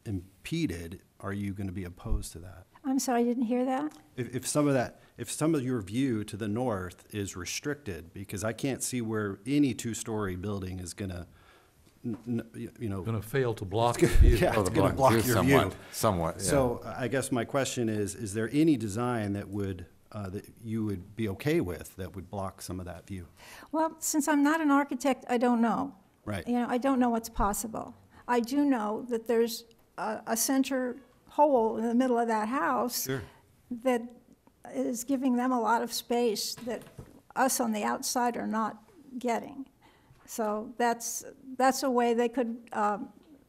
impeded, are you going to be opposed to that? I'm sorry, I didn't hear that. If some of your view to the north is restricted, because I can't see where any two-story building is gonna, Going to fail to block the view. yeah, Oh, it's the gonna block your view. Somewhat, yeah. So I guess my question is there any design that would that you would be okay with that would block some of that view? Well, since I'm not an architect, I don't know. Right. You know, I don't know what's possible. I do know that there's a center hole in the middle of that house Sure. that is giving them a lot of space that us on the outside are not getting. So that's a way they could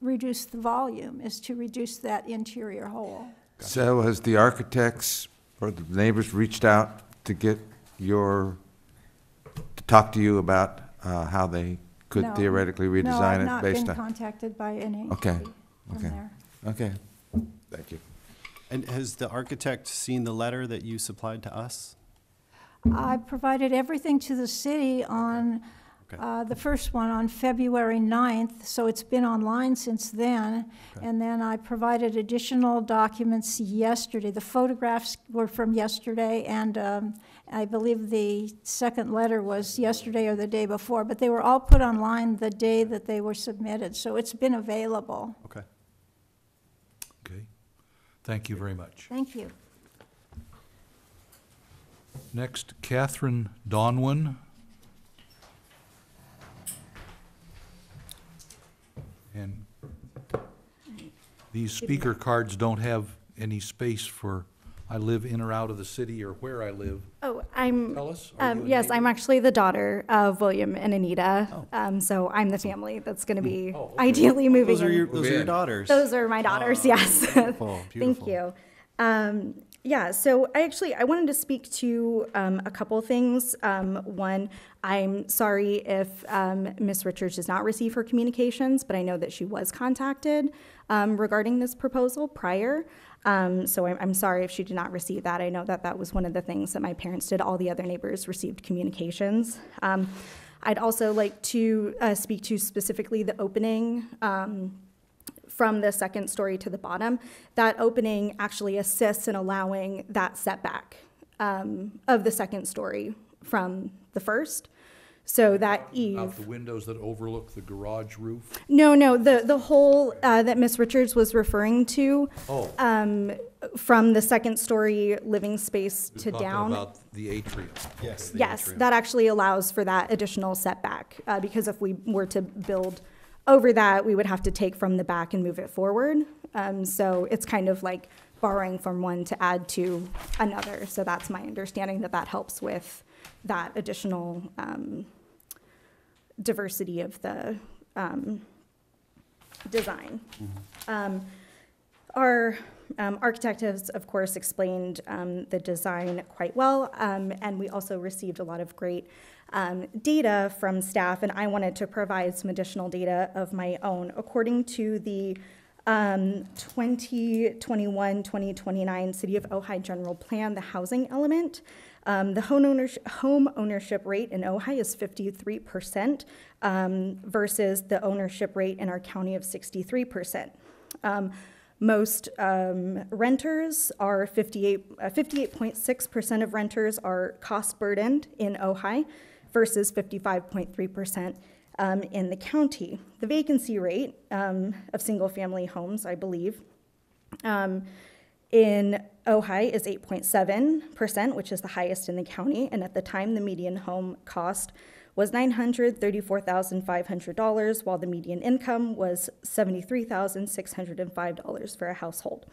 reduce the volume, is to reduce that interior hole. So has the architects or the neighbors reached out to to talk to you about how they could No. theoretically redesign No, I've it not based been on? contacted by any Okay, from okay, there. okay. Thank you. And has the architect seen the letter that you supplied to us? I provided everything to the city on, Okay. the first one on February 9th, so it's been online since then. Okay. And then I provided additional documents yesterday. The photographs were from yesterday, and I believe the second letter was yesterday or the day before, but they were all put online the day that they were submitted, so it's been available. Okay. Okay. Thank you very much. Thank you. Next, Catherine Donwan. And these speaker cards don't have any space for, I live in or out of the city or where I live. Oh, I'm, Tell us, are you a yes, I'm neighbor? actually the daughter of William and Anita. So I'm the family that's going to be ideally moving Those are in. your daughters. Those are my daughters, yes. Beautiful, Thank you. Yeah, so I wanted to speak to a couple things. One, I'm sorry if Ms. Richards does not receive her communications, but I know that she was contacted regarding this proposal prior. So I'm sorry if she did not receive that. I know that that was one of the things that my parents did. All the other neighbors received communications. I'd also like to speak to specifically the opening from the second story to the bottom. That opening actually assists in allowing that setback of the second story from the first. So that eave. Out the windows that overlook the garage roof? No, the hole that Ms. Richards was referring to from the second story living space You're to talking down. about the atrium. Yes. Yes, that actually allows for that additional setback, because if we were to build over that, we would have to take from the back and move it forward. So it's kind of like borrowing from one to add to another. So that's my understanding, that that helps with that additional diversity of the design. Our architect has, of course, explained the design quite well, and we also received a lot of great data from staff, and I wanted to provide some additional data of my own. According to the 2021-2029 City of Ojai General Plan, the housing element, the home ownership rate in Ojai is 53% versus the ownership rate in our county of 63%. Most renters are 58.6% of renters are cost burdened in Ojai versus 55.3% in the county. The vacancy rate of single-family homes, I believe, in Ojai is 8.7%, which is the highest in the county, and at the time, the median home cost was $934,500, while the median income was $73,605 for a household.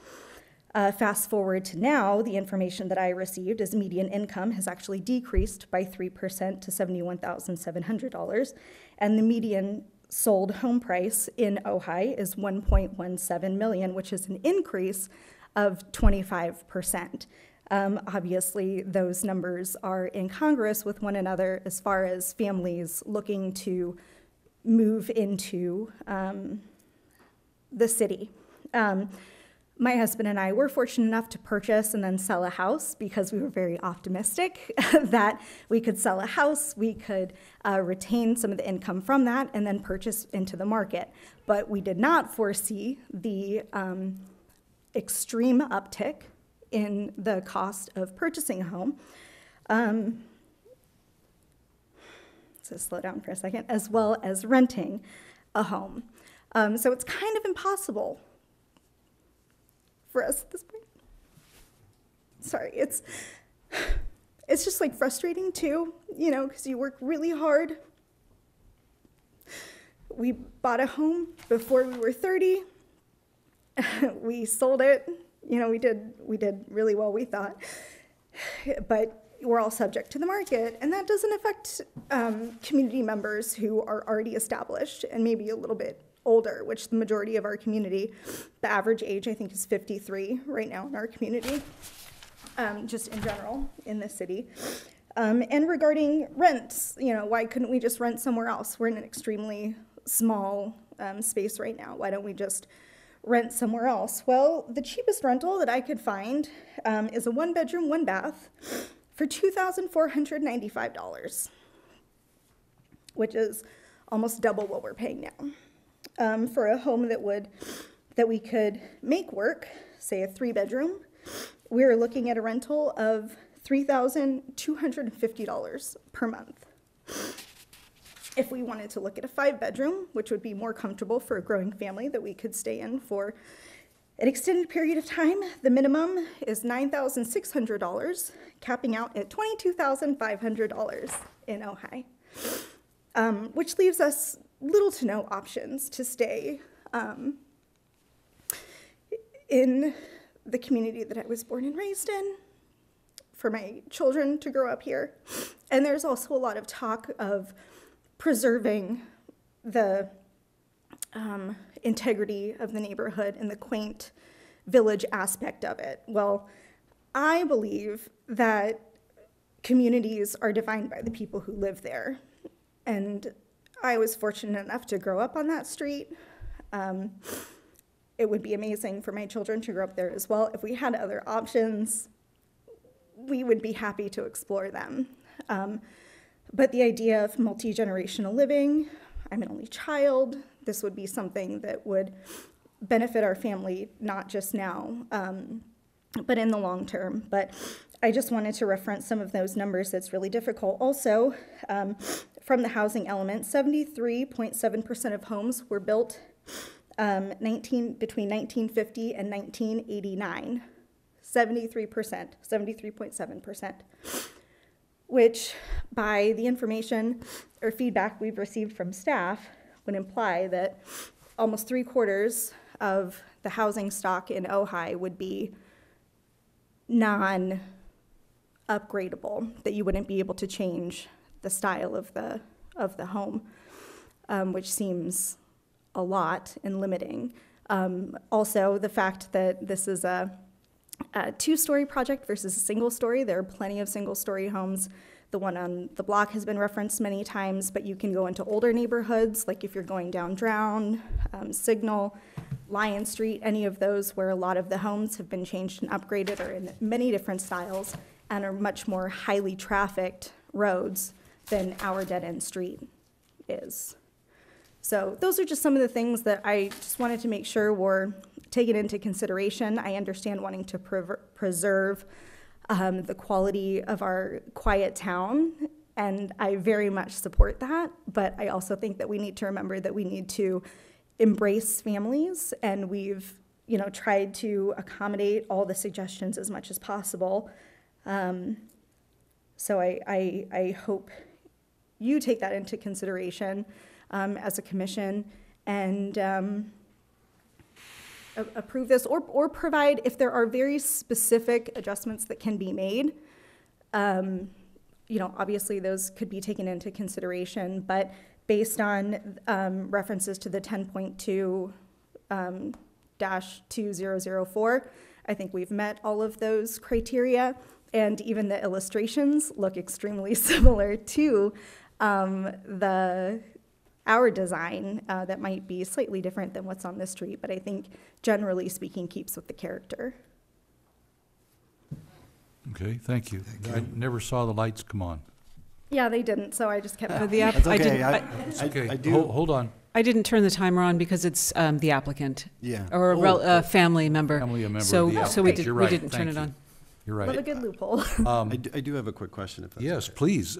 Fast forward to now, the information that I received is median income has actually decreased by 3% to $71,700, and the median sold home price in Ojai is $1.17 million, which is an increase of 25%. Obviously, those numbers are incongruous with one another as far as families looking to move into the city. My husband and I were fortunate enough to purchase and then sell a house because we were very optimistic that we could sell a house, we could retain some of the income from that, and then purchase into the market. But we did not foresee the extreme uptick in the cost of purchasing a home. So slow down for a second, as well as renting a home. So it's kind of impossible for us at this point. Sorry, it's just like frustrating too, you know, because you work really hard. We bought a home before we were 30. We sold it. You know, we did really well, we thought. But we're all subject to the market, and that doesn't affect community members who are already established and maybe a little bit older, which the majority of our community, the average age I think is 53 right now in our community, just in general in the city. And regarding rents, you know, why couldn't we just rent somewhere else? We're in an extremely small space right now. Why don't we just rent somewhere else? Well, the cheapest rental that I could find is a 1-bedroom, 1-bath for $2,495, which is almost double what we're paying now. For a home that we could make work, say a 3-bedroom, we're looking at a rental of $3,250 per month. If we wanted to look at a 5-bedroom, which would be more comfortable for a growing family that we could stay in for an extended period of time, the minimum is $9,600, capping out at $22,500 in Ojai, which leaves us little to no options to stay in the community that I was born and raised in, for my children to grow up here. And there's also a lot of talk of preserving the integrity of the neighborhood and the quaint village aspect of it. Well, I believe that communities are defined by the people who live there. And I was fortunate enough to grow up on that street. It would be amazing for my children to grow up there as well. If we had other options, we would be happy to explore them. But the idea of multi-generational living, I'm an only child, this would be something that would benefit our family, not just now, but in the long term. But I just wanted to reference some of those numbers that's really difficult. Also, from the housing element, 73.7% of homes were built between 1950 and 1989. 73.7%, which by the information or feedback we've received from staff would imply that almost 3/4 of the housing stock in Ojai would be non-upgradable, that you wouldn't be able to change the style of the home, which seems a lot and limiting. Also, the fact that this is a 2-story project versus a single-story. There are plenty of single-story homes. The one on the block has been referenced many times, but you can go into older neighborhoods, like if you're going down Drown, Signal, Lion Street, any of those where a lot of the homes have been changed and upgraded or in many different styles and are much more highly trafficked roads than our dead-end street is. So those are just some of the things that I just wanted to make sure were taken into consideration. I understand wanting to preserve the quality of our quiet town, and I very much support that, but I also think that we need to remember that we need to embrace families, and we've tried to accommodate all the suggestions as much as possible. So I hope you take that into consideration as a commission and approve this, or provide, if there are very specific adjustments that can be made, obviously those could be taken into consideration, but based on references to the 10.2-2004, I think we've met all of those criteria, and even the illustrations look extremely similar to our design that might be slightly different than what's on the street, but I think generally speaking keeps with the character. Okay, thank you. I never saw the lights come on. Yeah, they didn't, so I just kept going. That's okay. It's okay. I do. Hold on. I didn't turn the timer on because it's the applicant. Yeah. Or a family member. Family member so, of the so we, applicant. You're right. we didn't turn Thank it you. on. You're right. What a good loophole. I do have a quick question, if that's Yes, okay. please.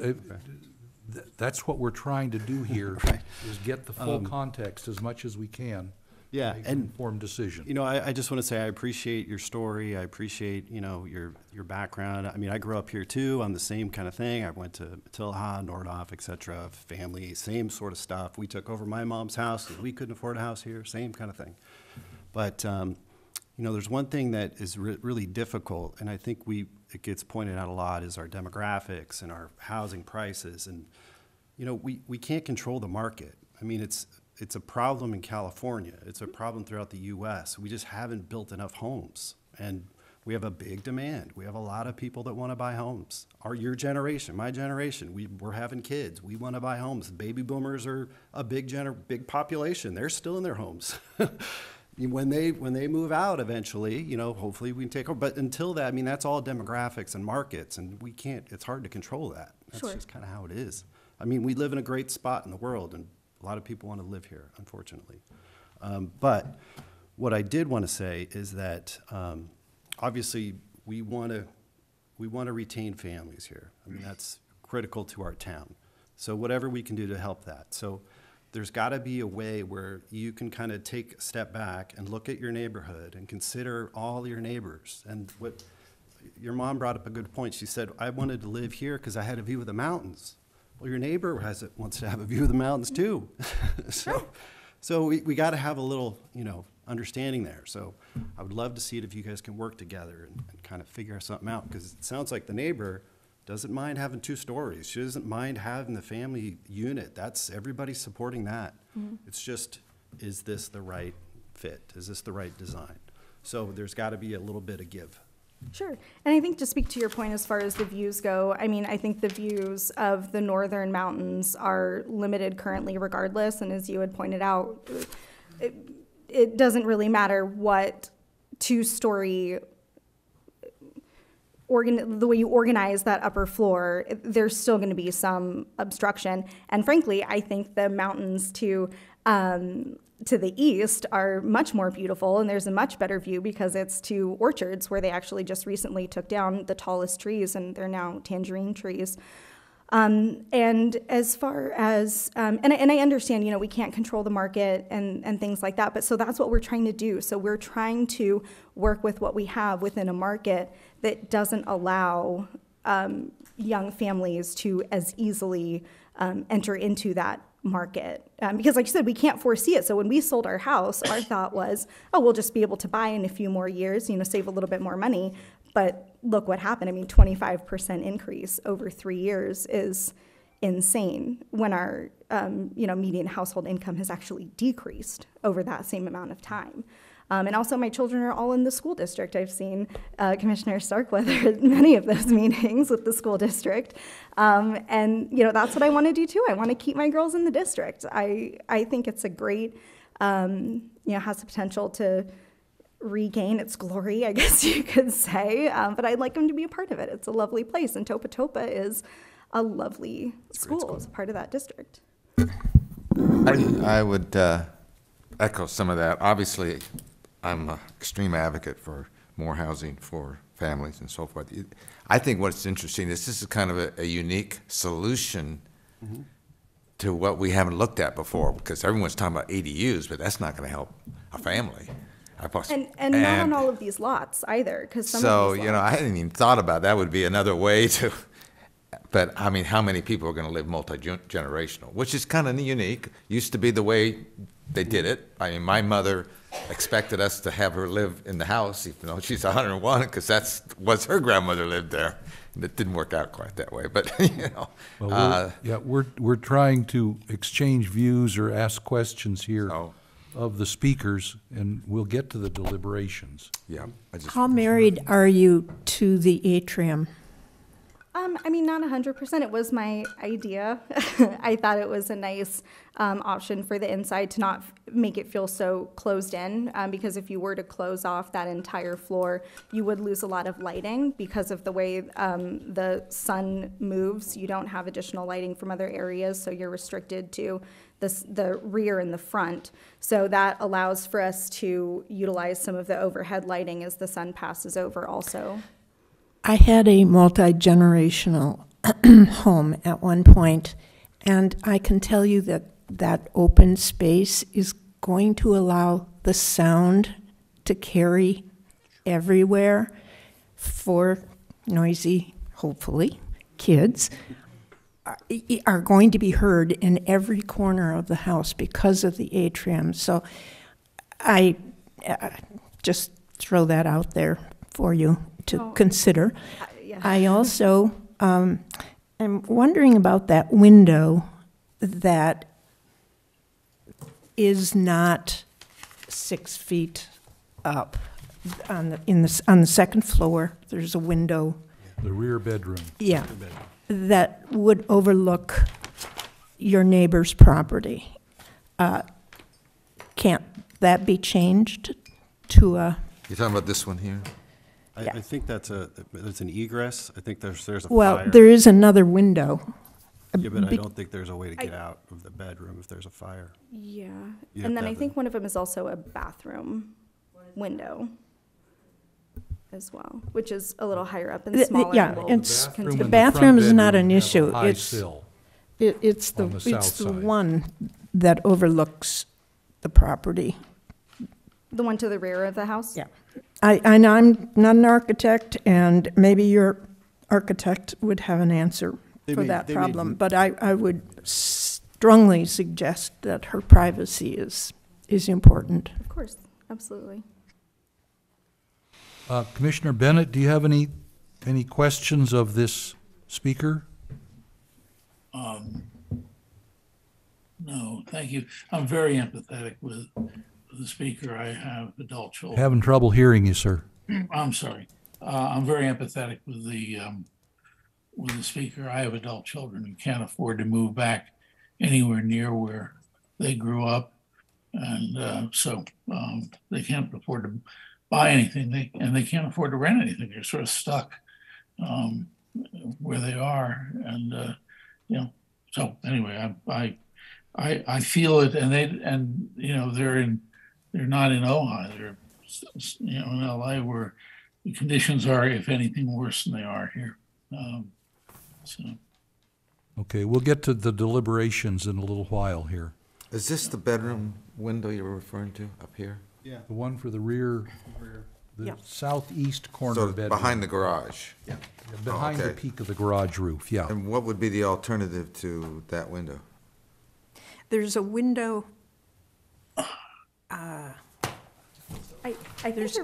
That's what we're trying to do here, Right. is get the full context as much as we can. Yeah, make an informed decision. You know, I just want to say I appreciate your story. I appreciate, you know, your background. I mean, I grew up here too. I'm the same kind of thing. I went to Ojai, Nordhoff, et cetera, family, same sort of stuff. We took over my mom's house because we couldn't afford a house here, same kind of thing. But, you know, there's one thing that is really difficult, and I think it gets pointed out a lot, is our demographics and our housing prices. And, you know, we can't control the market. I mean, it's a problem in California. It's a problem throughout the U.S. We just haven't built enough homes, and we have a big demand. We have a lot of people that want to buy homes. Your generation, my generation, we're having kids. We want to buy homes. Baby boomers are a big population. They're still in their homes. When they move out eventually, you know, hopefully we can take over. But until that, I mean, that's all demographics and markets, and we can't. It's hard to control that. That's just kind of how it is. I mean, we live in a great spot in the world, and a lot of people want to live here, unfortunately. But what I did want to say is that obviously we want to retain families here. I mean, that's critical to our town. So whatever we can do to help that. So there's got to be a way where you can kind of take a step back and look at your neighborhood and consider all your neighbors. And what your mom brought up a good point. She said, I wanted to live here because I had a view of the mountains. Well, your neighbor wants to have a view of the mountains too. So we got to have a little, you know, understanding there. So I would love to see it if you guys can work together and kind of figure something out, because it sounds like the neighbor doesn't mind having 2 stories. She doesn't mind having the family unit. That's, everybody's supporting that. Mm-hmm. It's just, is this the right fit? Is this the right design? So there's got to be a little bit of give. Sure. And I think to speak to your point as far as the views go, I mean, I think the views of the northern mountains are limited currently regardless. And as you had pointed out, it doesn't really matter what 2-story the way you organize that upper floor, there's still going to be some obstruction. And frankly, I think the mountains to the east are much more beautiful, and there's a much better view because it's 2 orchards where they actually just recently took down the tallest trees, and they're now tangerine trees. And as far as, and I understand, you know, we can't control the market and things like that, but so that's what we're trying to do. So we're trying to work with what we have within a market that doesn't allow young families to as easily enter into that market. Because like you said, we can't foresee it. So when we sold our house, our thought was, oh, we'll just be able to buy in a few more years, you know, save a little bit more money. But look what happened. I mean, 25% increase over 3 years is insane when our, you know, median household income has actually decreased over that same amount of time. And also my children are all in the school district. I've seen Commissioner Starkweather at many of those meetings with the school district. And, you know, that's what I want to do too. I want to keep my girls in the district. I think it's a great, you know, has the potential to regain its glory, I guess you could say. But I'd like them to be a part of it. It's a lovely place. And Topa Topa is a lovely school as a part of that district. I would echo some of that. Obviously, I'm an extreme advocate for more housing for families and so forth. I think what's interesting is this is kind of a unique solution to what we haven't looked at before, because everyone's talking about ADUs, but that's not going to help a family. And not on all of these lots either, because some of these lots. You know, I hadn't even thought about that would be another way to, but I mean, how many people are going to live multi-generational, which is kind of unique. Used to be the way they did it. I mean, my mother expected us to have her live in the house, even though she's 101, because that's was her grandmother lived there. And it didn't work out quite that way, but you know. Well, we're trying to exchange views or ask questions here of the speakers, and we'll get to the deliberations. Yeah. How married are you to the atrium? I mean, not 100%. It was my idea. I thought it was a nice option for the inside to not make it feel so closed in, because if you were to close off that entire floor, you would lose a lot of lighting because of the way the sun moves. You don't have additional lighting from other areas, so you're restricted to the rear and the front. So that allows for us to utilize some of the overhead lighting as the sun passes over also. I had a multi-generational home at one point, and I can tell you that that open space is going to allow the sound to carry everywhere for noisy, hopefully, kids are going to be heard in every corner of the house because of the atrium. So I just throw that out there for you to consider. Yeah. I also am wondering about that window that is not 6 feet up on the second floor. There's a window. The rear bedroom. Yeah, that would overlook your neighbor's property. Can't that be changed to a? You're talking about this one here? I think that's an egress. I think there's a Well, fire. there is another window. Yeah, but I don't think there's a way to get out of the bedroom if there's a fire. Yeah. You have And to then I have think one of them is also a bathroom window as well, which is a little higher up and smaller. Yeah, and we'll it's, continue. the in the bathroom front is not bedroom an have a issue. high It's, sill it's the, on the it's south the side. one that overlooks the property. The one to the rear of the house? Yeah. I know I'm not an architect, and maybe your architect would have an answer for that problem, but I would strongly suggest that her privacy is important. Of course, absolutely. Commissioner Bennett, do you have any questions of this speaker? No, thank you. I'm very empathetic with the speaker. I have adult children. Having trouble hearing you, sir. I'm sorry. I'm very empathetic with the speaker. I have adult children who can't afford to move back anywhere near where they grew up, and so they can't afford to buy anything. And they can't afford to rent anything. They're sort of stuck where they are, and you know. So anyway, I feel it, and you know they're not in Ojai. They're in LA, where the conditions are, if anything, worse than they are here. So. Okay, we'll get to the deliberations in a little while here. Is this the bedroom window you were referring to up here? Yeah. The one for the rear, the Yeah. southeast corner So bedroom. behind the garage? Yeah, behind the okay. peak of the garage roof, yeah. And what would be the alternative to that window? There's a window, I think there's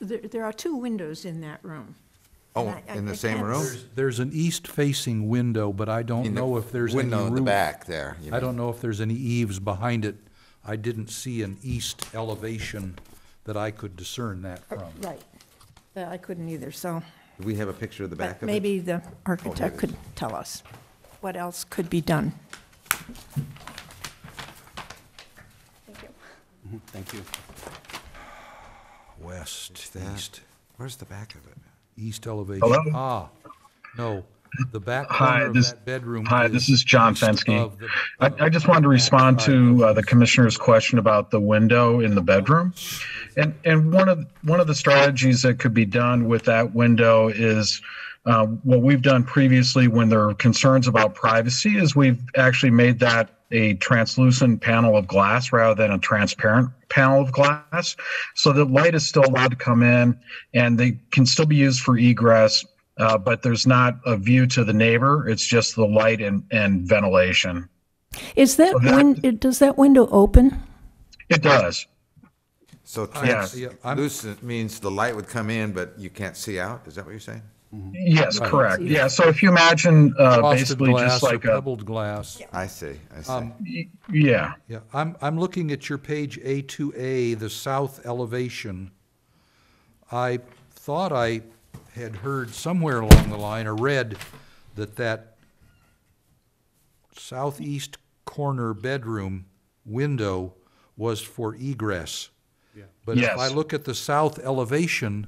there are two windows in that room. Oh, And I in the same can't room? There's an east-facing window, but I don't know if there's any Window in the roof. back there. you I mean. don't know if there's any eaves behind it. I didn't see an east elevation that I could discern that from. Right. I couldn't either, so. Do we have a picture of the back But of it? maybe the here architect it could tell us what else could be done. Thank you. Thank you. West, That- east, Where's the back of it? east elevation. Hello? Ah, no, the back Hi, corner of this- that bedroom. Hi, this is John east Fensky. of the- I just wanted to respond to the commissioner's question about the window in the bedroom. And one of the strategies that could be done with that window is what we've done previously when there are concerns about privacy is we've actually made that a translucent panel of glass rather than a transparent panel of glass. So the light is still allowed to come in and they can still be used for egress, but there's not a view to the neighbor. It's just the light and ventilation. Is that, does that window open? It does. So Yes. translucent means the light would come in, but you can't see out? Is that what you're saying? Yes, Right. correct. Yeah, so if you imagine Frosted basically glass just or like a, pebbled glass. I see, I see. yeah. Yeah, I'm looking at your page A2A, the south elevation. I thought I had heard somewhere along the line or read that southeast corner bedroom window was for egress. Yeah. But if Yes. I look at the south elevation,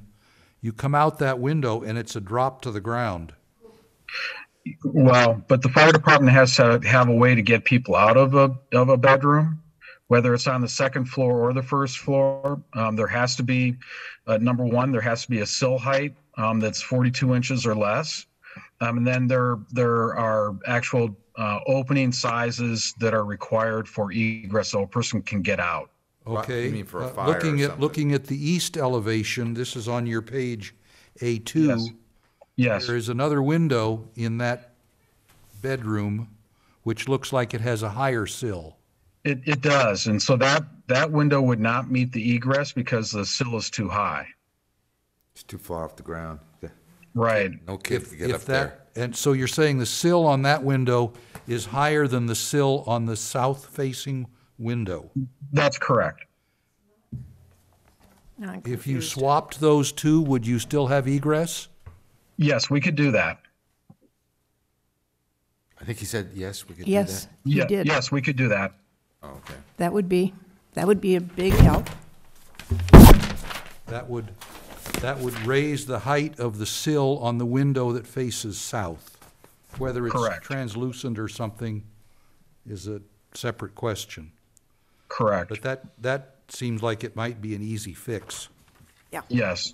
you come out that window and it's a drop to the ground. Well, but the fire department has to have a way to get people out of a bedroom, whether it's on the second floor or the first floor. There has to be, number one, there has to be a sill height that's 42 inches or less. And then there are actual opening sizes that are required for egress so a person can get out. Okay. You mean for a uh, fire looking or at something? Looking at the east elevation, this is on your page A2. Yes. Yes. There is another window in that bedroom which looks like it has a higher sill. It does. And so that window would not meet the egress because the sill is too high. It's too far off the ground. Right. No kid could get up there. And so you're saying the sill on that window is higher than the sill on the south-facing window? That's correct. Now I'm If you confused. swapped those two, would you still have egress? Yes, we could do that. I think he said, yes, we could do Yes, that. he did. Yes, we could do that. Oh, okay. That would be a big help. That would raise the height of the sill on the window that faces south. Whether it's Correct. translucent or something is a separate question. Correct. But that seems like it might be an easy fix. Yes.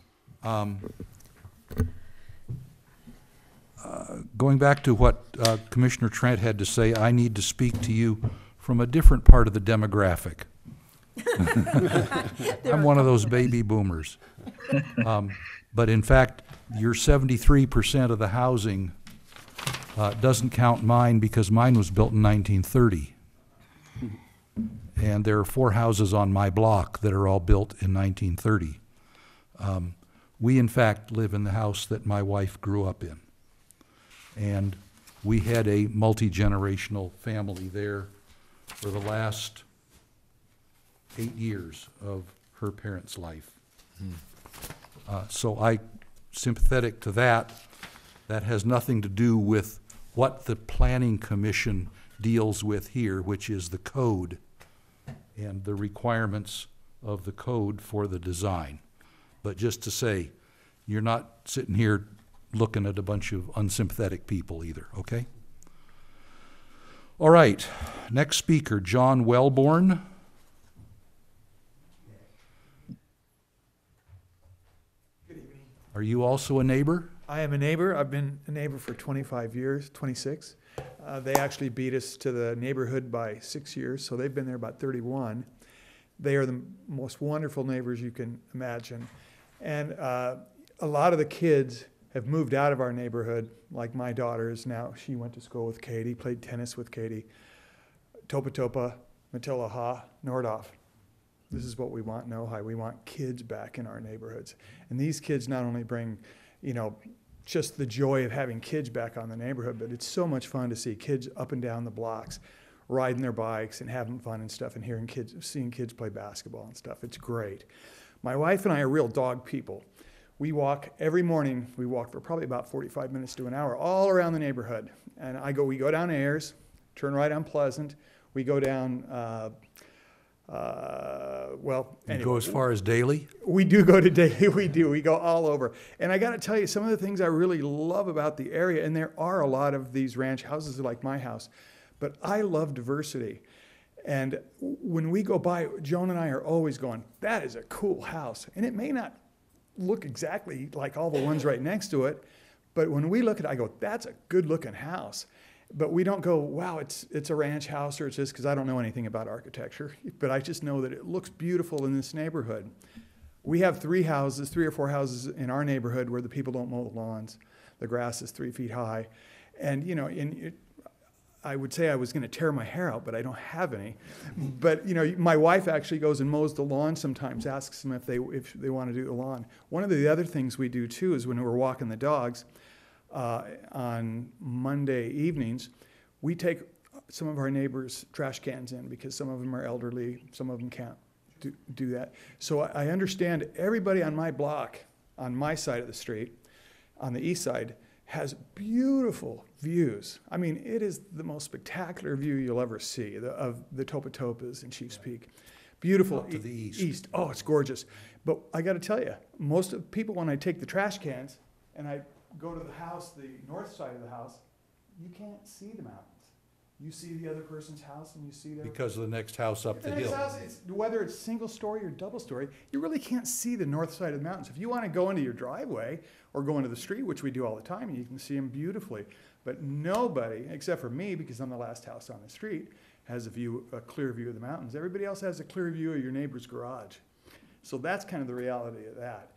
Going back to what Commissioner Trent had to say, I need to speak to you from a different part of the demographic. I'm one of those baby boomers. But in fact, your 73% of the housing doesn't count mine because mine was built in 1930. And there are 4 houses on my block that are all built in 1930. We, in fact, live in the house that my wife grew up in. And we had a multi-generational family there for the last 8 years of her parents' life. So I'm sympathetic to that. That has nothing to do with what the Planning Commission deals with here, which is the code and the requirements of the code for the design. But just to say, you're not sitting here looking at a bunch of unsympathetic people either, okay? All right, next speaker, John Wellborn. Are you also a neighbor? I am a neighbor. I've been a neighbor for 25 years, 26. They actually beat us to the neighborhood by 6 years, so they've been there about 31. They are the most wonderful neighbors you can imagine. And a lot of the kids have moved out of our neighborhood, like my daughter is now. She went to school with Katie, played tennis with Katie. Topa Topa, Matilaha, Nordhoff. This is what we want in Ojai. We want kids back in our neighborhoods. And these kids not only bring, just the joy of having kids back on the neighborhood, but it's so much fun to see kids up and down the blocks riding their bikes and having fun and stuff, and seeing kids play basketball and stuff. It's great. My wife and I are real dog people. We walk every morning. We walk for probably about 45 minutes to an hour all around the neighborhood. And we go down Ayers, turn right on Pleasant. We go down, You go as far as Daly? We do go to Daly, we do. We go all over. And I got to tell you, some of the things I really love about the area, and there are a lot of these ranch houses like my house, but I love diversity. And when we go by, Joan and I are always going, that is a cool house. And it may not look exactly like all the ones right next to it, but when we look at it, I go, that's a good looking house. But we don't go, wow, it's a ranch house, or it's just, because I don't know anything about architecture, but I just know that it looks beautiful in this neighborhood. We have 3 or 4 houses in our neighborhood where the people don't mow the lawns. The grass is 3 feet high. And, I would say I was going to tear my hair out, but I don't have any. But, my wife actually goes and mows the lawn sometimes, asks them if they want to do the lawn. One of the other things we do, too, is when we're walking the dogs, on Monday evenings, we take some of our neighbors' trash cans in because some of them are elderly, some of them can't do that. So I understand everybody on my block, on my side of the street, on the east side, has beautiful views. I mean, it is the most spectacular view you'll ever see of the Topa Topas in Chiefs Peak. Beautiful. To the east. Oh, it's gorgeous. But I got to tell you, most of the people, when I take the trash cans and I go to the house, the north side of the house, you can't see the mountains. You see the other person's house and you see their... Because of the next house up the hill. Whether it's single story or double story, you really can't see the north side of the mountains. If you want to go into your driveway or go into the street, which we do all the time, you can see them beautifully. But nobody, except for me, because I'm the last house on the street, has a clear view of the mountains. Everybody else has a clear view of your neighbor's garage. So that's kind of the reality of that.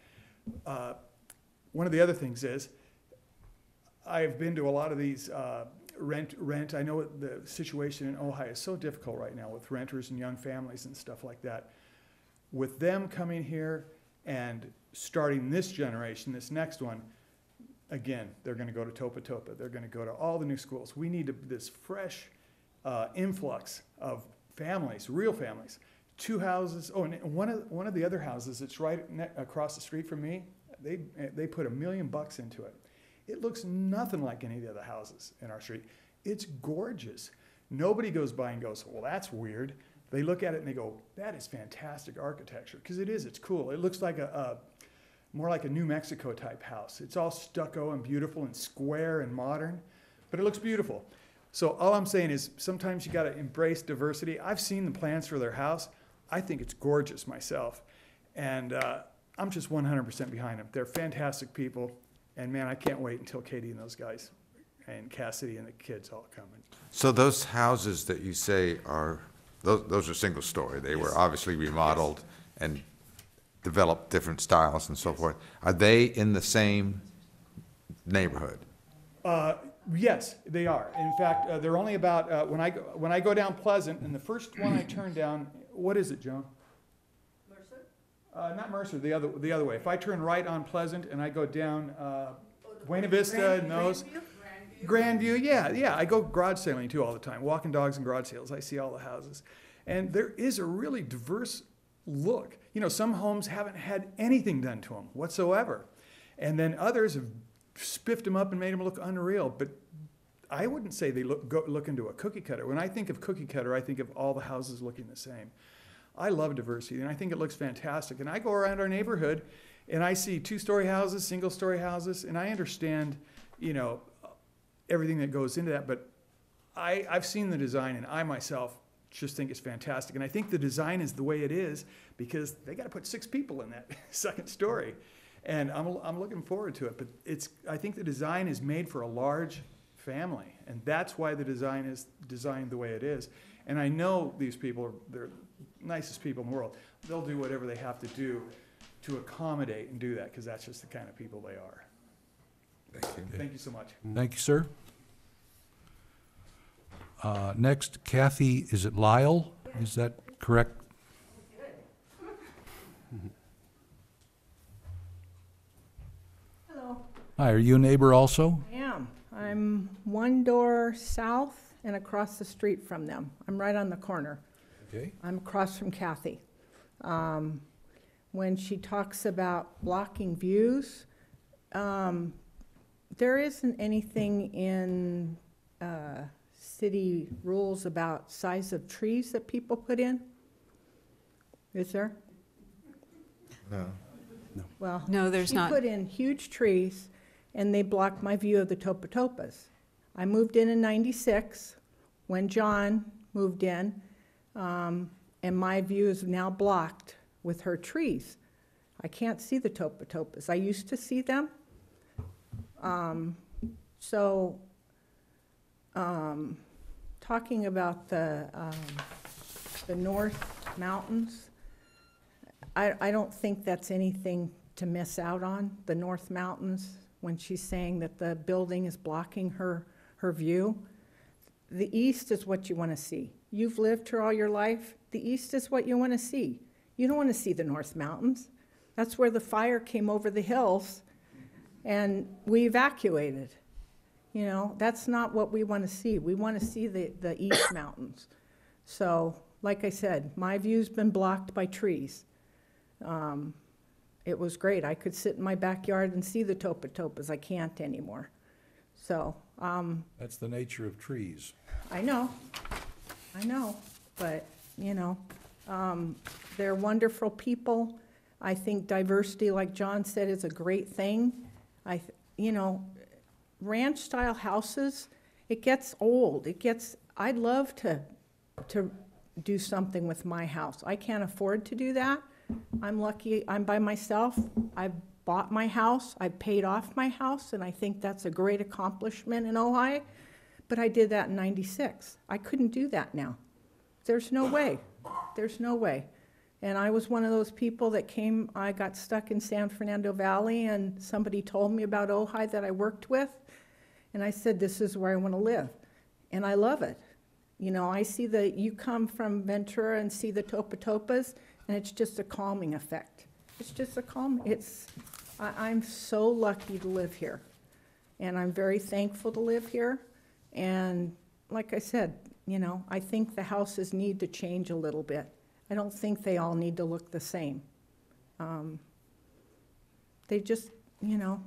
One of the other things is, I've been to a lot of these rent. I know the situation in Ojai is so difficult right now with renters and young families and stuff like that. With them coming here and starting this generation, this next one, again, they're going to go to Topa Topa. They're going to go to all the new schools. We need this fresh influx of families, real families. 2 houses. Oh, and one of the other houses that's right across the street from me, they put $1 million into it. It looks nothing like any of the other houses in our street. It's gorgeous. Nobody goes by and goes, well, that's weird. They look at it and they go, that is fantastic architecture. Because it is, it's cool. It looks like more like a New Mexico type house. It's all stucco and beautiful and square and modern, but it looks beautiful. So all I'm saying is sometimes you got to embrace diversity. I've seen the plans for their house. I think it's gorgeous myself. And I'm just 100% behind them. They're fantastic people. And man, I can't wait until Katie and those guys and Cassidy and the kids all come. So those houses that you say are, those are single story. They were obviously remodeled and developed different styles and so forth. Are they in the same neighborhood? Yes, they are. In fact, they're only about, when I go down Pleasant, and the first one I turn down, what is it, Joan? Not Mercer, the other way. If I turn right on Pleasant and I go down Buena Vista and those. Grandview, yeah. I go garage sailing too all the time, walking dogs and garage sales. I see all the houses. And there is a really diverse look. You know, some homes haven't had anything done to them whatsoever. And then others have spiffed them up and made them look unreal. But I wouldn't say they look into a cookie cutter. When I think of cookie cutter, I think of all the houses looking the same. I love diversity, and I think it looks fantastic. And I go around our neighborhood, and I see 2-story houses, single-story houses, and I understand, you know, everything that goes into that. But I've seen the design, and I myself just think it's fantastic. And I think the design is the way it is because they got to put 6 people in that second story, and I'm looking forward to it. But I think the design is made for a large family, and that's why the design is designed the way it is. And I know these people they're nicest people in the world. They'll do whatever they have to do to accommodate and do that because that's just the kind of people they are. Thank you. Thank you so much. Thank you, sir. Next, Kathy, is it Lyle? Is that correct? Hello. Hi, are you a neighbor also? I am. I'm one door south and across the street from them. I'm right on the corner. Okay. I'm across from Kathy. When she talks about blocking views, there isn't anything in city rules about size of trees that people put in? Is there? No. Well, No, there's not. She put in huge trees, and they blocked my view of the Topa Topas. I moved in '96 when John moved in, and my view is now blocked with her trees. I can't see the Topa Topas. I used to see them. Talking about the North Mountains, I don't think that's anything to miss out on, the North Mountains, when she's saying that the building is blocking her view. The east is what you want to see. You've lived here all your life. The east is what you want to see. You don't want to see the North Mountains. That's where the fire came over the hills and we evacuated. You know, that's not what we want to see. We want to see the East Mountains. So, like I said, my view's been blocked by trees. It was great. I could sit in my backyard and see the Topa Topas. I can't anymore. So, That's the nature of trees. I know, but, you know, they're wonderful people. I think diversity, like John said, is a great thing. You know, ranch-style houses, it gets old. I'd love to do something with my house. I can't afford to do that. I'm lucky I'm by myself. I bought my house, I paid off my house, and I think that's a great accomplishment in Ojai. But I did that in '96. I couldn't do that now. there's no way. There's no way. And I was one of those people that came, I got stuck in San Fernando Valley, and somebody told me about Ojai that I worked with, and I said, this is where I want to live. And I love it. You know, I see you come from Ventura and see the topa-topas, and it's just a calming effect. It's just a calm, I'm so lucky to live here. And I'm very thankful to live here. And like I said, you know, I think the houses need to change a little bit. I don't think they all need to look the same. They just, you know,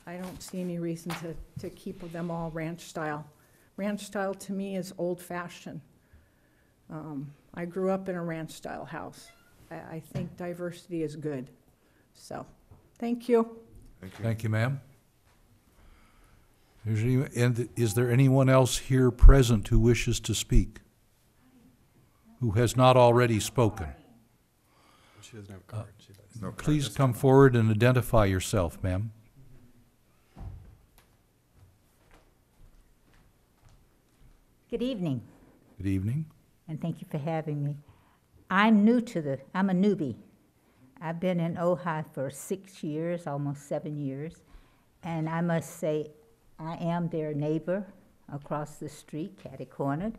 I don't see any reason to keep them all ranch style. Ranch style to me is old-fashioned. I grew up in a ranch style house. I think diversity is good. So, thank you. Thank you, ma'am. Is there anyone else here present who wishes to speak? Who has not already spoken? She doesn't have a card. She does. No card. Please come forward and identify yourself, ma'am. Good evening. Good evening. And thank you for having me. I'm a newbie. I've been in Ojai for 6 years, almost 7 years. And I must say, I am their neighbor across the street, catty-cornered.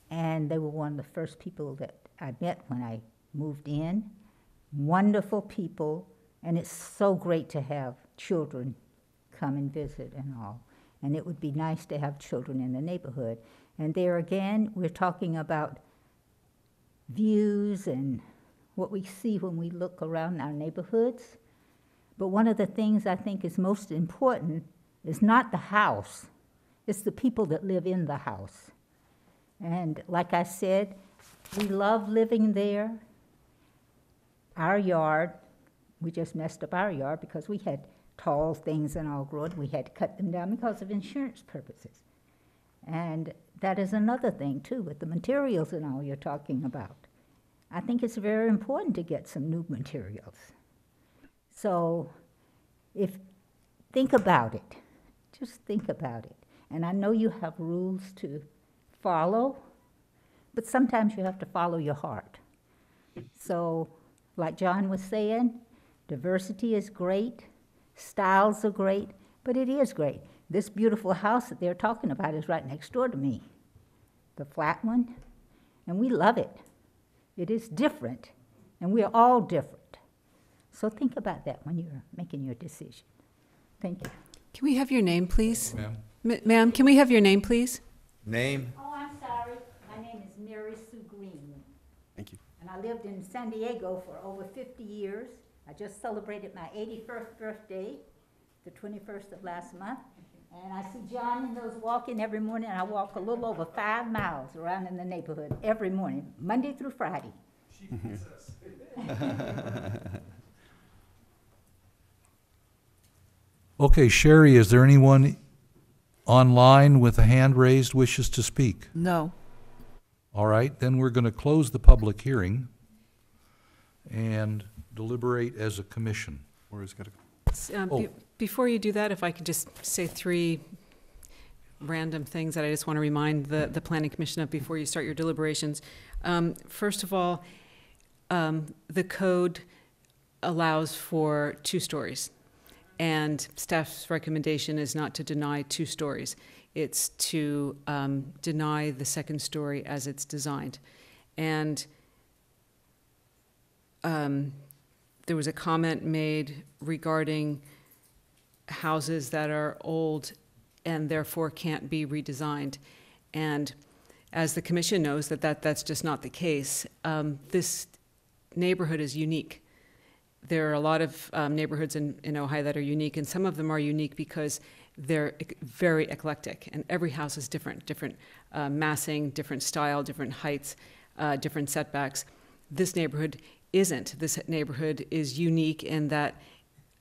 And they were one of the first people that I met when I moved in. Wonderful people, and it's so great to have children come and visit and all. And it would be nice to have children in the neighborhood. And there again, we're talking about views and what we see when we look around our neighborhoods. But one of the things I think is most important is not the house, it's the people that live in the house. And like I said, we love living there. Our yard, we just messed up our yard because we had tall things and all growing. We had to cut them down because of insurance purposes. And that is another thing, too, with the materials and all you're talking about. I think it's very important to get some new materials. So think about it. Just think about it. And I know you have rules to follow, but sometimes you have to follow your heart. So, like John was saying, diversity is great, styles are great, but it is great. This beautiful house that they're talking about is right next door to me, the flat one, and we love it. It is different, and we're all different. So think about that when you're making your decision. Thank you. Can we have your name, please? Ma'am. Ma'am, can we have your name, please? Name? Oh, I'm sorry. My name is Mary Sue Green. Thank you. And I lived in San Diego for over 50 years. I just celebrated my 81st birthday, the 21st of last month. And I see John and those walking every morning. I walk a little over 5 miles around in the neighborhood every morning, Monday through Friday. Okay, Sherry, is there anyone online with a hand raised wishes to speak? No. All right, then we're going to close the public hearing and deliberate as a commission. Where's it got to Oh. Before you do that, if I could just say 3 random things that I just want to remind the Planning Commission of before you start your deliberations. First of all, the code allows for 2 stories. And staff's recommendation is not to deny 2 stories. It's to deny the 2nd story as it's designed. And there was a comment made regarding houses that are old and therefore can't be redesigned. And as the commission knows, that's just not the case. This neighborhood is unique. There are a lot of neighborhoods in Ojai that are unique, and some of them are unique because they're very eclectic, and every house is different massing, different style, different heights, different setbacks. This neighborhood isn't. This neighborhood is unique in that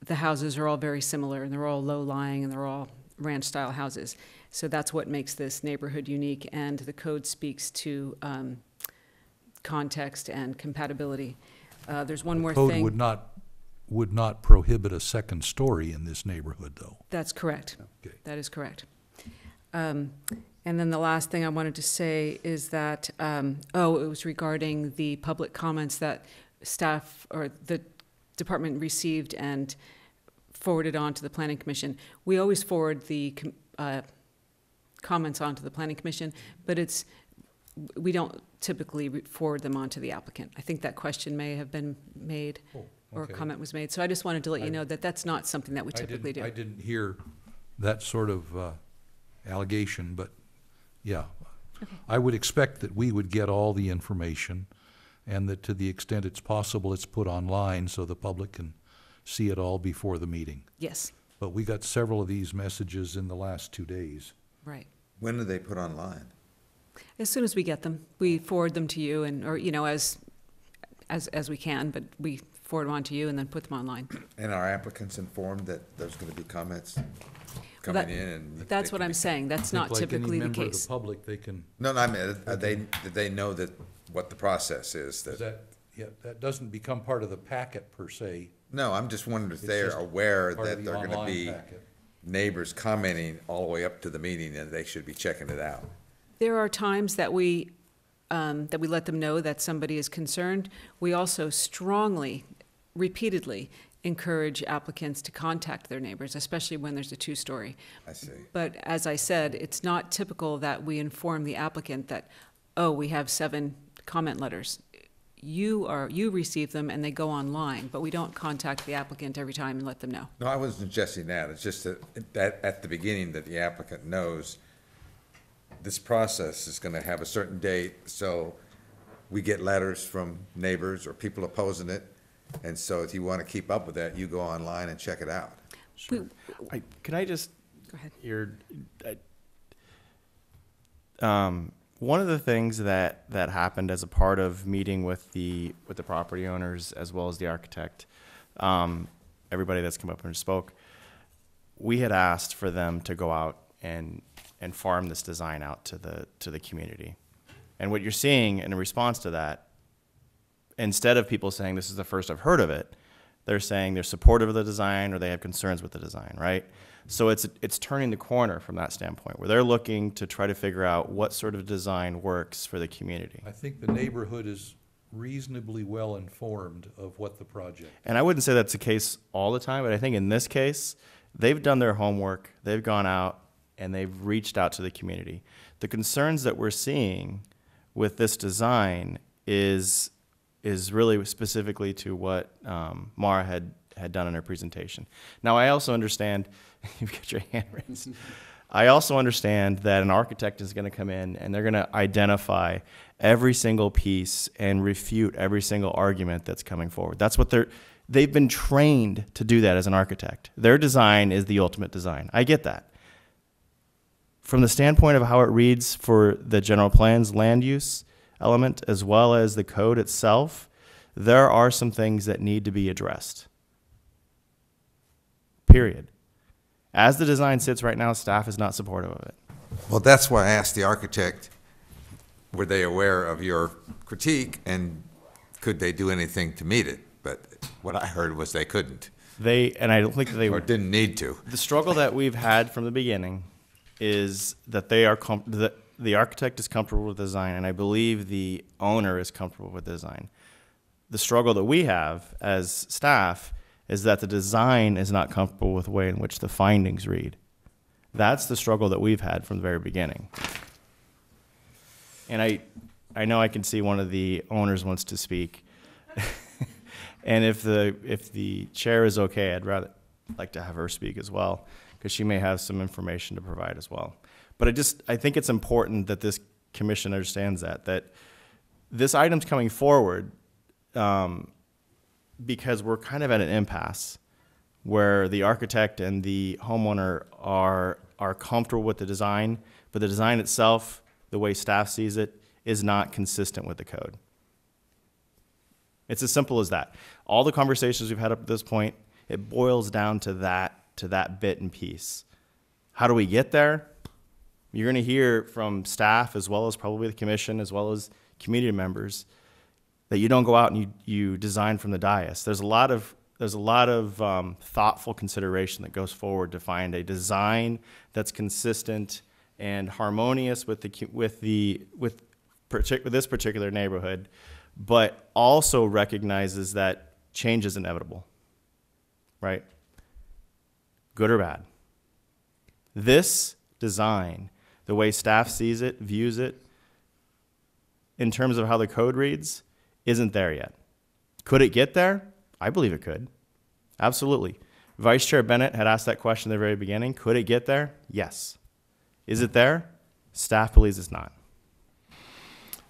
the houses are all very similar, and they're all low-lying, and they're all ranch-style houses. So that's what makes this neighborhood unique, and the code speaks to context and compatibility. There's one more thing. Code would not prohibit a 2nd story in this neighborhood, though. That's correct. Okay. That is correct. And then the last thing I wanted to say is that, it was regarding the public comments that staff or the department received and forwarded on to the Planning Commission. We always forward the comments on to the Planning Commission, but we don't typically forward them on to the applicant. I think that question may have been made or a comment was made. So I just wanted to let you know that that's not something that we typically do. I didn't hear that sort of allegation, but yeah. Okay. I would expect that we would get all the information, and that to the extent it's possible, it's put online so the public can see it all before the meeting. Yes. But we got several of these messages in the last 2 days. Right. When do they put online? As soon as we get them, we forward them to you, or as we can, but we forward them on to you and then put them online. And are applicants informed that there's going to be comments Well, coming in? And that's what I'm saying. That's not typically the Like any member of case. the public, they can. No, I mean, did they know what the process is? That doesn't become part of the packet per se. No, I'm just wondering if It's they're just aware part of that the they're going to online be packet. neighbors commenting all the way up to the meeting, and they should be checking it out. There are times that we let them know that somebody is concerned. We also strongly, repeatedly encourage applicants to contact their neighbors, especially when there's a two-story. I see. But as I said, it's not typical that we inform the applicant that, we have 7 comment letters. You receive them and they go online, but we don't contact the applicant every time and let them know. No, I wasn't suggesting that. It's just that at the beginning that the applicant knows this process is going to have a certain date, so we get letters from neighbors or people opposing it, and so if you want to keep up with that, you go online and check it out. Sure. Can I just? Go ahead. One of the things that happened as a part of meeting with the property owners as well as the architect, everybody that's come up and spoke, we had asked for them to go out and farm this design out to the community. And what you're seeing in response to that, instead of people saying this is the first I've heard of it, they're saying they're supportive of the design or they have concerns with the design, right? So it's turning the corner from that standpoint, where they're looking to try to figure out what sort of design works for the community. I think the neighborhood is reasonably well informed of what the project. And I wouldn't say that's the case all the time, but I think in this case, they've done their homework, they've gone out, and they've reached out to the community. The concerns that we're seeing with this design is really specifically to what Mara had done in her presentation. Now, I also understand, you've got your hand raised. I also understand that an architect is going to come in and they're going to identify every single piece and refute every single argument that's coming forward. That's what they've been trained to do that as an architect. Their design is the ultimate design. I get that. From the standpoint of how it reads for the general plan's land use element as well as the code itself, there are some things that need to be addressed. Period. As the design sits right now, staff is not supportive of it. Well, that's why I asked the architect, were they aware of your critique, and could they do anything to meet it? But what I heard was they couldn't. And I don't think that they or didn't need to. The struggle that we've had from the beginning is that the architect is comfortable with the design, and I believe the owner is comfortable with the design. The struggle that we have as staff is that the design is not comfortable with the way in which the findings read. That's the struggle that we've had from the very beginning. And I know I can see one of the owners wants to speak. And if the chair is okay, I'd rather like to have her speak as well, because she may have some information to provide as well. But I think it's important that this commission understands that this item's coming forward because we're kind of at an impasse where the architect and the homeowner are comfortable with the design, but the design itself, the way staff sees it, is not consistent with the code. It's as simple as that. All the conversations we've had up to this point, it boils down to that bit and piece. How do we get there? You're going to hear from staff as well as probably the commission as well as community members that you don't go out and you design from the dais. There's a lot of thoughtful consideration that goes forward to find a design that's consistent and harmonious with this particular neighborhood, but also recognizes that change is inevitable, right? Good or bad. This design, the way staff sees it, views it, in terms of how the code reads, isn't there yet. Could it get there? I believe it could. Absolutely. Vice Chair Bennett had asked that question at the very beginning. Could it get there? Yes. Is it there? Staff believes it's not.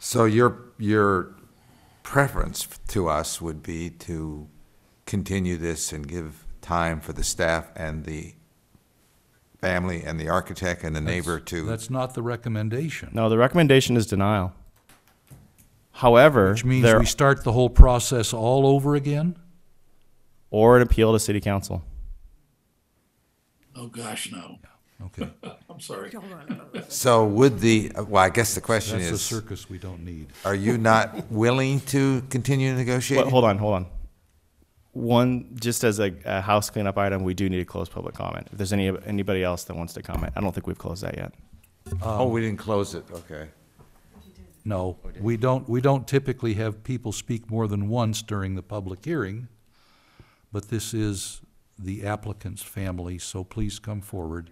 So your preference to us would be to continue this and give time for the staff and the family and the architect and the neighbor to... That's not the recommendation. No, the recommendation is denial. However, Which means we start the whole process all over again? Or an appeal to City Council. Oh, gosh, no. Okay. I'm sorry. So would well, I guess the question is... That's a circus we don't need. Are you not willing to continue negotiating? Well, hold on. One, just as a house cleanup item, we do need to close public comment. If there's anybody else that wants to comment, I don't think we've closed that yet. Oh, we didn't close it, okay. No, we don't typically have people speak more than once during the public hearing, but this is the applicant's family, so please come forward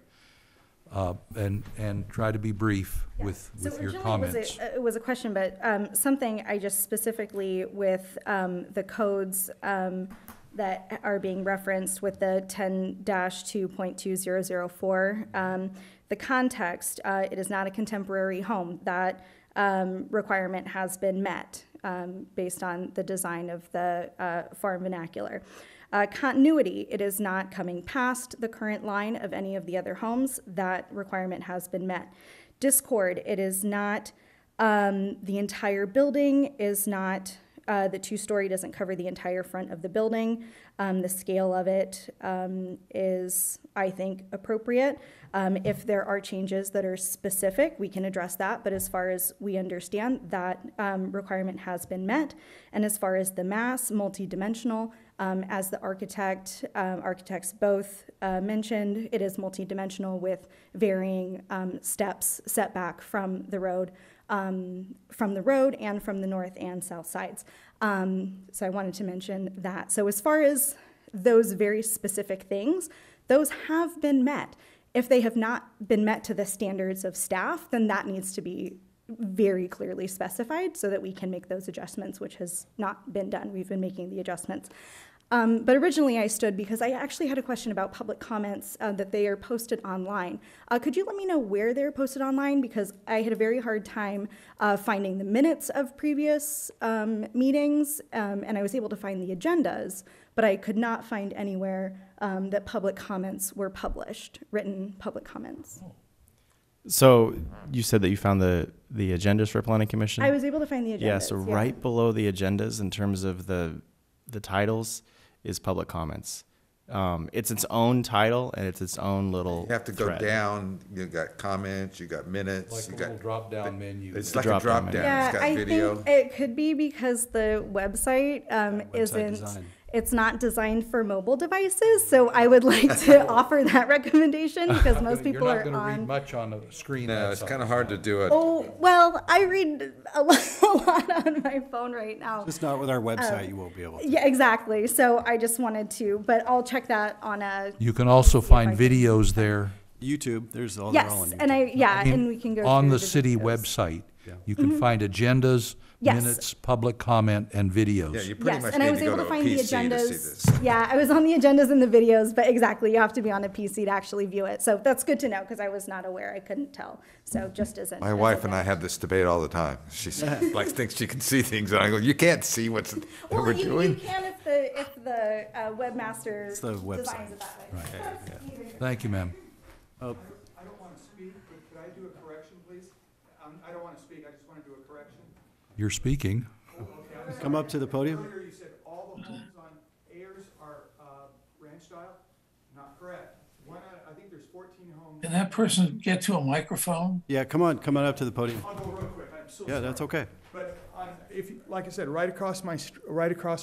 and try to be brief with your comments. It was a question, but something I just specifically with the codes that are being referenced with the 10-2.2004, the context, it is not a contemporary home. That requirement has been met based on the design of the farm vernacular. Continuity, it is not coming past the current line of any of the other homes. That requirement has been met. Discord, it is not, the entire building is not, the two-story doesn't cover the entire front of the building. The scale of it is, I think, appropriate. If there are changes that are specific, we can address that, but as far as we understand, that requirement has been met. And as far as the mass, multidimensional, as the architects both mentioned, it is multidimensional with varying steps setback from the road and from the north and south sides. So I wanted to mention that. So as far as those very specific things, those have been met. If they have not been met to the standards of staff, then that needs to be very clearly specified so that we can make those adjustments, which has not been done. We've been making the adjustments. But originally I stood because I actually had a question about public comments that they are posted online. Could you let me know where they're posted online? Because I had a very hard time finding the minutes of previous meetings, and I was able to find the agendas, but I could not find anywhere that public comments were published, written public comments. So you said that you found the agendas for Planning Commission? I was able to find the agendas. Yeah, so right below the agendas in terms of the titles is public comments. It's its own title and it's its own little You have to go thread. down, you got comments, you got minutes. Like you a got little drop-down menu. It's The like a drop-down drop menu. down, it's got I video. think it could be because the website isn't, design. it's not designed for mobile devices, so I would like to offer that recommendation because most people You're are not going to read on. much on a screen. No, that it's size. kind of hard to do it. Oh, well, I read a lot on my phone right now. Just not with our website, you won't be able to. Yeah, exactly. So I just wanted to, but I'll check that on a. You can also see if find I can- videos there. YouTube, they're all on Yes, YouTube. and and we can go on through the city videos. website. You can find agendas, Yes. minutes, public comment, and videos. Yeah, you pretty Yes, much and I need was to go able to to a find the PC to see agendas. this. Yeah, I was on the agendas and the videos, but exactly, you have to be on a PC to actually view it. So that's good to know because I was not aware. I couldn't tell. So just as a My wife and I have this debate all the time. She like thinks she can see things, and I go, "You can't see what we're you doing." can if the webmaster It's the website. designs it that way. Thank you, ma'am. I don't want to speak, but could I do a correction, please? I don't want to speak, I just want to do a correction. You're speaking. Come up to the podium. Earlier you said all the homes on Ayers are ranch style. Not correct. I think there's 14 homes. Can that person get to a microphone? Yeah, come on up to the podium. I'll go real quick, I'm so Yeah, sorry. that's okay. But like I said, right across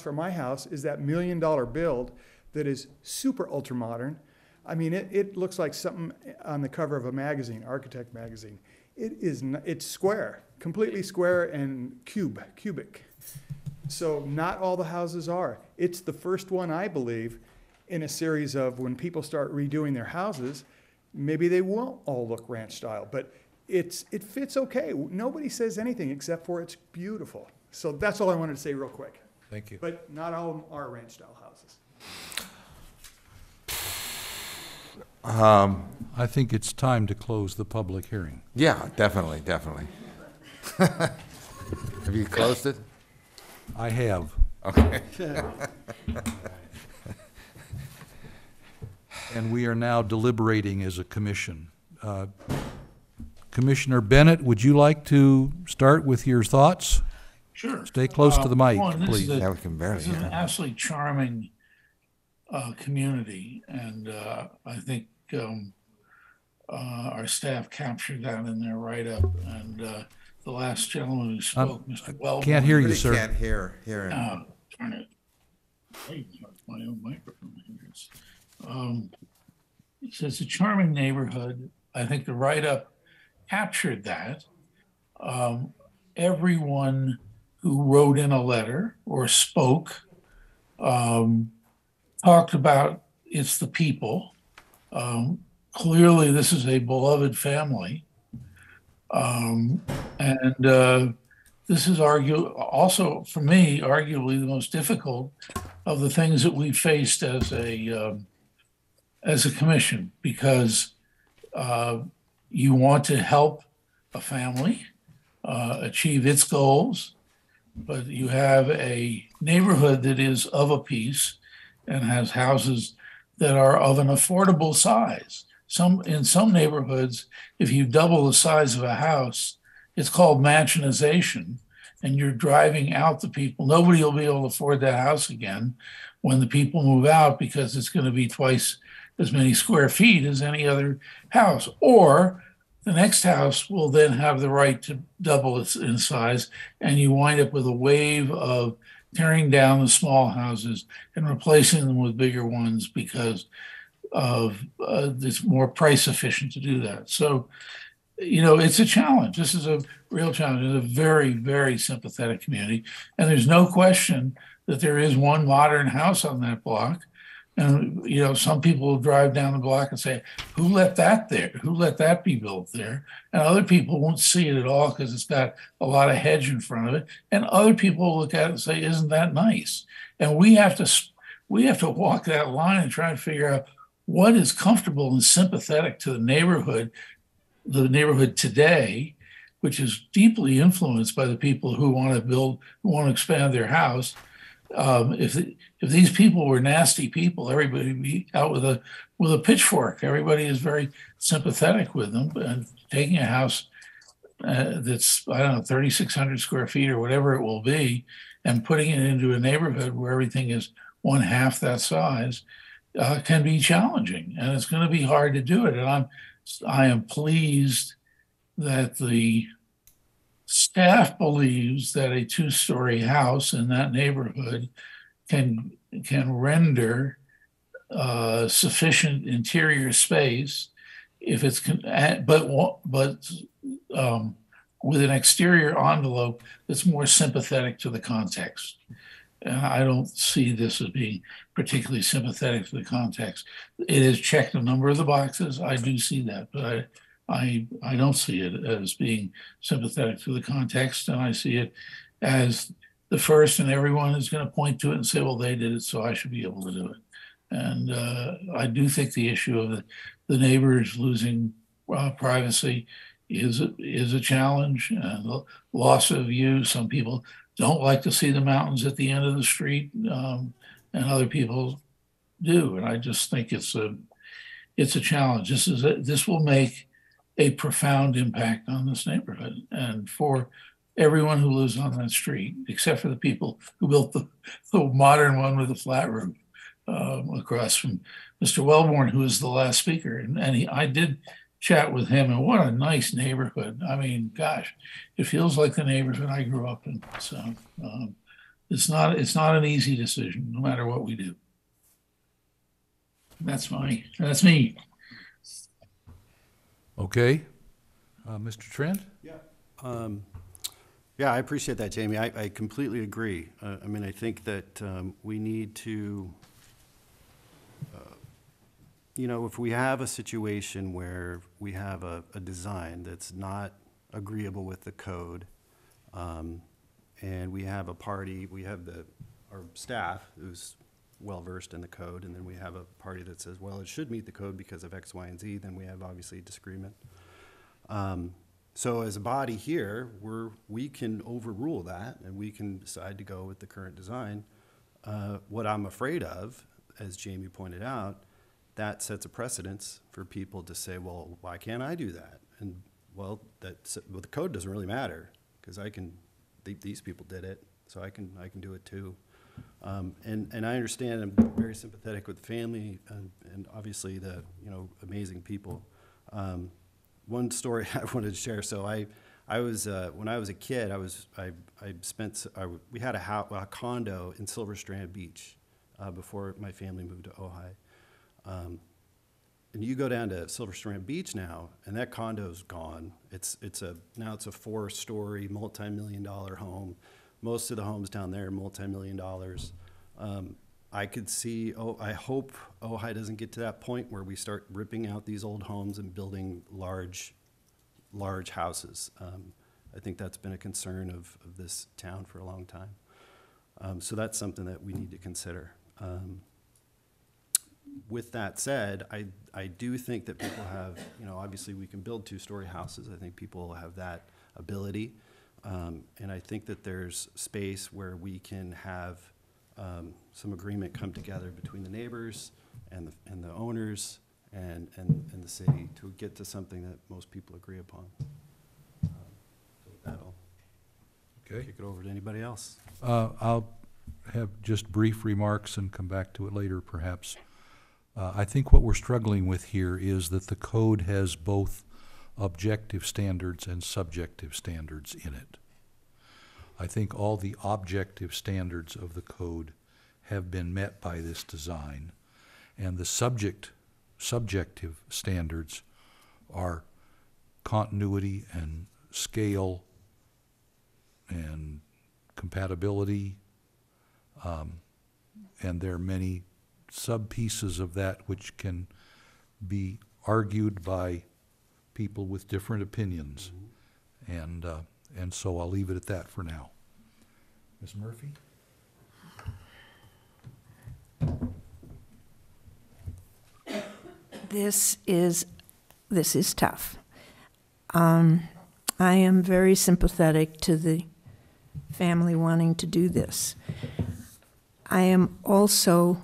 from my house is that $1 million build that is super ultra modern. I mean, it looks like something on the cover of a magazine, architect magazine. It's square, completely square and cubic. So not all the houses are. It's the first one, I believe, in a series of when people start redoing their houses, maybe they won't all look ranch style, but it fits okay. Nobody says anything except for it's beautiful. So that's all I wanted to say real quick. Thank you. But not all of them are ranch style houses. I think it's time to close the public hearing. Yeah, definitely. Have you closed it? I have. Okay. And we are now deliberating as a commission. Commissioner Bennett, would you like to start with your thoughts? Sure. Stay close to the mic, please. Yeah, we can barely This is hear an it. absolutely charming community, and I think our staff captured that in their write-up. And the last gentleman who spoke, Mr. Wellborn. Can't hear you, Really sir. can't hear him. Trying to my own microphone here. It says a charming neighborhood. I think the write-up captured that. Everyone who wrote in a letter or spoke talked about it's the people. Clearly, this is a beloved family. This is also, for me, arguably the most difficult of the things that we faced as a commission, because you want to help a family achieve its goals, but you have a neighborhood that is of a piece and has houses that are of an affordable size. In some neighborhoods, if you double the size of a house, it's called mansionization, and you're driving out the people. Nobody will be able to afford that house again when the people move out, because it's going to be twice as many square feet as any other house. Or the next house will then have the right to double it in size, and you wind up with a wave of tearing down the small houses and replacing them with bigger ones, because of it's more price efficient to do that. So, it's a challenge. This is a real challenge. It's a very, very sympathetic community. And there's no question that there is one modern house on that block. And, some people will drive down the block and say, who let that there? Who let that be built there? And other people won't see it at all because it's got a lot of hedge in front of it. And other people will look at it and say, isn't that nice? And we have to walk that line and try and figure out what is comfortable and sympathetic to the neighborhood today, which is deeply influenced by the people who want to expand their house. If these people were nasty people, everybody would be out with a pitchfork. Everybody is very sympathetic with them, and taking a house that's 3,600 square feet or whatever it will be, and putting it into a neighborhood where everything is one half that size can be challenging, and it's going to be hard to do it. And I am pleased that the staff believes that a two-story house in that neighborhood can render sufficient interior space if it's with an exterior envelope that's more sympathetic to the context. And I don't see this as being particularly sympathetic to the context. It has checked a number of the boxes. I do see that, but I don't see it as being sympathetic to the context, and I see it as the first, and everyone is going to point to it and say, well, they did it, so I should be able to do it. And I do think the issue of the neighbors losing privacy is a challenge, and the loss of view. Some people don't like to see the mountains at the end of the street, and other people do. And I just think it's a challenge. This will make a profound impact on this neighborhood and for everyone who lives on that street, except for the people who built the modern one with a flat roof across from Mr. Wellborn, who was the last speaker. And I did chat with him, and what a nice neighborhood. I mean, gosh, it feels like the neighborhood I grew up in. So it's not an easy decision, no matter what we do. That's fine. That's me. Okay. Mr. Trent? Yeah, I appreciate that, Jamie. I completely agree. I mean, I think that we need to, you know, if we have a situation where we have a design that's not agreeable with the code, and we have a party, we have our staff who's well-versed in the code, and then we have a party that says, well, it should meet the code because of X, Y, and Z, then we have obviously a disagreement. So as a body here, we can overrule that, and we can decide to go with the current design. What I'm afraid of, as Jamie pointed out, that sets a precedence for people to say, well, why can't I do that? And well, the code doesn't really matter, because these people did it, so I can do it too. And I understand, I'm very sympathetic with the family and obviously the, you know, amazing people. One story I wanted to share. So I was when I was a kid, we had a condo in Silver Strand Beach before my family moved to Ojai. And you go down to Silver Strand Beach now, and that condo's gone. Now it's a 4-story, multi-million-dollar home. Most of the homes down there are multi-million dollars. I could see, I hope Ojai doesn't get to that point where we start ripping out these old homes and building large houses. I think that's been a concern of this town for a long time. So that's something that we need to consider. With that said, I do think that people have, you know, obviously we can build 2-story houses. I think people have that ability. And I think that there's space where we can have some agreement come together between the neighbors and the owners and the city to get to something that most people agree upon. So with that, I'll kick it over to anybody else. I'll have just brief remarks and come back to it later, perhaps. I think what we're struggling with here is that the code has both objective standards and subjective standards in it. I think all the objective standards of the code have been met by this design, and the subjective standards are continuity and scale and compatibility, and there are many sub-pieces of that which can be argued by people with different opinions. And so I'll leave it at that for now. Ms. Murphy? This is tough. I am very sympathetic to the family wanting to do this. I am also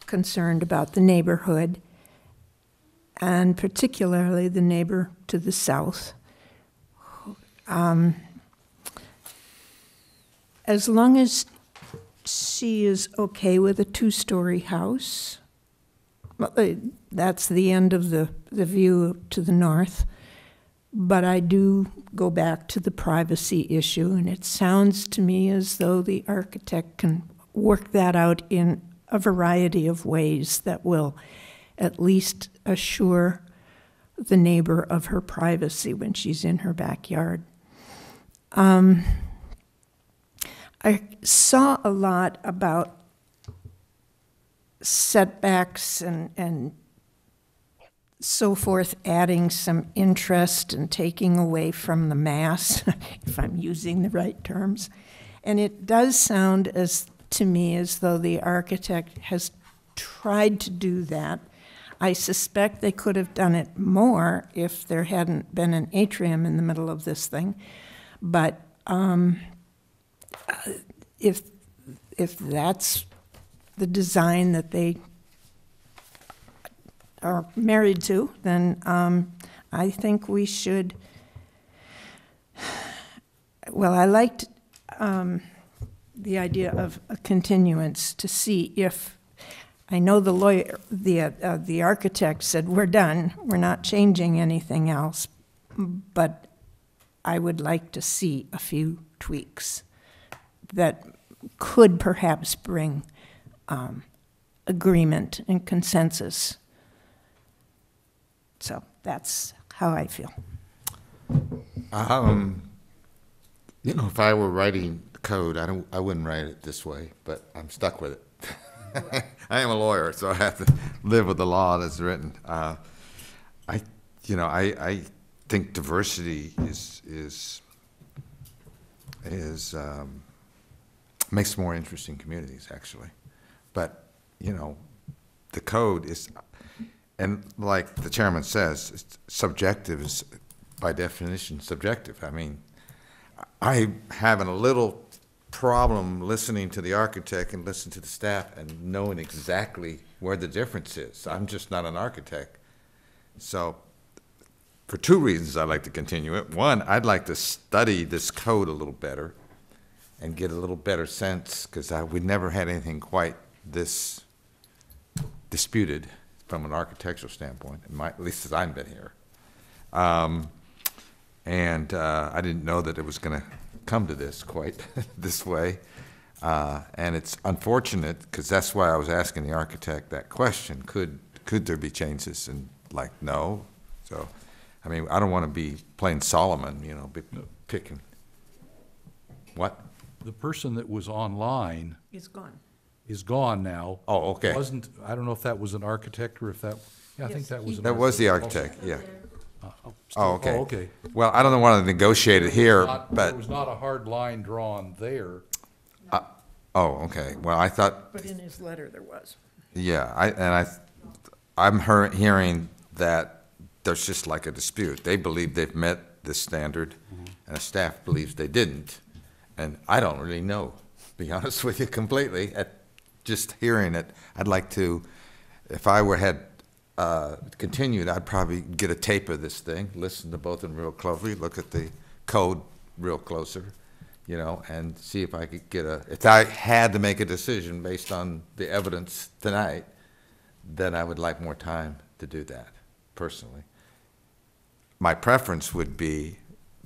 concerned about the neighborhood, and particularly the neighbor to the south. As long as she is okay with a 2-story house, that's the end of the view to the north. But I do go back to the privacy issue, and it sounds to me as though the architect can work that out in a variety of ways that will at least assure the neighbor of her privacy when she's in her backyard. I saw a lot about setbacks and so forth, adding some interest and taking away from the mass, if I'm using the right terms. And it does sound to me as though the architect has tried to do that. I suspect they could have done it more if there hadn't been an atrium in the middle of this thing. But if that's the design that they are married to, then I think we should. Well, I liked the idea of a continuance to see if. I know the lawyer, the architect said, we're done, we're not changing anything else, but I would like to see a few tweaks that could perhaps bring agreement and consensus. So that's how I feel. You know, if I were writing the code, I wouldn't write it this way, but I'm stuck with it. I am a lawyer, so I have to live with the law that's written. I think diversity makes more interesting communities, actually. But, you know, the code is, and like the chairman says, it's subjective is by definition subjective. I mean, I'm having a little problem listening to the architect and listening to the staff and knowing exactly where the difference is. I'm just not an architect. So for two reasons I'd like to continue it. One, I'd like to study this code a little better and get a little better sense, because we never had anything quite this disputed from an architectural standpoint, at least as I've been here. And I didn't know that it was going to come to this quite this way. And it's unfortunate, because that's why I was asking the architect that question. Could there be changes? And like, no. So, I mean, I don't want to be playing Solomon, you know, picking. What? The person that was online It's gone. is gone now. Oh, okay. I don't know if that was an architect or if that, yeah, I think Yes, that was an That was the architect, yeah. Oh, okay. Oh, okay. Well, I don't want to negotiate it here, There but, was not a hard line drawn there. oh, okay. Well, I thought, But in his letter, there was. yeah, I'm hearing that there's just like a dispute. They believe they've met this standard, and the staff believes they didn't. And I don't really know, to be honest with you, completely. At just hearing it, I'd like to, if I had continued, I'd probably get a tape of this thing, listen to both of them real closely, look at the code real closer, you know, and see if I could get if I had to make a decision based on the evidence tonight, then I would like more time to do that, personally. My preference would be,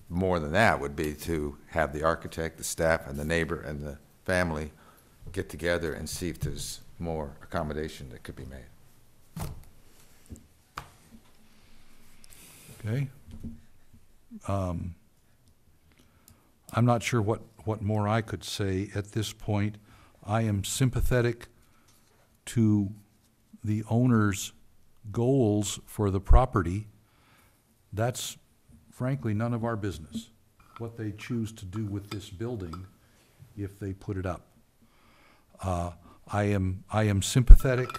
more than that, would be to have the architect, the staff, and the neighbor and the family get together and see if there's more accommodation that could be made. Okay. I'm not sure what more I could say at this point. I am sympathetic to the owner's goals for the property. That's frankly none of our business, what they choose to do with this building if they put it up. I am sympathetic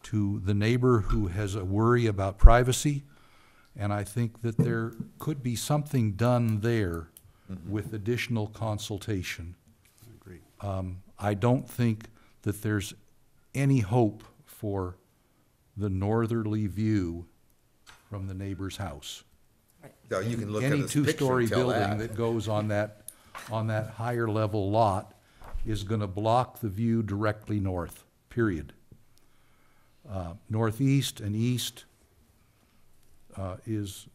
to the neighbor who has a worry about privacy, and I think that there could be something done there with additional consultation. Agreed. I don't think that there's any hope for the northerly view from the neighbor's house. No, you can look at Any this picture two-story and tell building that. that goes on that higher level lot is gonna block the view directly north, period. Northeast and east is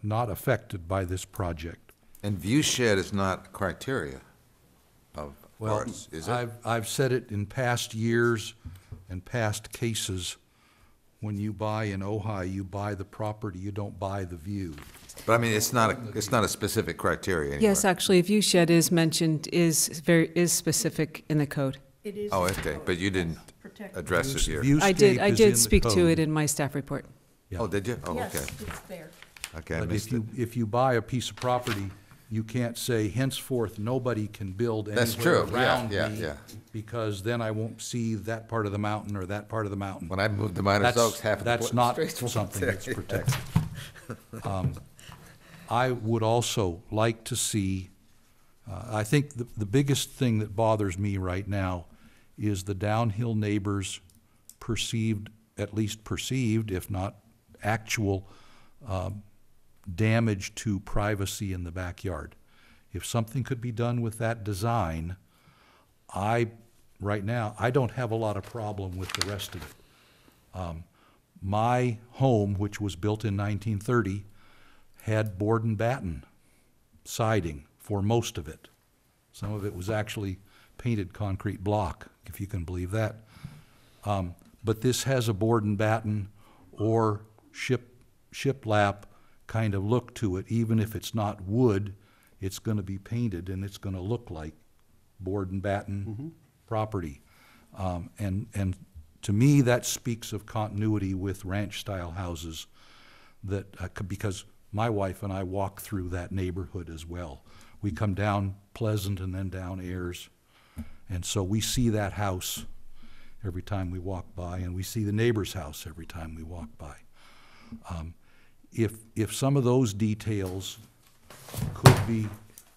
not affected by this project. And view shed is not criteria of Well, ours, is it? I've said it in past years and past cases. When you buy in Ojai, you buy the property, you don't buy the view. But I mean, it's not a specific criteria anywhere. Yes, actually, a view shed is mentioned, is specific in the code. It is. Oh, okay, but you didn't address it here. Viewscape I is in the did speak to code. it in my staff report. Yeah. Oh, did you? Oh, Yes, okay. it's there. Okay, I But missed it. if you buy a piece of property, you can't say henceforth, nobody can build That's anywhere true. Yeah, around yeah, me, yeah. because then I won't see that part of the mountain or that part of the mountain. When I moved to Miners That's- Oaks, half of the That's not streets weren't something there. that's protected. I would also like to see, I think the biggest thing that bothers me right now is the downhill neighbors perceived, at least perceived, if not actual, damage to privacy in the backyard. If something could be done with that design, right now, I don't have a lot of problem with the rest of it. My home, which was built in 1930, had board and batten siding for most of it. Some of it was actually painted concrete block, if you can believe that. But this has a board and batten or shiplap kind of look to it. Even if it's not wood, it's gonna be painted and it's gonna look like board and batten property. And to me, that speaks of continuity with ranch-style houses that, because my wife and I walk through that neighborhood as well. We come down Pleasant and then down Ayers, and so we see that house every time we walk by, and we see the neighbor's house every time we walk by. If some of those details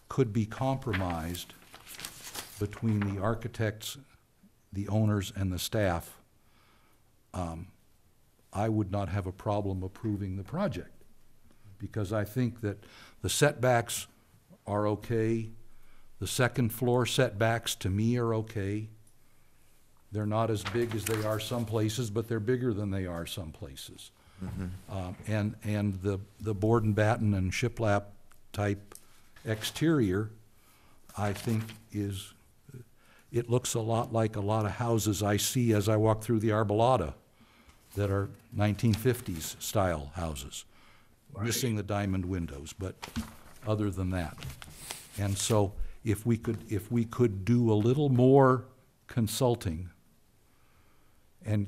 could be compromised between the architects, the owners, and the staff, I would not have a problem approving the project, because I think that the setbacks are okay. The second floor setbacks, to me, are okay. They're not as big as they are some places, but they're bigger than they are some places. And the board and batten and shiplap type exterior, I think it looks a lot like a lot of houses I see as I walk through the Arbolada that are 1950s style houses, missing the diamond windows, but other than that. And so if we could do a little more consulting and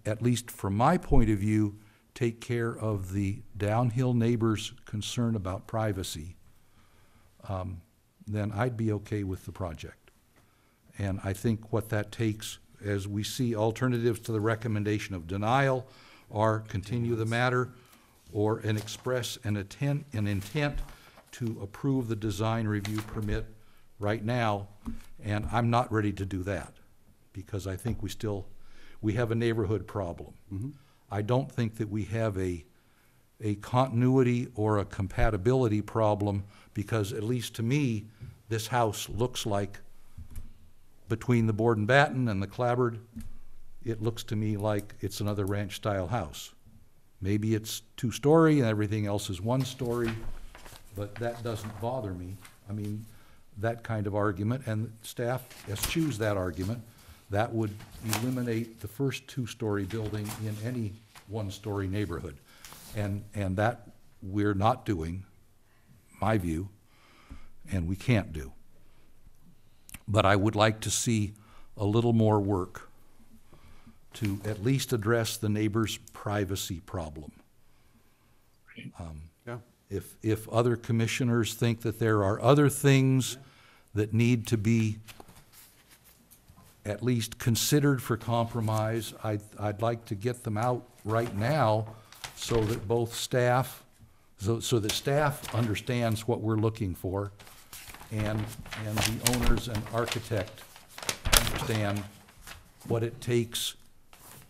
at least from my point of view, take care of the downhill neighbors' concern about privacy, then I'd be okay with the project. And I think what that takes, as we see alternatives to the recommendation of denial, are continue the matter, or express an intent to approve the design review permit right now, and I'm not ready to do that, because I think we have a neighborhood problem. I don't think that we have a continuity or a compatibility problem, because at least to me, this house looks like, between the board and batten and the clapboard, it looks to me like it's another ranch-style house. Maybe it's two-story and everything else is one-story, but that doesn't bother me. I mean, that kind of argument, and staff eschews that argument. That would eliminate the first two-story building in any one-story neighborhood. And that we're not doing, my view, and we can't do. But I would like to see a little more work to at least address the neighbor's privacy problem. If other commissioners think that there are other things that need to be at least considered for compromise, I'd like to get them out right now so that both staff, so that staff understands what we're looking for, and the owners and architect understand what it takes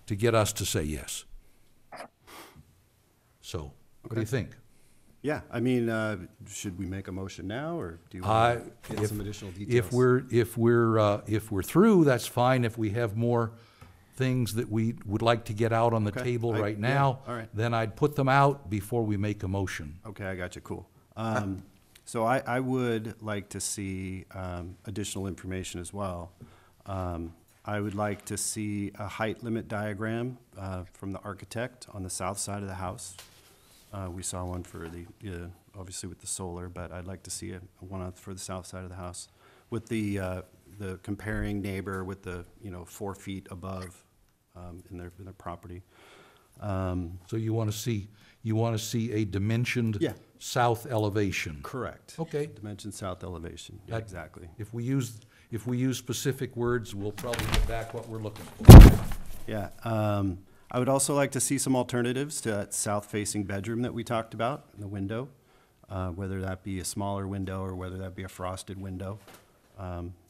to get us to say yes. So, what do you think? Yeah, I mean, should we make a motion now, or do you want to get some additional details? If we're through, that's fine. If we have more things that we would like to get out on the table right now, all right. Then I'd put them out before we make a motion. Okay, I got you, cool. So I would like to see additional information as well. I would like to see a height limit diagram from the architect on the south side of the house. We saw one for the, obviously with the solar, but I'd like to see one for the south side of the house with the comparing neighbor with the 4 feet above in their property. So you want to see a dimensioned south elevation. Correct. Okay. Dimension south elevation. Yeah, exactly. If we use specific words, we'll probably get back what we're looking for. Yeah. I would also like to see some alternatives to that south-facing bedroom that we talked about in the window, whether that be a smaller window or whether that be a frosted window.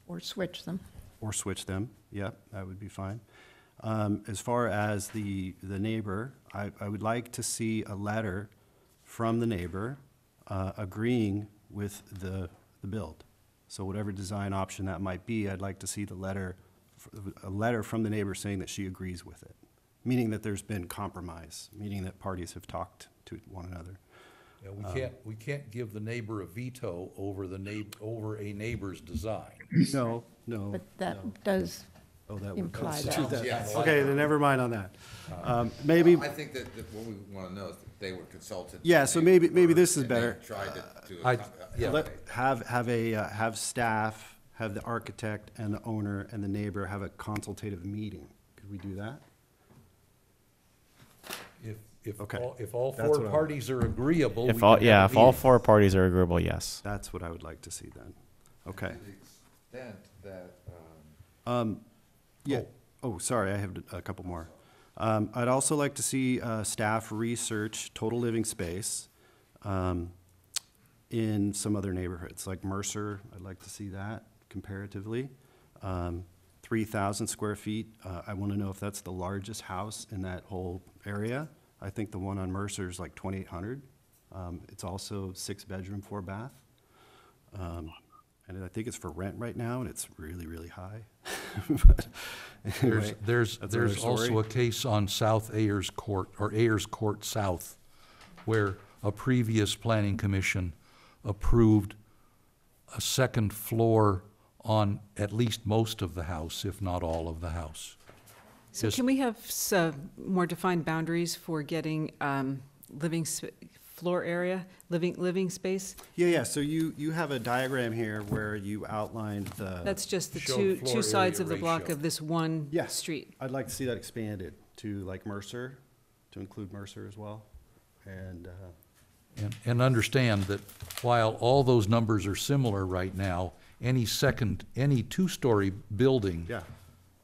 Or switch them. Or switch them, yeah, that would be fine. As far as the neighbor, I would like to see a letter from the neighbor agreeing with the build. So whatever design option that might be, I'd like to see a letter from the neighbor saying that she agrees with it, meaning that there's been compromise, meaning that parties have talked to one another. Yeah, we can't give the neighbor a veto over a neighbor's design. No. But that does Oh, that would imply constitute that. that. Yes. Okay, then never mind on that. Maybe, I think that what we want to know is that they were consulted. yeah, so maybe this is and they better. Tried to yeah. Have staff, have the architect and the owner and the neighbor have a consultative meeting. Could we do that? Okay. If all That's four what I- parties are agreeable, we If can all, have yeah, a if all meeting. four parties are agreeable, yes. That's what I would like to see then. Okay. To the extent that, Yeah, oh, sorry, I have a couple more. I'd also like to see staff research total living space in some other neighborhoods, like Mercer. I'd like to see that comparatively. 3,000 square feet. I want to know if that's the largest house in that whole area. I think the one on Mercer is like 2,800. It's also 6-bedroom, 4-bath. And I think it's for rent right now, and it's really, really high. But anyway, There's that's another also story. a case on South Ayers Court, or Ayers Court South, where a previous planning commission approved a second floor on at least most of the house, if not all of the house. So Just- can we have more defined boundaries for getting floor area, living space? Yeah, so you have a diagram here where you outlined the. That's just the Show floor two sides area of the block ratio. of this one Yes. street. I'd like to see that expanded to like Mercer, to include Mercer as well. And, And understand that while all those numbers are similar right now, any two-story building yeah,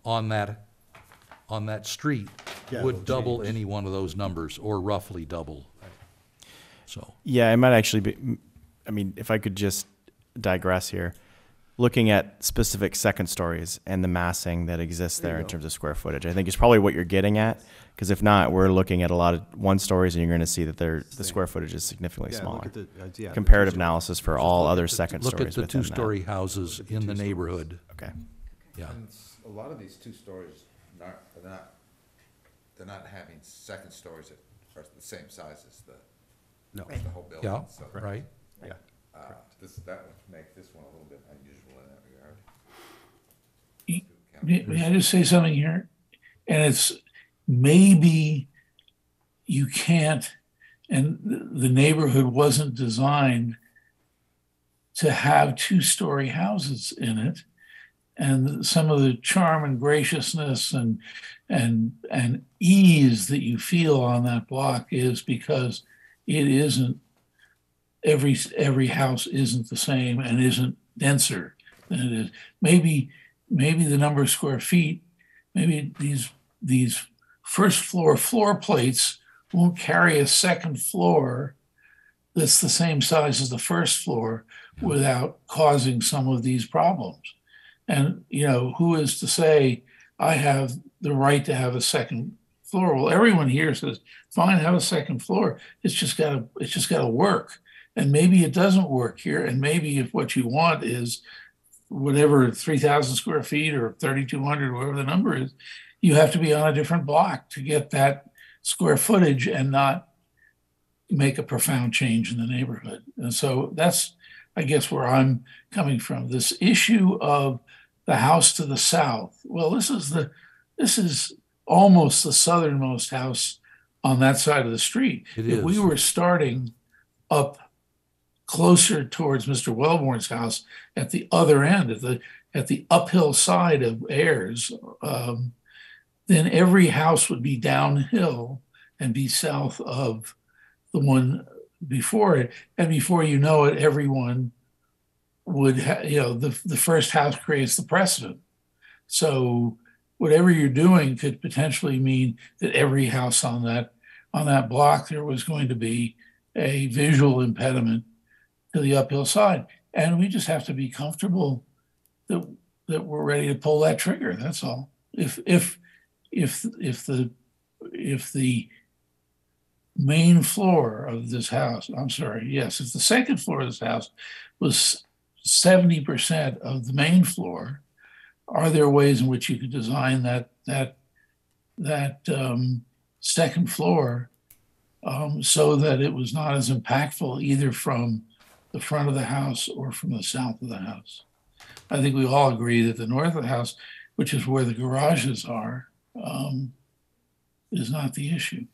on that street Yeah, it'll would double change. any one of those numbers, or roughly double. So, Yeah, it might actually be, I mean, if I could just digress here, looking at specific second stories and the massing that exists there in terms of square footage, I think is probably what you're getting at. Because if not, we're looking at a lot of one stories, and you're going to see that the square footage is significantly yeah, smaller. look at the, the Comparative two-story. analysis for all other second look stories at the within that. two-story houses in the neighborhood. Okay. Yeah. and a lot of these 2 stories, they're not having second stories that are the same size as No. the whole building. Yeah, So, right. Yeah. that would make this one a little bit unusual in that regard. May I just say something here? And it's maybe you can't, and the neighborhood wasn't designed to have 2-story houses in it. And some of the charm and graciousness and ease that you feel on that block is because it isn't, every house isn't the same and isn't denser than it is. Maybe the number of square feet, maybe these first floor plates won't carry a second floor that's the same size as the first floor without causing some of these problems. And, who is to say I have the right to have a second floor? Well, everyone here says, fine, have a second floor. It's just gotta work. And maybe it doesn't work here. And maybe if what you want is whatever 3,000 square feet or 3,200, whatever the number is, you have to be on a different block to get that square footage and not make a profound change in the neighborhood. And so that's, I guess, where I'm coming from. This issue of the house to the south. Well, this is almost the southernmost house on that side of the street. It If we is. were starting up closer towards Mr. Wellborn's house at the other end, at the uphill side of Ayers, then every house would be downhill and be south of the one before it. And before you know it, everyone would the first house creates the precedent. So whatever you're doing could potentially mean that every house on that block, there was going to be a visual impediment to the uphill side. And we just have to be comfortable that we're ready to pull that trigger. That's all. If the main floor of this house, I'm sorry, yes, if the second floor of this house was 70% of the main floor, are there ways in which you could design that second floor so that it was not as impactful either from the front of the house or from the south of the house? I think we all agree that the north of the house which is where the garages are, is not the issue.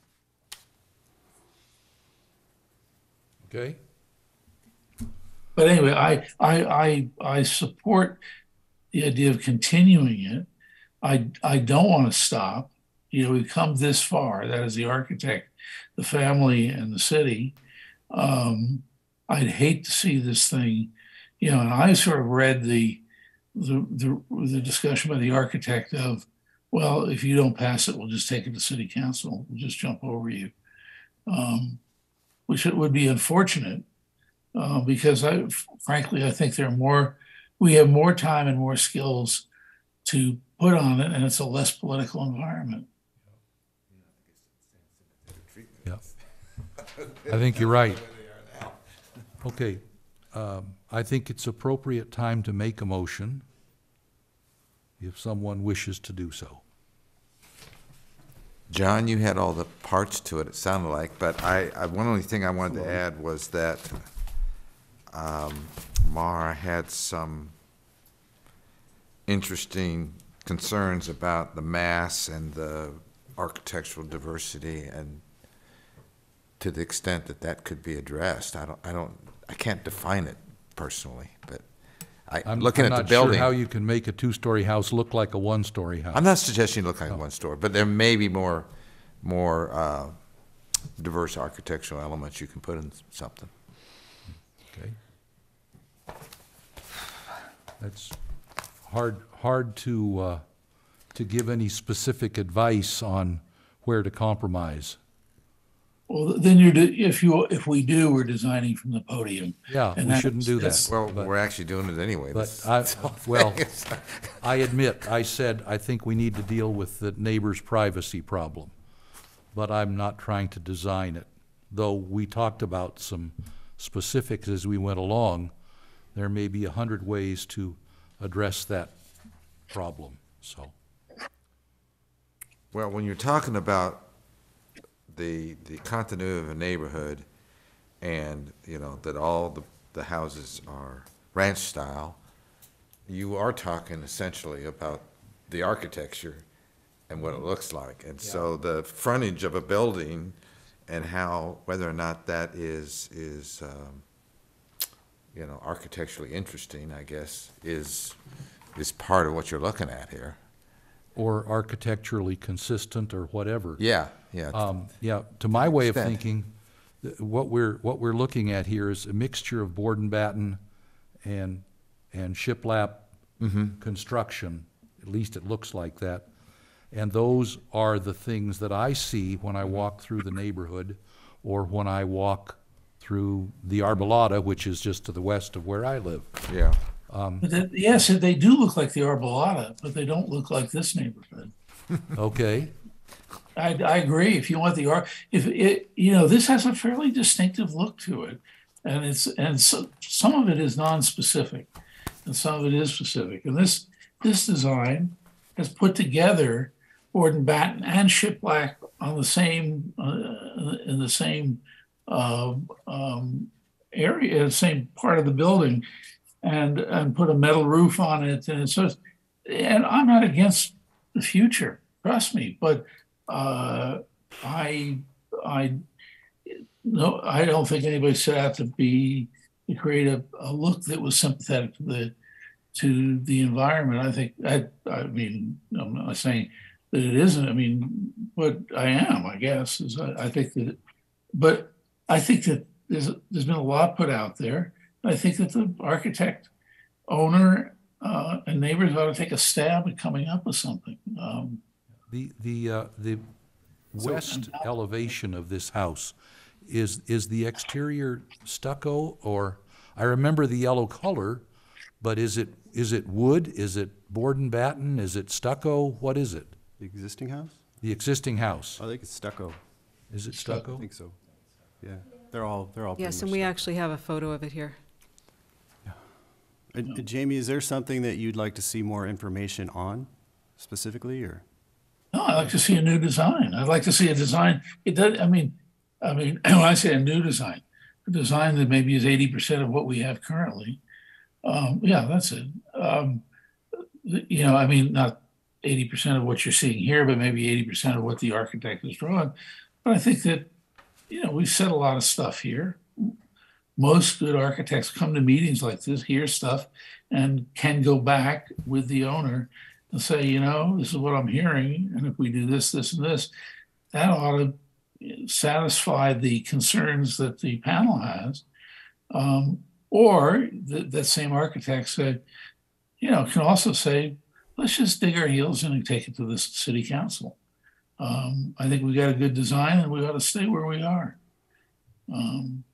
Okay? But anyway, I support the idea of continuing it. I don't want to stop. You know, we've come this far. That is the architect, the family, and the city. I'd hate to see this thing, you know, and I sort of read the discussion by the architect of, well, if you don't pass it, we'll just take it to city council. We'll just jump over you, which it would be unfortunate because frankly, I think we have more time and more skills to put on it, and it's a less political environment. Yeah, I think you're right. Okay, I think it's appropriate time to make a motion if someone wishes to do so. John, you had all the parts to it, it sounded like, but one only thing I wanted to add was that Mara had some interesting concerns about the mass and the architectural diversity, and to the extent that that could be addressed. I can't define it personally, but I'm looking at the building. I'm not sure how you can make a two-story house look like a one-story house. I'm not suggesting it look like one story, but there may be more diverse architectural elements you can put in something. Okay. That's hard to give any specific advice on where to compromise. Well, then if we do, we're designing from the podium. Yeah, and we shouldn't do that. Well, we're actually doing it anyway. But I admit, I said I think we need to deal with the neighbor's privacy problem, but I'm not trying to design it. Though we talked about some specifics as we went along, there may be 100 ways to address that problem. So, well, when you're talking about the continuity of a neighborhood, and you know that all the houses are ranch style, you are talking essentially about the architecture and what it looks like. And so the frontage of a building and whether or not that is you know, architecturally interesting, I guess, is part of what you're looking at here. Or architecturally consistent or whatever. Yeah. To my way of thinking, what we're looking at here is a mixture of board and batten and shiplap construction. At least it looks like that. And those are the things that I see when I walk through the neighborhood or when I walk through the Arbolada, which is just to the west of where I live. Yeah. Yes, they do look like the Arbolada, but they don't look like this neighborhood. Okay. I agree. If you want this has a fairly distinctive look to it, and some of it is non-specific, and some of it is specific. And this design has put together board and batten and shiplap on the same in the same area, the same part of the building, and put a metal roof on it, and I'm not against the future, trust me, but I don't think anybody set out to create a look that was sympathetic to the environment. I mean, I'm not saying that it isn't. I mean, but I am, I guess. I think that there's been a lot put out there. I think that the architect, owner, and neighbors ought to take a stab at coming up with something. The west elevation of this house, is the exterior stucco, or I remember the yellow color, but is it wood? Is it board and batten? Is it stucco? What is it? The existing house? The existing house. I think it's stucco. Is it stucco? I think so. Yeah, they're all. Yes, and we actually have a photo of it here. Jamie, is there something that you'd like to see more information on, specifically, or? No, I'd like to see a new design. I'd like to see a design. It does. I mean, when I say a new design, a design that maybe is 80% of what we have currently. Yeah, that's it. I mean, not 80% of what you're seeing here, but maybe 80% of what the architect has drawn. But I think that, we've said a lot of stuff here. Most good architects come to meetings like this, hear stuff, and can go back with the owner and say, this is what I'm hearing, and if we do this, this, and this, that ought to satisfy the concerns that the panel has. Or that same architect said, can also say, let's just dig our heels in and take it to the city council. I think we got a good design and we ought to stay where we are.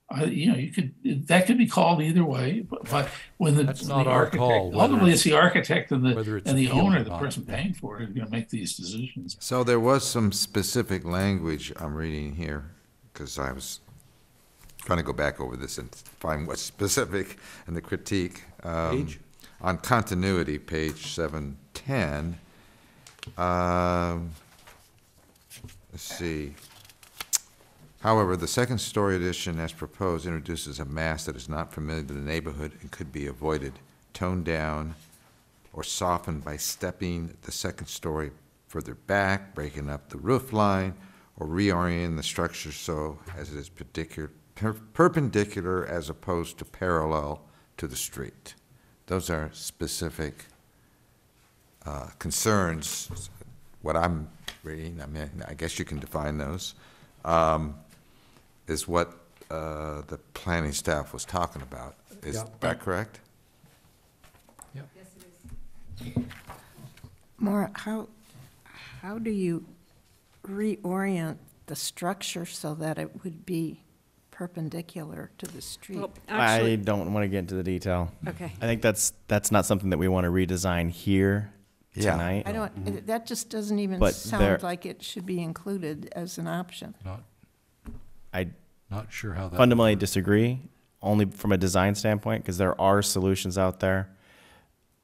That could be called either way, but when That's not our call, whether ultimately it's the architect and whether it's the appealed owner, or the not. person paying for it, is going to make these decisions. So there was some specific language I'm reading here, because I was trying to go back over this and find what's specific in the critique. Page? On continuity, page 710. Let's see. However, the second-story addition as proposed introduces a mass that is not familiar to the neighborhood and could be avoided, toned down, or softened by stepping the second story further back, breaking up the roof line, or reorienting the structure so as it is perpendicular as opposed to parallel to the street. Those are specific concerns. What I'm reading, I guess you can define those, is what the planning staff was talking about. Is that correct? Yep. Yes, it is. Maura, how do you reorient the structure so that it would be perpendicular to the street? Well, I actually, don't want to get into the detail. Okay. I think that's not something that we want to redesign here tonight. I don't, that just doesn't even But sound like it should be included as an option. I Not sure how that. fundamentally disagree, only from a design standpoint, because there are solutions out there.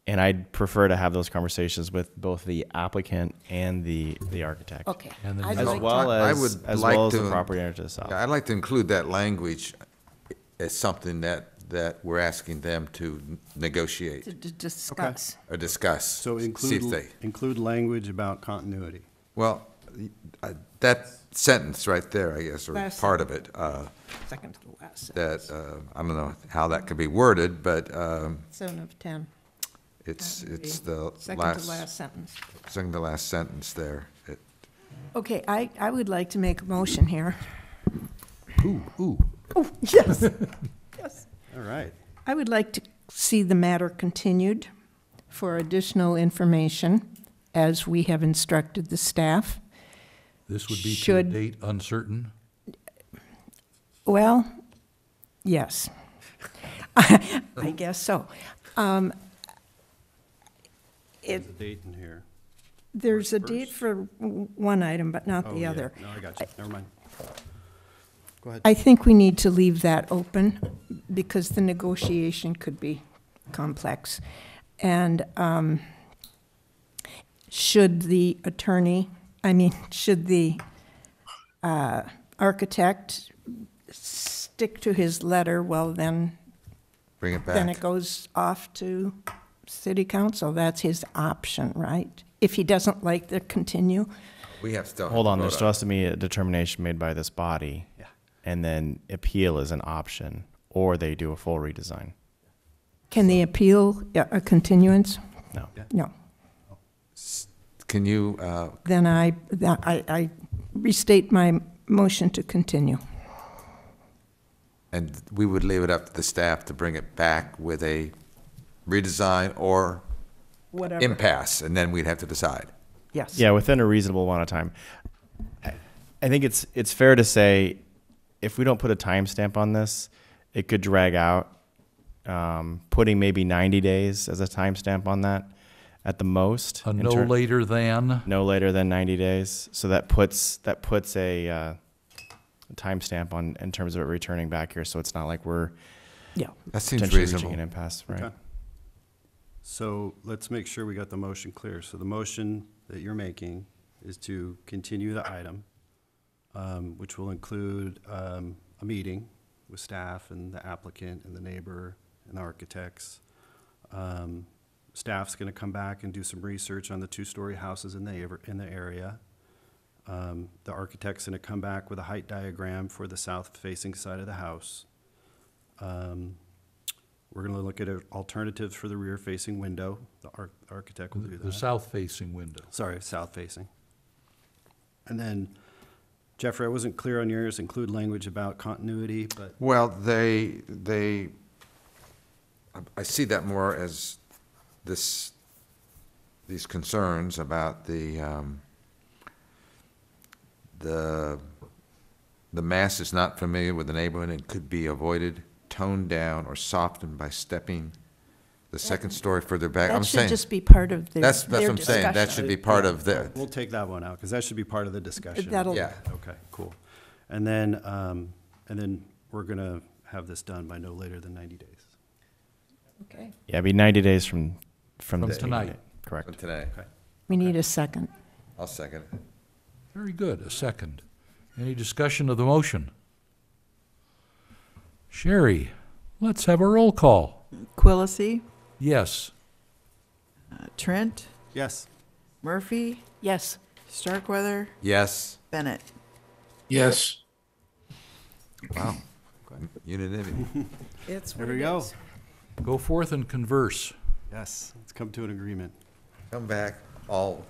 And I'd prefer to have those conversations with both the applicant and the architect. Okay. And then As well as the property owner to the south. Yeah, I'd like to include that language as something that we're asking them to negotiate. To discuss. Or discuss. So see if they. include language about continuity. Well, that sentence right there, I guess, or Last part of it, Second to the last that, sentence. I don't know how that could be worded, but 7 of 10. it's the Second to last sentence. second to last sentence there. Okay, I would like to make a motion here. Ooh. Oh, yes. Yes. All right. I would like to see the matter continued for additional information as we have instructed the staff. This would be to a Should- date uncertain. Well, yes. I guess so. There's a date in here. There's a date for one item, but not Oh, the yeah. other. No, I got you. Never mind. Go ahead. I think we need to leave that open because the negotiation could be complex. And should the architect stick to his letter, well, then Bring it back. then it goes off to city council. That's his option, right? If he doesn't like the continue. We have still. Hold on, there vote still has to be a determination made by this body. Yeah. And then appeal is an option, or they do a full redesign. Can they appeal a continuance? No. No. Can you, Then I restate my motion to continue. and we would leave it up to the staff to bring it back with a redesign or Whatever. impasse, and then we'd have to decide. Yes. Yeah, within a reasonable amount of time. I think it's fair to say, if we don't put a timestamp on this, it could drag out. Putting maybe 90 days as a timestamp on that, at the most. No later than. No later than 90 days. So that puts a timestamp on in terms of it returning back here. So it's not like we're That seems potentially reasonable. reaching an impasse, right? Okay. So let's make sure we got the motion clear. So the motion that you're making is to continue the item, which will include a meeting with staff and the applicant and the neighbor and the architects. staff's gonna come back and do some research on the two-story houses in the area. The architect's gonna come back with a height diagram for the south-facing side of the house. We're gonna look at alternatives for the rear-facing window. The architect will do that. The south-facing window. Sorry, south-facing. And then, Jeffrey, I wasn't clear on yours, include language about continuity, but. Well, I see that more as these concerns about the mass is not familiar with the neighborhood and could be avoided, toned down, or softened by stepping the second story further back. That I'm should saying just be part of their that's what I'm saying. That discussion. should be part of the. We'll take that one out, because that should be part of the discussion. That'll- Yeah. Okay, cool. And then we're gonna have this done by no later than 90 days. Okay. Yeah, it'd be 90 days from this tonight. meeting. Correct. From today. Okay. We need a second. I'll second it. Very good, a second. Any discussion of the motion? Sherry, let's have a roll call. Quillisi, Yes. Trent, Yes. Murphy, Yes. Starkweather, Yes. Bennett. Yes. Wow. Unanimity. It's There we go. Go forth and converse. Yes, let's come to an agreement. Come back all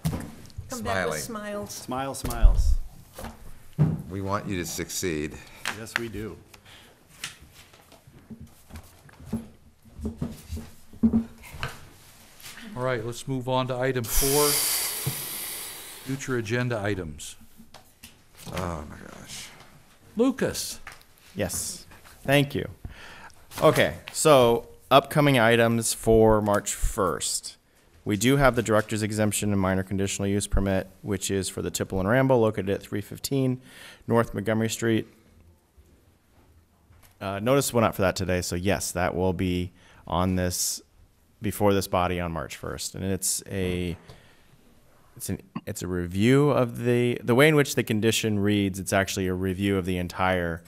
Come back with smiling. smiles. Smile, smiles. We want you to succeed. Yes, we do. All right, let's move on to item 4, future agenda items. Oh, my gosh. Lucas. Yes, thank you. Okay, so upcoming items for March 1st. We do have the director's exemption and minor conditional use permit, which is for the Tipple and Rambo located at 315 North Montgomery Street. Notice went out for that today, so yes, that will be on this, before this body on March 1st. And it's a review of the way in which the condition reads. It's actually a review of the entire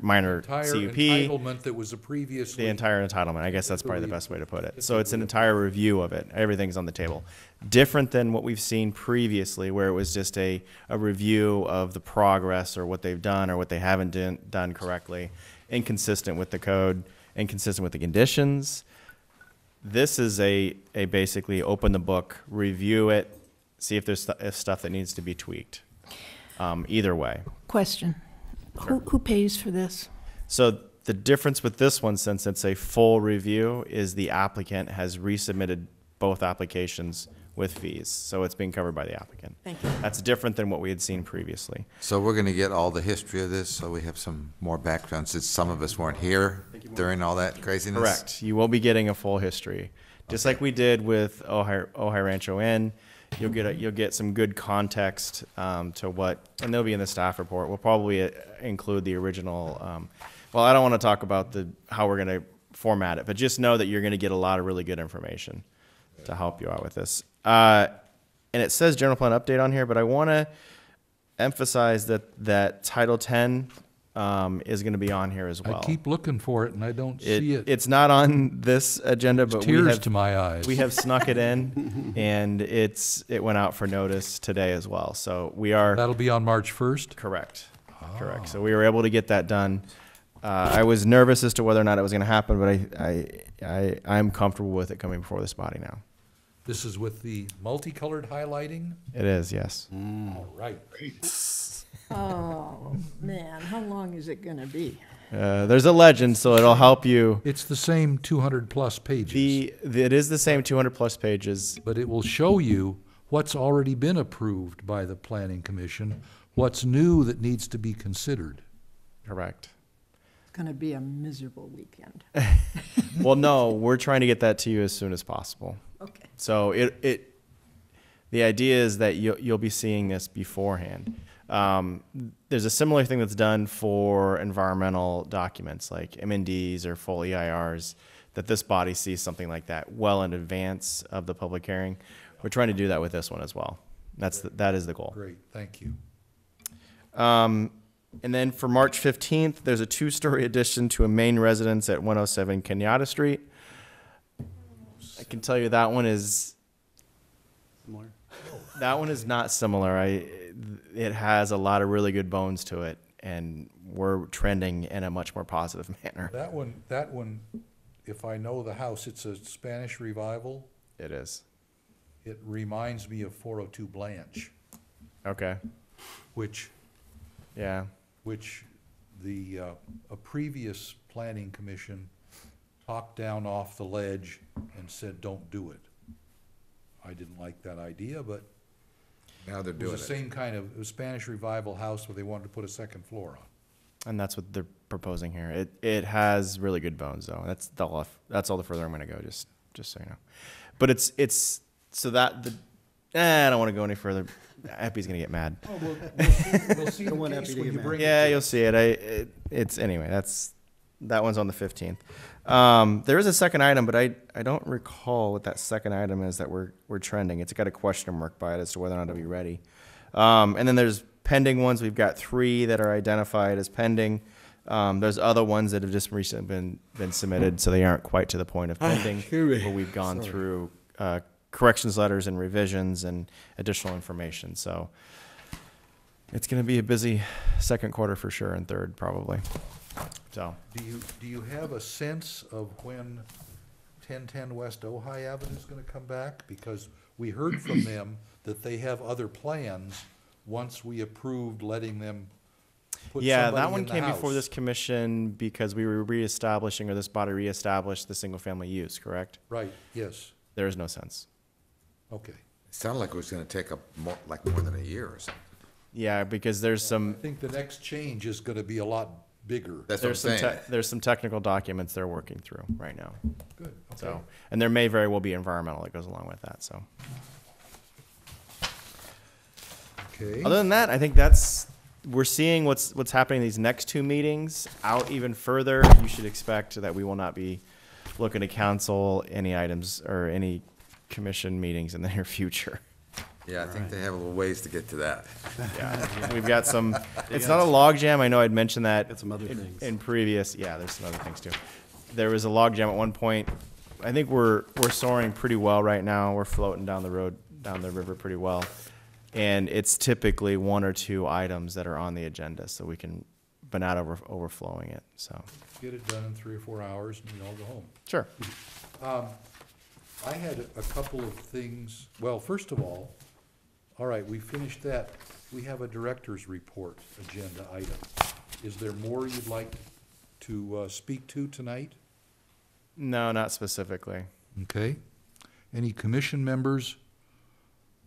minor Entire CUP. entitlement that was previously. The entire entitlement. I guess that's probably the best way to put it. So it's an entire review of it. Everything's on the table. Different than what we've seen previously, where it was just a review of the progress or what they've done or what they haven't done correctly, inconsistent with the code, inconsistent with the conditions. This is a basically open the book, review it, see if there's stuff that needs to be tweaked. Either way. Question. Who pays for this? So the difference with this one, since it's a full review, is the applicant has resubmitted both applications with fees. So it's being covered by the applicant. Thank you. That's different than what we had seen previously. So we're going to get all the history of this, so we have some more background, since some of us weren't here during all that craziness. Correct. You will be getting a full history. Just like we did with Ojai Rancho Inn, you'll get some good context to what, and they'll be in the staff report. We'll probably include the original. Well, I don't want to talk about how we're going to format it, but just know that you're going to get a lot of really good information to help you out with this. And it says general plan update on here, but I want to emphasize that Title 10 is going to be on here as well. I keep looking for it and I don't see it. It's not on this agenda, but Tears to my eyes. We have snuck it in, and it went out for notice today as well. So we are. That'll be on March 1st? Correct. Correct. So we were able to get that done. I was nervous as to whether or not it was going to happen, but I'm comfortable with it coming before this body now. This is with the multicolored highlighting? It is, yes. All right. Oh, man, how long is it going to be? There's a legend, so it'll help you. It's the same 200-plus pages. It is the same 200-plus pages. But it will show you what's already been approved by the Planning Commission, what's new that needs to be considered. Correct. It's going to be a miserable weekend. Well, no, we're trying to get that to you as soon as possible. Okay. So the idea is that you'll be seeing this beforehand. There's a similar thing that's done for environmental documents like MNDs or full EIRs, that this body sees something like that well in advance of the public hearing. We're trying to do that with this one as well. That is the goal. Great, thank you. And then for March 15th, there's a 2-story addition to a main residence at 107 Kenyatta Street. I can tell you that one is Similar. that one is not similar. It has a lot of really good bones to it, and we're trending in a much more positive manner. That one, if I know the house, it's a Spanish revival. It is. It reminds me of 402 Blanche. Okay. Which Yeah. which a previous planning commission talked down off the ledge and said, don't do it. I didn't like that idea, but Now they're it doing was the same kind of, it was Spanish revival house where they wanted to put a second floor on. And that's what they're proposing here. It has really good bones, though. That's all the further I'm going to go. Just so you know. But it's so that I don't want to go any further. Epi's going to get mad. Oh, we'll see the case when you bring it. Yeah, you'll see it. It's anyway. That one's on the 15th. There is a second item, but I don't recall what that second item is that we're trending. It's got a question mark by it as to whether or not it'll be ready. And then there's pending ones. We've got 3 that are identified as pending. There's other ones that have just recently been submitted, so they aren't quite to the point of pending. But we've gone through corrections letters and revisions and additional information. So it's going to be a busy second quarter for sure, and third probably. So Do you have a sense of when 1010 West Ojai Avenue is going to come back? Because we heard from them that they have other plans once we approved letting them put yeah, somebody that one in the came before house. this commission because we were reestablishing, or this body reestablished the single family use, correct? Right, yes. There is no sense. Okay. It sounded like it was gonna take more than a year or something. Yeah, because there's some. I think the next change is going to be a lot bigger. That's what I'm saying. There's some technical documents they're working through right now. Good, okay. So, and there may very well be environmental that goes along with that. So, Okay. other than that, I think we're seeing what's happening in these next 2 meetings. Out even further, you should expect that we will not be looking to cancel any items or any commission meetings in the near future. Yeah, I think they have a little ways to get to that. Yeah, we've got some. It's not a log jam. I know I'd mentioned that Got some other things. in previous. Yeah, there's some other things too. There was a log jam at one point. I think we're soaring pretty well right now. We're floating down the road, down the river pretty well, and it's typically 1 or 2 items that are on the agenda, so we can, but not overflowing it. So Get it done in 3 or 4 hours and we all go home. sure. I had a couple of things. Well, first of all right, we finished that. We have a director's report agenda item. Is there more you'd like to speak to tonight? No, not specifically. Okay. Any commission members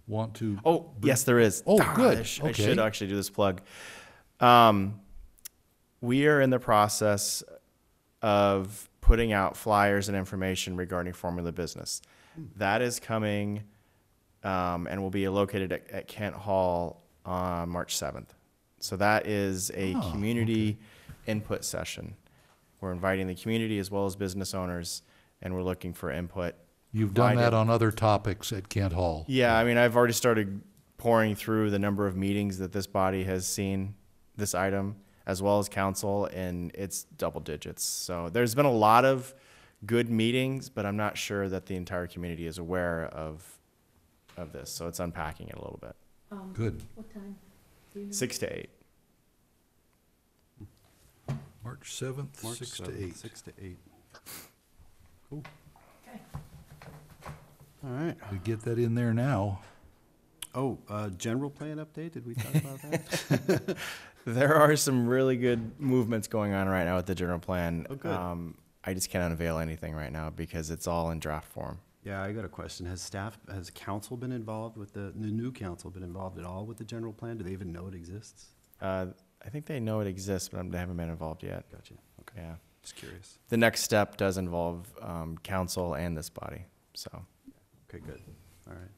want to? Oh, yes, there is. Oh, good. I Okay. should actually do this plug. We are in the process of putting out flyers and information regarding Formula Business. That is coming and will be located at Kent Hall on March 7th. So that is a community input session. We're inviting the community as well as business owners, and we're looking for input. You've done that on other topics at Kent Hall. Yeah, I mean, I've already started pouring through the number of meetings that this body has seen this item, as well as council, and it's double digits. So there's been a lot of good meetings, but I'm not sure that the entire community is aware of this. So it's unpacking it a little bit. Good. What time? 6 to 8. March 7th, March 6 to 7th, 8. 6 to 8. Cool. All right. We get that in there now. Oh, general plan update, did we talk about that? There are some really good movements going on right now with the general plan. Oh, good. I just can't unveil anything right now because it's all in draft form. Yeah, I got a question. Has council been involved with the new council been involved at all with the general plan? Do they even know it exists? I think they know it exists, but they haven't been involved yet. Gotcha. Okay. Yeah. Just curious. The next step does involve council and this body. So. Okay, good. All right.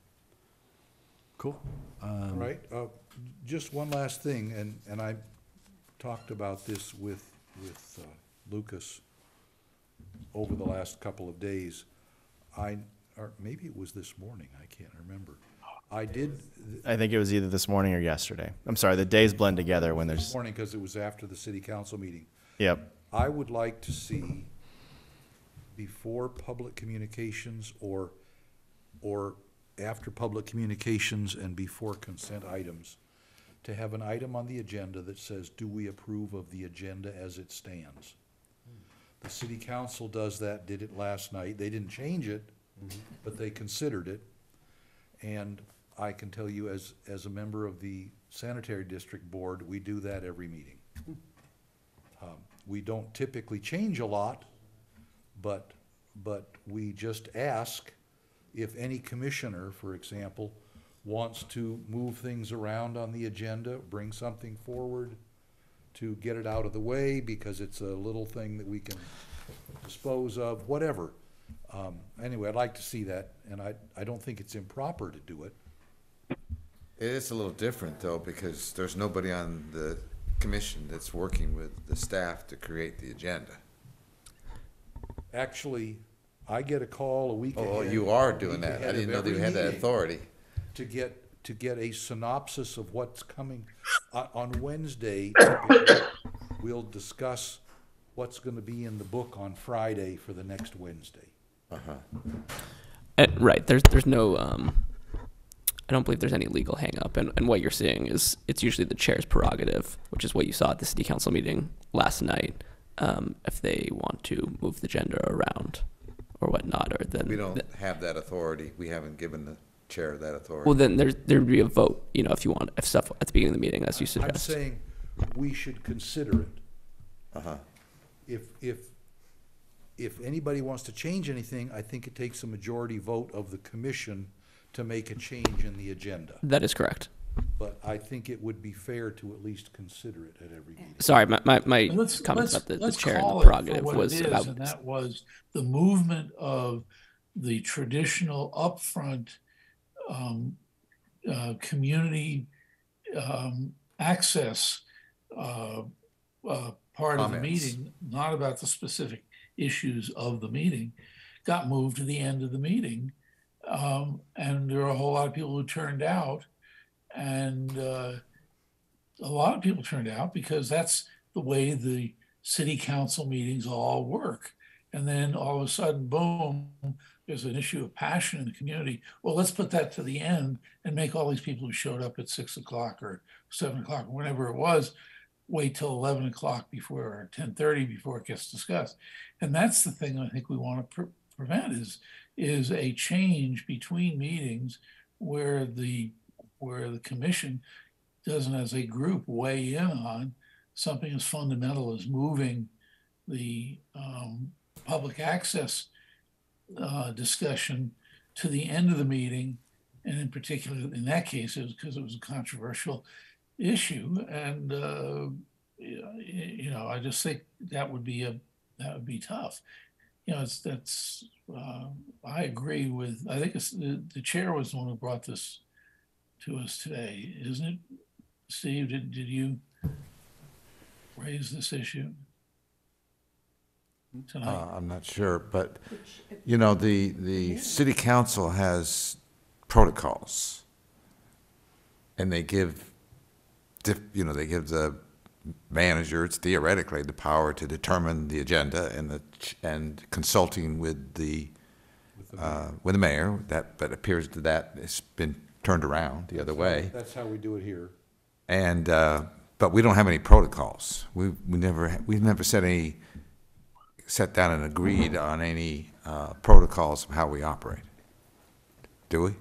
Cool. All right, just one last thing, and I talked about this with Lucas over the last couple of days. Or maybe it was this morning, I can't remember. I think it was either this morning or yesterday. I'm sorry, the days blend together when there's. This morning, because it was after the city council meeting. Yep. I would like to see before public communications or after public communications and before consent items, to have an item on the agenda that says, do we approve of the agenda as it stands? The city council does that, did it last night. They didn't change it, but they considered it. And I can tell you, as a member of the sanitary district board, we do that every meeting. We don't typically change a lot, but we just ask if any commissioner, for example, wants to move things around on the agenda, bring something forward to get it out of the way because it's a little thing that we can dispose of, whatever. Anyway, I'd like to see that, and I don't think it's improper to do it. It is a little different, though, because there's nobody on the commission that's working with the staff to create the agenda. Actually, I get a call a week ahead. Oh, you are doing that. I didn't know that you had that authority. To get a synopsis of what's coming. On Wednesday, typically, we'll discuss what's going to be in the book on Friday for the next Wednesday. Right. There's no. I don't believe there's any legal hang-up, and what you're seeing is it's usually the chair's prerogative, which is what you saw at the city council meeting last night. If they want to move the agenda around or whatnot, or then we don't have that authority. We haven't given the chair that authority. Well, then there'd be a vote. You know, if stuff at the beginning of the meeting, as you suggest. I'm saying we should consider it. If anybody wants to change anything, I think it takes a majority vote of the commission to make a change in the agenda. That is correct. But I think it would be fair to at least consider it at every meeting. Sorry, my comments about the chair and the prerogative was about. And that was the movement of the traditional upfront community access part of the meeting, not about the specific issues of the meeting, got moved to the end of the meeting. And there were a whole lot of people who turned out, and a lot of people turned out because that's the way the city council meetings all work. And then all of a sudden, boom, there's an issue of passion in the community. Well, let's put that to the end and make all these people who showed up at 6 o'clock or 7 o'clock, or whenever it was, wait till 11 o'clock before, or 10:30 before it gets discussed. And that's the thing I think we want to prevent is a change between meetings where the commission doesn't, as a group, weigh in on something as fundamental as moving the public access discussion to the end of the meeting. And in particular, in that case, it was because it was a controversial issue. And, I just think that would be tough. I agree with, I think the chair was the one who brought this to us today, isn't it? Steve, did you raise this issue tonight? I'm not sure, but, the city council has protocols, and they give the manager, it's theoretically the power to determine the agenda and consulting with the mayor. But appears that it's been turned around the other way. That's how we do it here. And but we don't have any protocols. We've never sat down and agreed on any protocols of how we operate. Do we?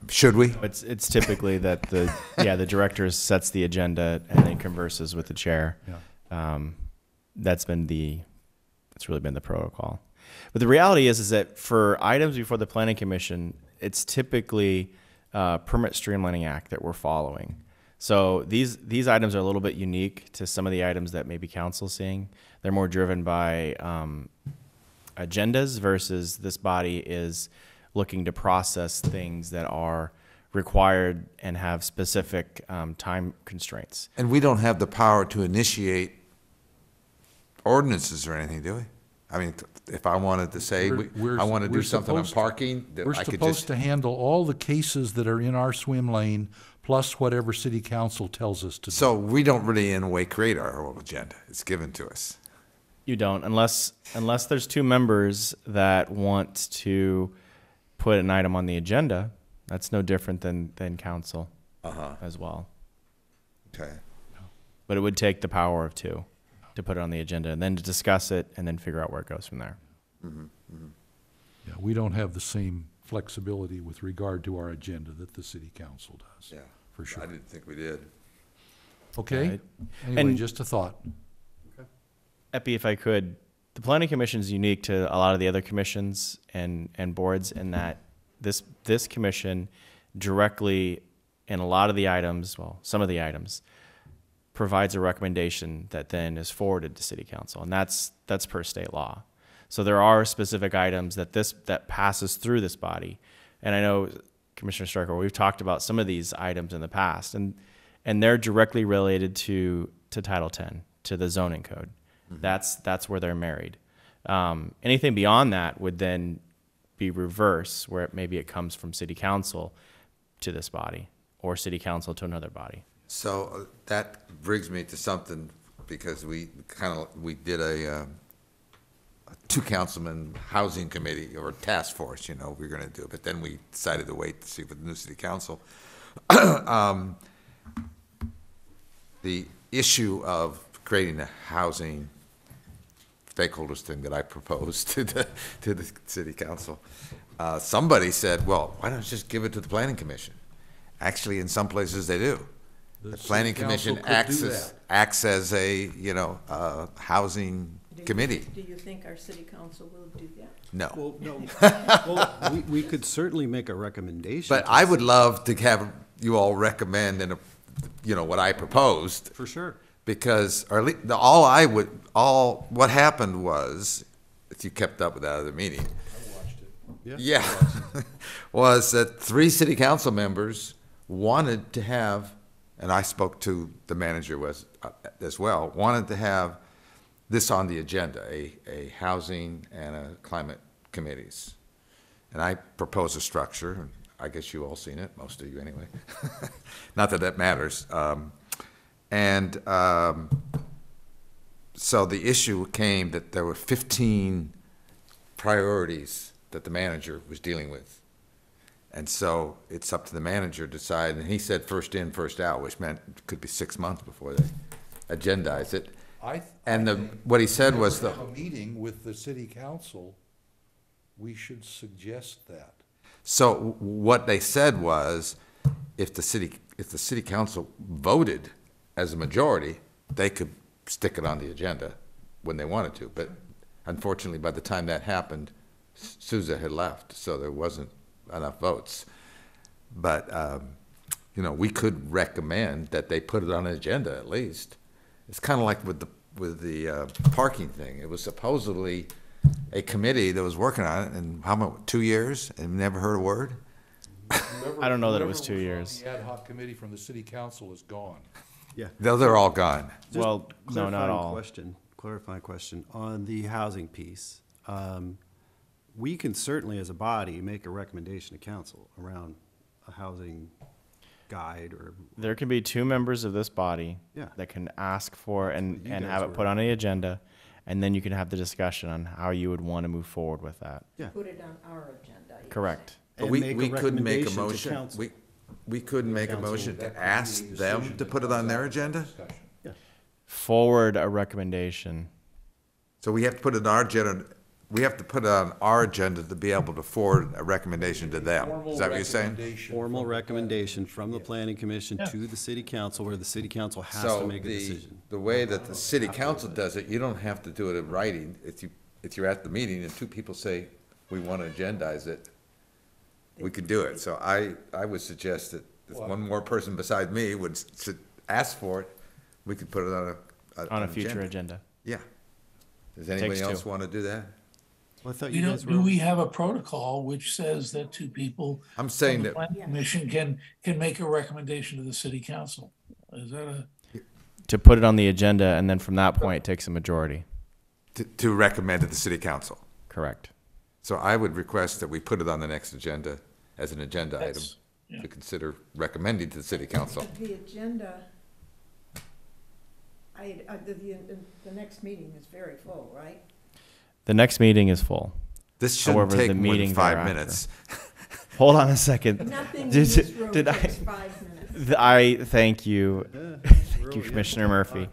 Should we? It's typically that the director sets the agenda and then converses with the chair. Yeah. That's really been the protocol. But the reality is that for items before the Planning Commission, it's typically Permit Streamlining Act that we're following. So these items are a little bit unique to some of the items that maybe council's seeing. They're more driven by agendas versus this body is looking to process things that are required and have specific time constraints. And we don't have the power to initiate ordinances or anything, do we? I mean, if I wanted to say, I want to do something on parking, we're supposed to handle all the cases that are in our swim lane, plus whatever city council tells us to do. So we don't really, in a way, create our whole agenda. It's given to us. You don't, unless there's two members that want to put an item on the agenda. That's no different than council as well. Okay. But it would take the power of two to put it on the agenda and then to discuss it and then figure out where it goes from there. Yeah, we don't have the same flexibility with regard to our agenda that the city council does. Yeah. For sure. I didn't think we did. Okay? Anyway, And- just a thought. Epi, if I could, the planning commission is unique to a lot of the other commissions and boards in that this commission directly, in a lot of the items, well, some of the items, provides a recommendation that then is forwarded to city council, and that's per state law. So there are specific items that passes through this body, and I know Commissioner Striker, we've talked about some of these items in the past, and they're directly related to Title 10, to the zoning code. That's where they're married. Anything beyond that would then be reverse, where maybe it comes from city council to this body or city council to another body. So that brings me to something, because we did a two councilman housing committee or task force, we were going to do it, but then we decided to wait to see with the new city council. The issue of creating a housing stakeholders thing that I proposed to the city council. Somebody said, well, why don't you just give it to the planning commission? Actually, in some places they do. The planning commission acts as a, housing committee. Do you think our city council will do that? No. Well, no. Well, we could certainly make a recommendation. But I would love to have you all recommend what I proposed. For sure. Because what happened was, if you kept up with that other meeting, was that 3 city council members wanted to have, and I spoke to the manager as well, wanted to have this on the agenda, a housing and a climate committees. And I proposed a structure, and I guess you all seen it, most of you anyway. Not that matters. So the issue came that there were 15 priorities that the manager was dealing with. And so it's up to the manager to decide, and he said first in, first out, which meant it could be 6 months before they agendize it. What he said was a meeting with the city council, we should suggest that. So what they said was, if the city council voted as a majority, they could stick it on the agenda when they wanted to. But unfortunately, by the time that happened, Sousa had left, so there wasn't enough votes. But, we could recommend that they put it on an agenda at least. It's kind of like with the parking thing. It was supposedly a committee that was working on it, and how much, 2 years, and never heard a word? I don't know that it was 2 years. The ad hoc committee from the city council is gone. Yeah. They're all gone. Well, no, not all. Clarifying question on the housing piece. We can certainly, as a body, make a recommendation to council around a housing guide or. There can be 2 members of this body that can ask for and have it put on the agenda, and then you can have the discussion on how you would want to move forward with that. Yeah. Put it on our agenda. Correct. But we couldn't make a motion. We couldn't make a motion to ask them to put it on their agenda? Forward a recommendation. So we have to put it on our agenda, we have to put it on our agenda to be able to forward a recommendation to them. Is that what you're saying? Formal recommendation from the planning commission to the city council, where the city council has to make a decision. The way that the city council does it, you don't have to do it in writing. If you're at the meeting and 2 people say, we want to agendize it, we could do it. So I would suggest that if one more person besides me would ask for it, we could put it on a future agenda. Yeah. Does anybody else want to do that? Well, I thought Do we have a protocol which says that 2 people? I'm saying from the that planning commission can make a recommendation to the city council. Is that to put it on the agenda, and then from that point, it takes a majority. to recommend to the city council. Correct. So I would request that we put it on the next agenda as an agenda item to consider recommending to the city council. The agenda The next meeting is very full, right? The next meeting is full. This shouldn't However, take the more than meeting 5 thereafter- minutes. Hold on a second. Nothing in this room takes 5 minutes. I thank you, thank you, Commissioner Murphy.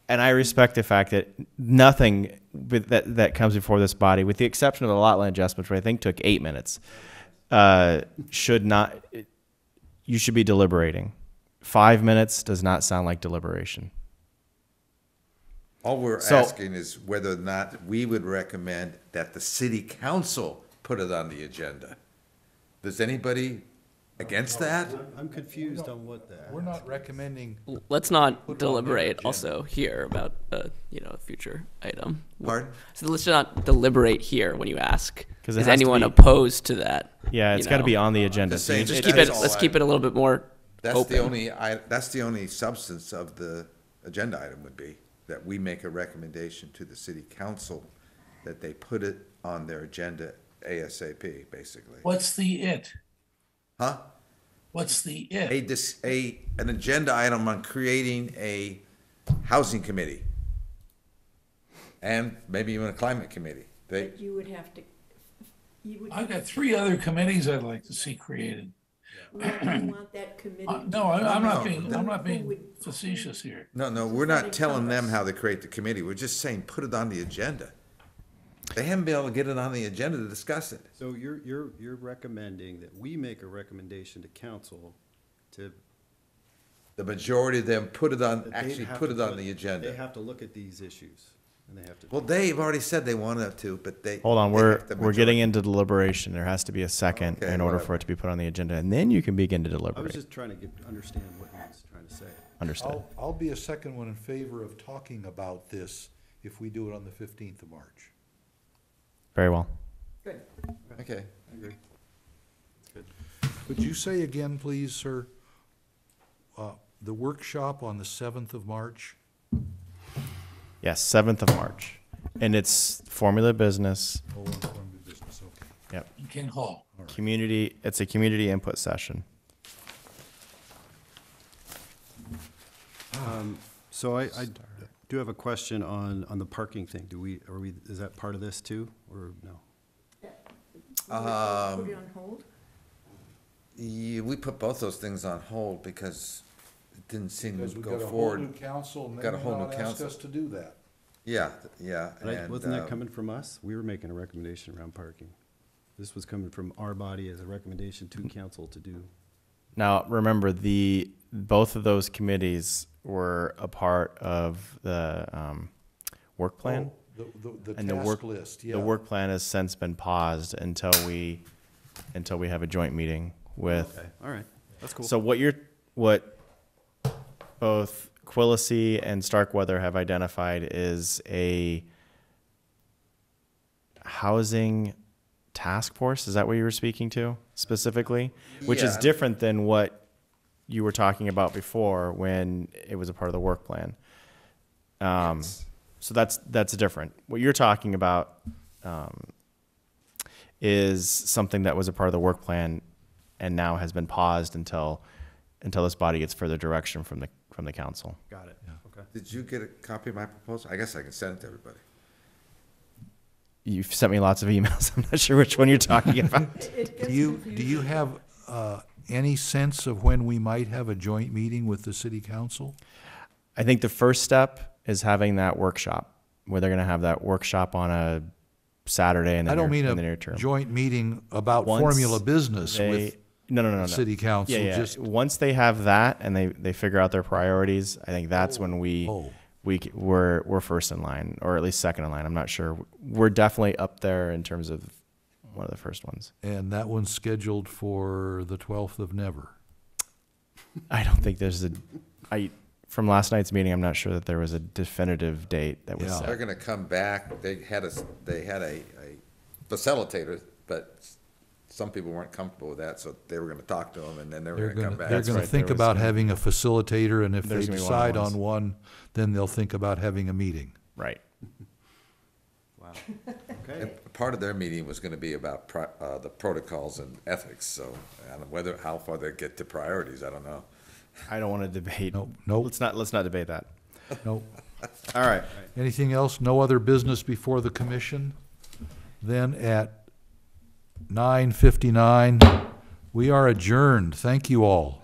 And I respect the fact that nothing that comes before this body, with the exception of the lot line adjustment, which I think took 8 minutes, should not. You should be deliberating. 5 minutes does not sound like deliberation. All we're asking is whether or not we would recommend that the city council put it on the agenda. Does anybody against that? I'm confused on what that. We're not recommending. Let's not deliberate also here about a future item. Pardon? So let's not deliberate here when you ask. 'Cause it Is has to anyone be- opposed to that? Yeah, it's got to be on the agenda. Just saying, Just that's keep it. all Let's keep it a little bit more That's open. that's the only substance of the agenda item would be that we make a recommendation to the city council that they put it on their agenda ASAP, basically. What's the it? Huh? What's the it? An agenda item on creating a housing committee. And maybe even a climate committee. But you would have to, I've got 3 other committees I'd like to see created. you want that committee. No, I'm No. not being facetious here. No, we're not telling them how to create the committee. We're just saying, put it on the agenda. They haven't been able to get it on the agenda to discuss it. So you're recommending that we make a recommendation to council to. The majority of them put it on, that they actually have put to it on the agenda. They have to look at these issues, and they have to. Well, they've already said they wanted to, but they. Hold on, they we're have the we're getting majority. into deliberation. There has to be a second Okay, in order whatever. for it to be put on the agenda, and then you can begin to I was deliberate. just trying to understand what he was trying to say. Understood. I'll be a second one in favor of talking about this if we do it on the 15th of March. Very well. Good. Okay, I agree. Could you say again, please, sir, the workshop on the 7th of March? Yes, 7th of March, and it's formula business. Oh, on Columbia Business, okay. Yep. In King Hall. Community. It's a community input session. So I do have a question on the parking thing. Is that part of this too, or no? Put it on hold? Yeah, we put both those things on hold because it didn't seem Because to we go got a whole forward. new council, and Got they a whole may new not ask council. us to do that. Yeah, and. Wasn't that coming from us? We were making a recommendation around parking. This was coming from our body as a recommendation to council to do. Now, remember, both of those committees were a part of the work plan. Oh, the And task work list, yeah. The work plan has since been paused until we have a joint meeting with. Okay, all right, that's cool. So what both Quillisi and Starkweather have identified is a housing task force. Is that what you were speaking to specifically? Which is Yeah. different than what you were talking about before when it was a part of the work plan. So that's different. What you're talking about is something that was a part of the work plan and now has been paused until this body gets further direction from the council. Got it, okay. Did you get a copy of my proposal? I guess I can send it to everybody. You've sent me lots of emails. I'm not sure which one you're talking about. Do you have any sense of when we might have a joint meeting with the city council? I think the first step is having that workshop, where they're going to have that workshop on a Saturday in the I don't mean in the a near term. joint meeting about Once Formula Business they- with no. city council. Yeah. Just Once they have that and they figure out their priorities, I think that's when we're first in line, or at least second in line. I'm not sure. We're definitely up there in terms of one of the first ones. and that one's scheduled for the 12th of Never. I don't think there's from last night's meeting, I'm not sure that there was a definitive date that was They're set. gonna come back. They had a facilitator, but some people weren't comfortable with that, so they were gonna talk to them, and then they were gonna come back. They're gonna think about having a facilitator, and if they There's gonna be one decide of those. on one, then they'll think about having a meeting. Right. Wow, And okay. part of their meeting was gonna be about the protocols and ethics, so I don't know how far they get to priorities, I don't know. I don't want to debate. Nope. Let's not debate that. No. All right. Anything else? No other business before the commission? Then at 9:59, we are adjourned. Thank you all.